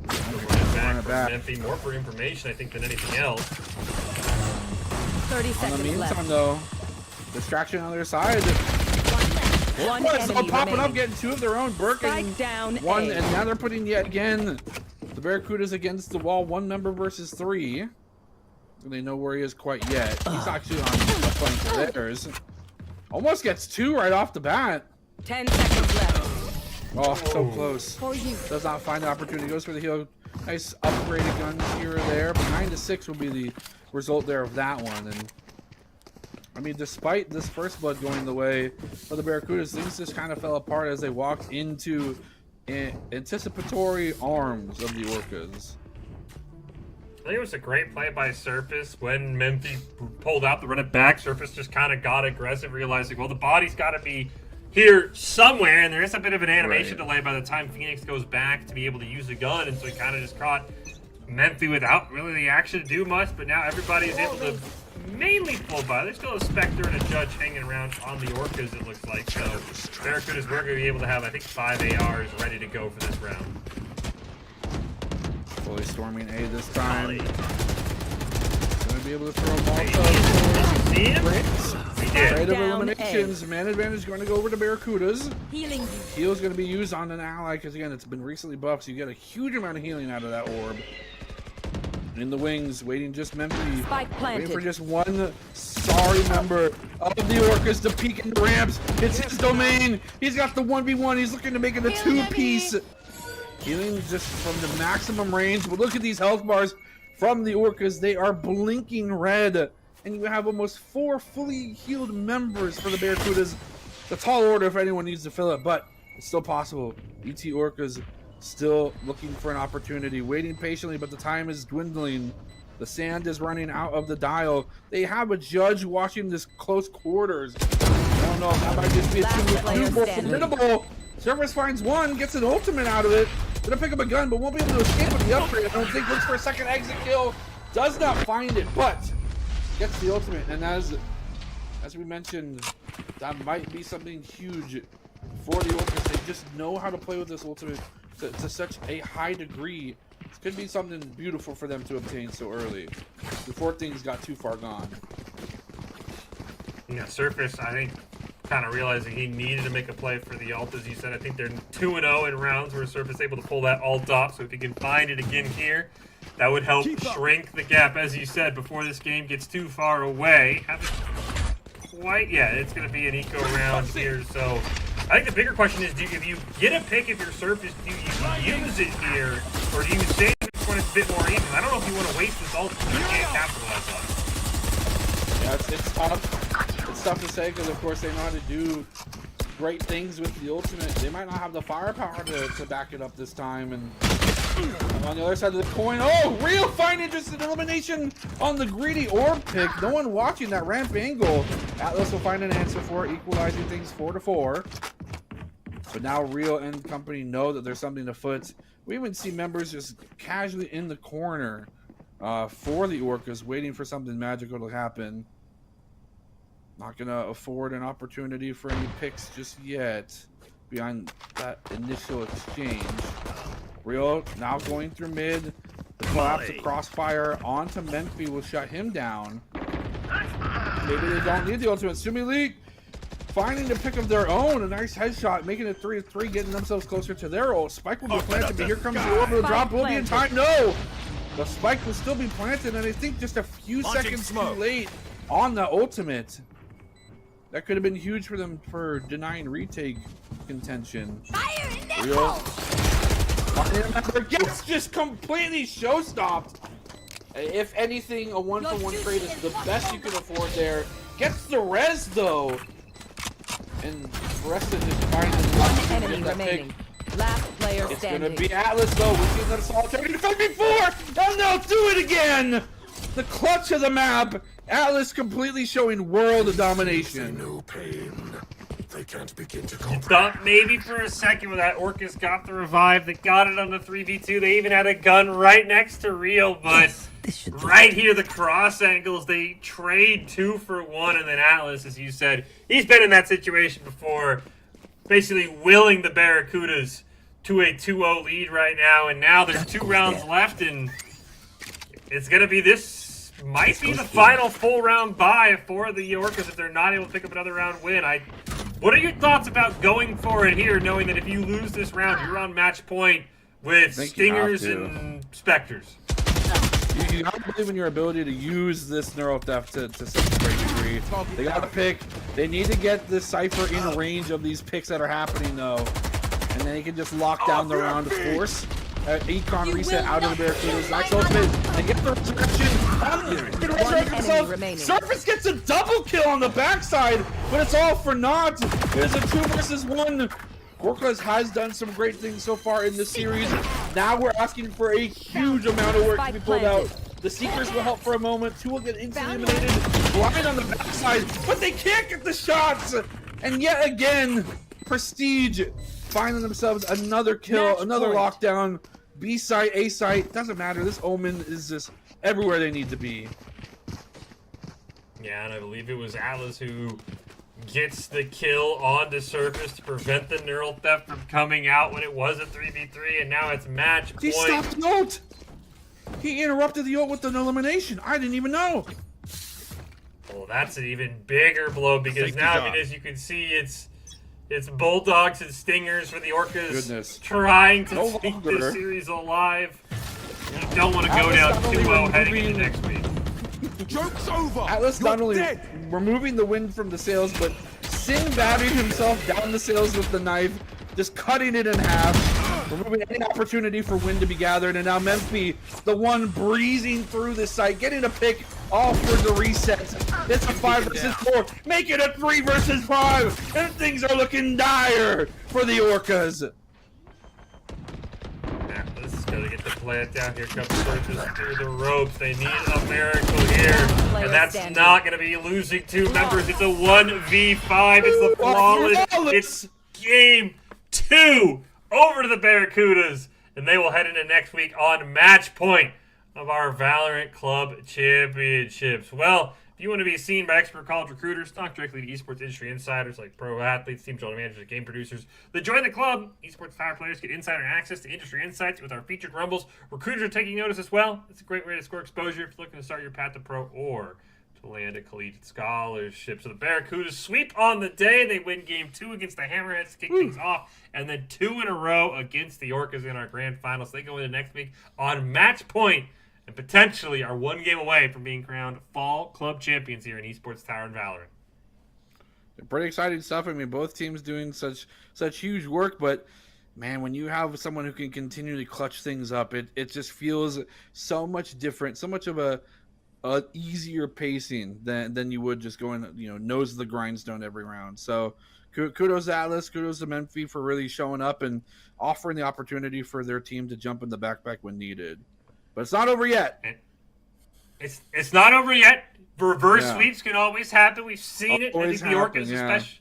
Back from Memphis, more for information, I think, than anything else. 30 In seconds the meantime, left. though, distraction on their side. One All enemy popping up, remaining. getting two of their own. Birkin Spike down one, A. and now they're putting yet again the Barracudas against the wall. One member versus three. And they know where he is quite yet. He's actually on a flank of theirs. Almost gets two right off the bat. 10 seconds left. Oh, so close. For you. Does not find the opportunity. Goes for the heal. Nice upgraded guns here or there. But 9-6 will be the result there of that one. And I mean, despite this first blood going the way of the Barracudas, things just kind of fell apart as they walked into anticipatory arms of the Orcas. I think it was a great play by Surface when Memphis pulled out the run it back. Surface just kind of got aggressive, realizing, well, the body's got to be here somewhere, and there is a bit of an animation delay by the time Phoenix goes back to be able to use the gun, and so he kind of just caught Memphis without really the action to do much, but now everybody is able to mainly pull by. There's still a Spectre and a Judge hanging around on the Orcas, it looks like, so Barracudas we're going to be able to have, I think, 5 ARs ready to go for this round. Fully storming A this time. Gonna be able to throw Molotov. See him? Rate of eliminations. Man advantage going to go over to Barracudas. Healing. Heal is going to be used on an ally because, again, it's been recently buffed, so you get a huge amount of healing out of that orb. In the wings, waiting just Memphis. Spike planted. Waiting for just one sorry member of the Orcas to peek into ramps. It's his domain. He's got the 1v1. He's looking to make it a two-piece. Healing just from the maximum range. But look at these health bars from the Orcas. They are blinking red. And you have almost 4 fully healed members for the Barracudas. It's a tall order if anyone needs to fill it, but it's still possible. ET Orcas still looking for an opportunity, waiting patiently, but the time is dwindling. The sand is running out of the dial. They have a Judge watching this close quarters. I don't know if that might just be too more formidable. Surface finds one, gets an ultimate out of it. Gonna pick up a gun, but won't be able to escape with the upgrade. I don't think. Looks for a second exit kill. Does not find it, but gets the ultimate. And as we mentioned, that might be something huge for the Orcas. They just know how to play with this ultimate to such a high degree. This could be something beautiful for them to obtain so early, before things got too far gone. Yeah, Surface, I think, kind of realizing he needed to make a play for the ult, as you said. I think they're 2-0 in rounds where Surface able to pull that ult off. So if he can find it again here, that would help shrink the gap, as you said, before this game gets too far away. Haven't quite yet. It's going to be an eco round here, so I think the bigger question is, if you get a pick of your Surface, do you use it here, or do you save it when it's a bit more even? I don't know if you want to waste this ult if you can't capitalize on it. Yeah, it's tough. It's tough to say because, of course, they know how to do great things with the ultimate. They might not have the firepower to back it up this time. And on the other side of the coin, oh, Real finding just an elimination on the greedy orb pick. No one watching that ramp angle. Atlas will find an answer for it, equalizing things 4-4. But now Real and company know that there's something afoot. We even see members just casually in the corner for the Orcas, waiting for something magical to happen. Not going to afford an opportunity for any picks just yet beyond that initial exchange. Real now going through mid. The collapse of Crossfire onto Memphis will shut him down. Maybe they don't need the ultimate. Sumi Leak finding the pick of their own. A nice headshot, making it 3-3, getting themselves closer to their ult. Spike will be planted, but here comes the orbital drop. Will be in time. No! The spike will still be planted, and I think just a few seconds too late on the ultimate. That could have been huge for them for denying retake contention. Real Gets just completely show-stopped. If anything, a 1-for-1 trade is the best you can afford there. Gets the res, though. And Preston just finally One enemy that remaining. pick. Last player It's standing. going to be Atlas, though. We've seen them solitary defend before, and they'll do it again. The clutch of the map. Atlas completely showing world domination. No pain. They can't begin to You thought maybe for a second when that Orcus got the revive, they got it on the 3v2. They even had a gun right next to Real, but right here, the cross angles, they trade 2 for 1, and then Atlas, as you said, he's been in that situation before, basically willing the Barracudas to a 2-0 lead right now, and now there's 2 rounds left, and it's going to be might be the final full round bye for the Orcas if they're not able to pick up another round win. What are your thoughts about going for it here, knowing that if you lose this round, you're on match point with Stingers and Spectres? You gotta believe in your ability to use this neural theft to such a great degree. They gotta pick. They need to get this Cypher in range of these picks that are happening, though. And then he can just lock down the round of force. Econ reset out of the Barracudas. Nice open. And get the resurrection. Surface gets a double kill on the backside, but it's all for naught. There's a 2 versus 1. Orcas has done some great things so far in this series. Now we're asking for a huge amount of work to be pulled out. The Seekers will help for a moment. 2 will get instantly eliminated. Blind on the backside, but they can't get the shots. And yet again, Prestige finding themselves another kill, another lockdown. B site, A site, doesn't matter. This Omen is just everywhere they need to be. Yeah, and I believe it was Atlas who gets the kill on the surface to prevent the neural theft from coming out when it was a 3v3, and now it's match point. He stopped the ult! He interrupted the ult with an elimination. I didn't even know. Well, that's an even bigger blow because now, I mean, as you can see, it's Bulldogs and Stingers for the Orcas trying to keep this series alive. You don't want to go down 2-0 heading into next week. Joke's over. Atlas not only removing the wind from the sails, but Sinbadding himself down the sails with the knife, just cutting it in half, removing any opportunity for wind to be gathered. And now Memphi, the one breezing through this site, getting a pick off for the reset. It's a 5 versus 4. Make it a 3 versus 5. And things are looking dire for the Orcas. Atlas is going to get the plant down here. Comes Surface through the ropes. They need a miracle here. And that's not going to be losing 2 members. It's a 1v5. It's the flawless. It's game 2 over to the Barracudas. And they will head into next week on match point of our Valorant Club Championships. Well, if you want to be seen by expert college recruiters, talk directly to esports industry insiders like pro athletes, team general managers, and game producers. Then join the club. Esports Tower players get insider access to industry insights with our featured rumbles. Recruiters are taking notice as well. It's a great way to score exposure if you're looking to start your path to pro or to land a collegiate scholarship. So the Barracudas sweep on the day. They win game 2 against the Hammerheads to kick things off, and then 2 in a row against the Orcas in our grand finals. They go into next week on match point and potentially are 1 game away from being crowned fall club champions here in Esports Tower and Valorant. Pretty exciting stuff. I mean, both teams doing such huge work, but man, when you have someone who can continually clutch things up, it just feels so much different, so much of a easier pacing than you would just going, nose of the grindstone every round. So kudos to Atlas, kudos to Memphi for really showing up and offering the opportunity for their team to jump in the backpack when needed. But it's not over yet. It's not over yet. Reverse sweeps can always happen. We've seen it. I think the Orcas,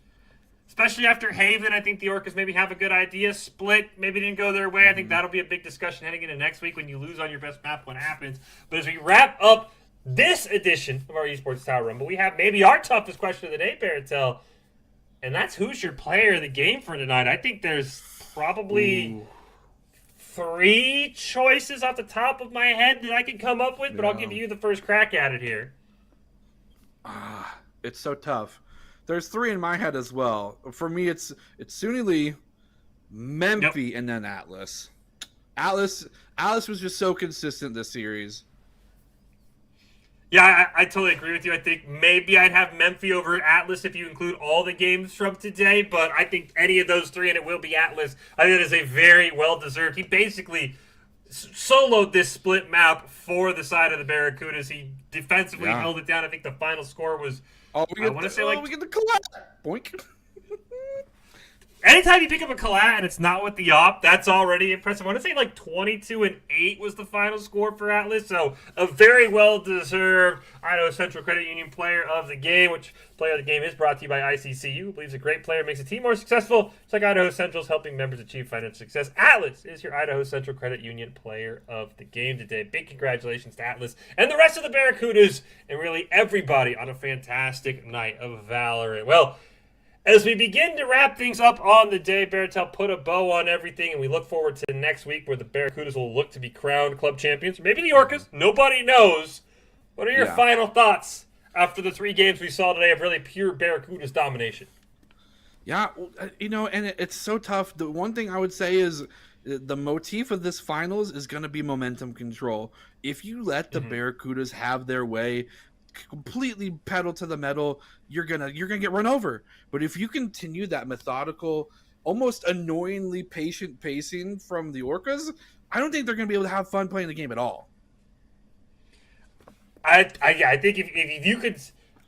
especially after Haven, I think the Orcas maybe have a good idea. Split maybe didn't go their way. I think that'll be a big discussion heading into next week when you lose on your best map. What happens? But as we wrap up this edition of our Esports Tower Rumble, we have maybe our toughest question of the day, Baratel, and that's who's your player of the game for tonight. I think there's probably 3 choices off the top of my head that I can come up with, but I'll give you the first crack at it here. It's so tough. There's 3 in my head as well. For me, it's Suni Lee, Memphi, and then Atlas. Atlas was just so consistent this series. Yeah, I totally agree with you. I think maybe I'd have Memphis over Atlas if you include all the games from today, but I think any of those three, and it will be Atlas, I think it is a very well-deserved. He basically soloed this split map for the side of the Barracudas. He defensively held it down. I think the final score was, we get the collab. Boink. Anytime you pick up a collat and it's not with the op, that's already impressive. I want to say 22-8 was the final score for Atlas, so a very well-deserved Idaho Central Credit Union player of the game, which player of the game is brought to you by ICCU, who believes a great player makes a team more successful. It's like Idaho Central's helping members achieve financial success. Atlas is your Idaho Central Credit Union player of the game today. Big congratulations to Atlas and the rest of the Barracudas and really everybody on a fantastic night of Valorant. Well, as we begin to wrap things up on the day, Baratel put a bow on everything, and we look forward to next week where the Barracudas will look to be crowned club champions. Maybe the Orcas. Nobody knows. What are your final thoughts after the 3 games we saw today of really pure Barracudas domination? Yeah, and it's so tough. The one thing I would say is the motif of this finals is going to be momentum control. If you let the Barracudas have their way, completely pedal to the metal, you're gonna get run over. But if you continue that methodical, almost annoyingly patient pacing from the Orcas, I don't think they're gonna be able to have fun playing the game at all. I think if you could,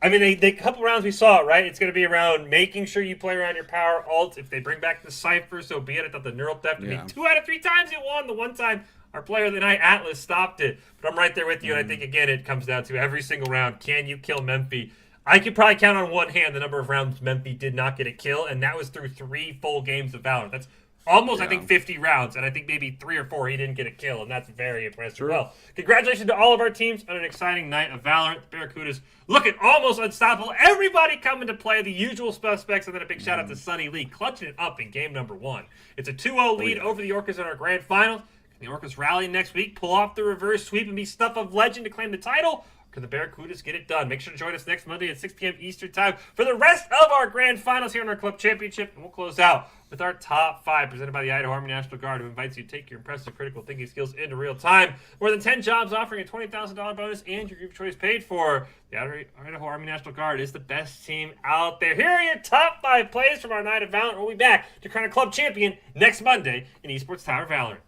I mean, the couple rounds we saw, right? It's going to be around making sure you play around your power ult. If they bring back the Cypher, so be it. I thought the neural theft, 2 out of 3 times it won. The one time our player of the night, Atlas, stopped it. But I'm right there with you, and I think, again, it comes down to every single round. Can you kill Memphis? I could probably count on one hand the number of rounds Memphis did not get a kill, and that was through 3 full games of Valorant. That's almost, I think, 50 rounds, and I think maybe 3 or 4 he didn't get a kill, and that's very impressive. Well, congratulations to all of our teams on an exciting night of Valorant. The Barracudas looking almost unstoppable. Everybody coming to play, the usual suspects, and then a big shout-out to Sunny Lee, clutching it up in game number 1. It's a 2-0 lead over the Orcas in our grand final. Can the Orcas rally next week, pull off the reverse sweep, and be Stuff of Legend to claim the title? Can the Barracudas get it done? Make sure to join us next Monday at 6 p.m. Eastern Time for the rest of our grand finals here in our club championship. And we'll close out with our top 5 presented by the Idaho Army National Guard, who invites you to take your impressive critical thinking skills into real time. More than 10 jobs offering a $20,000 bonus and your group choice paid for. The Idaho Army National Guard is the best team out there. Here are your top 5 plays from our night of Valorant. We'll be back to crown a club champion next Monday in Esports Tower Valorant.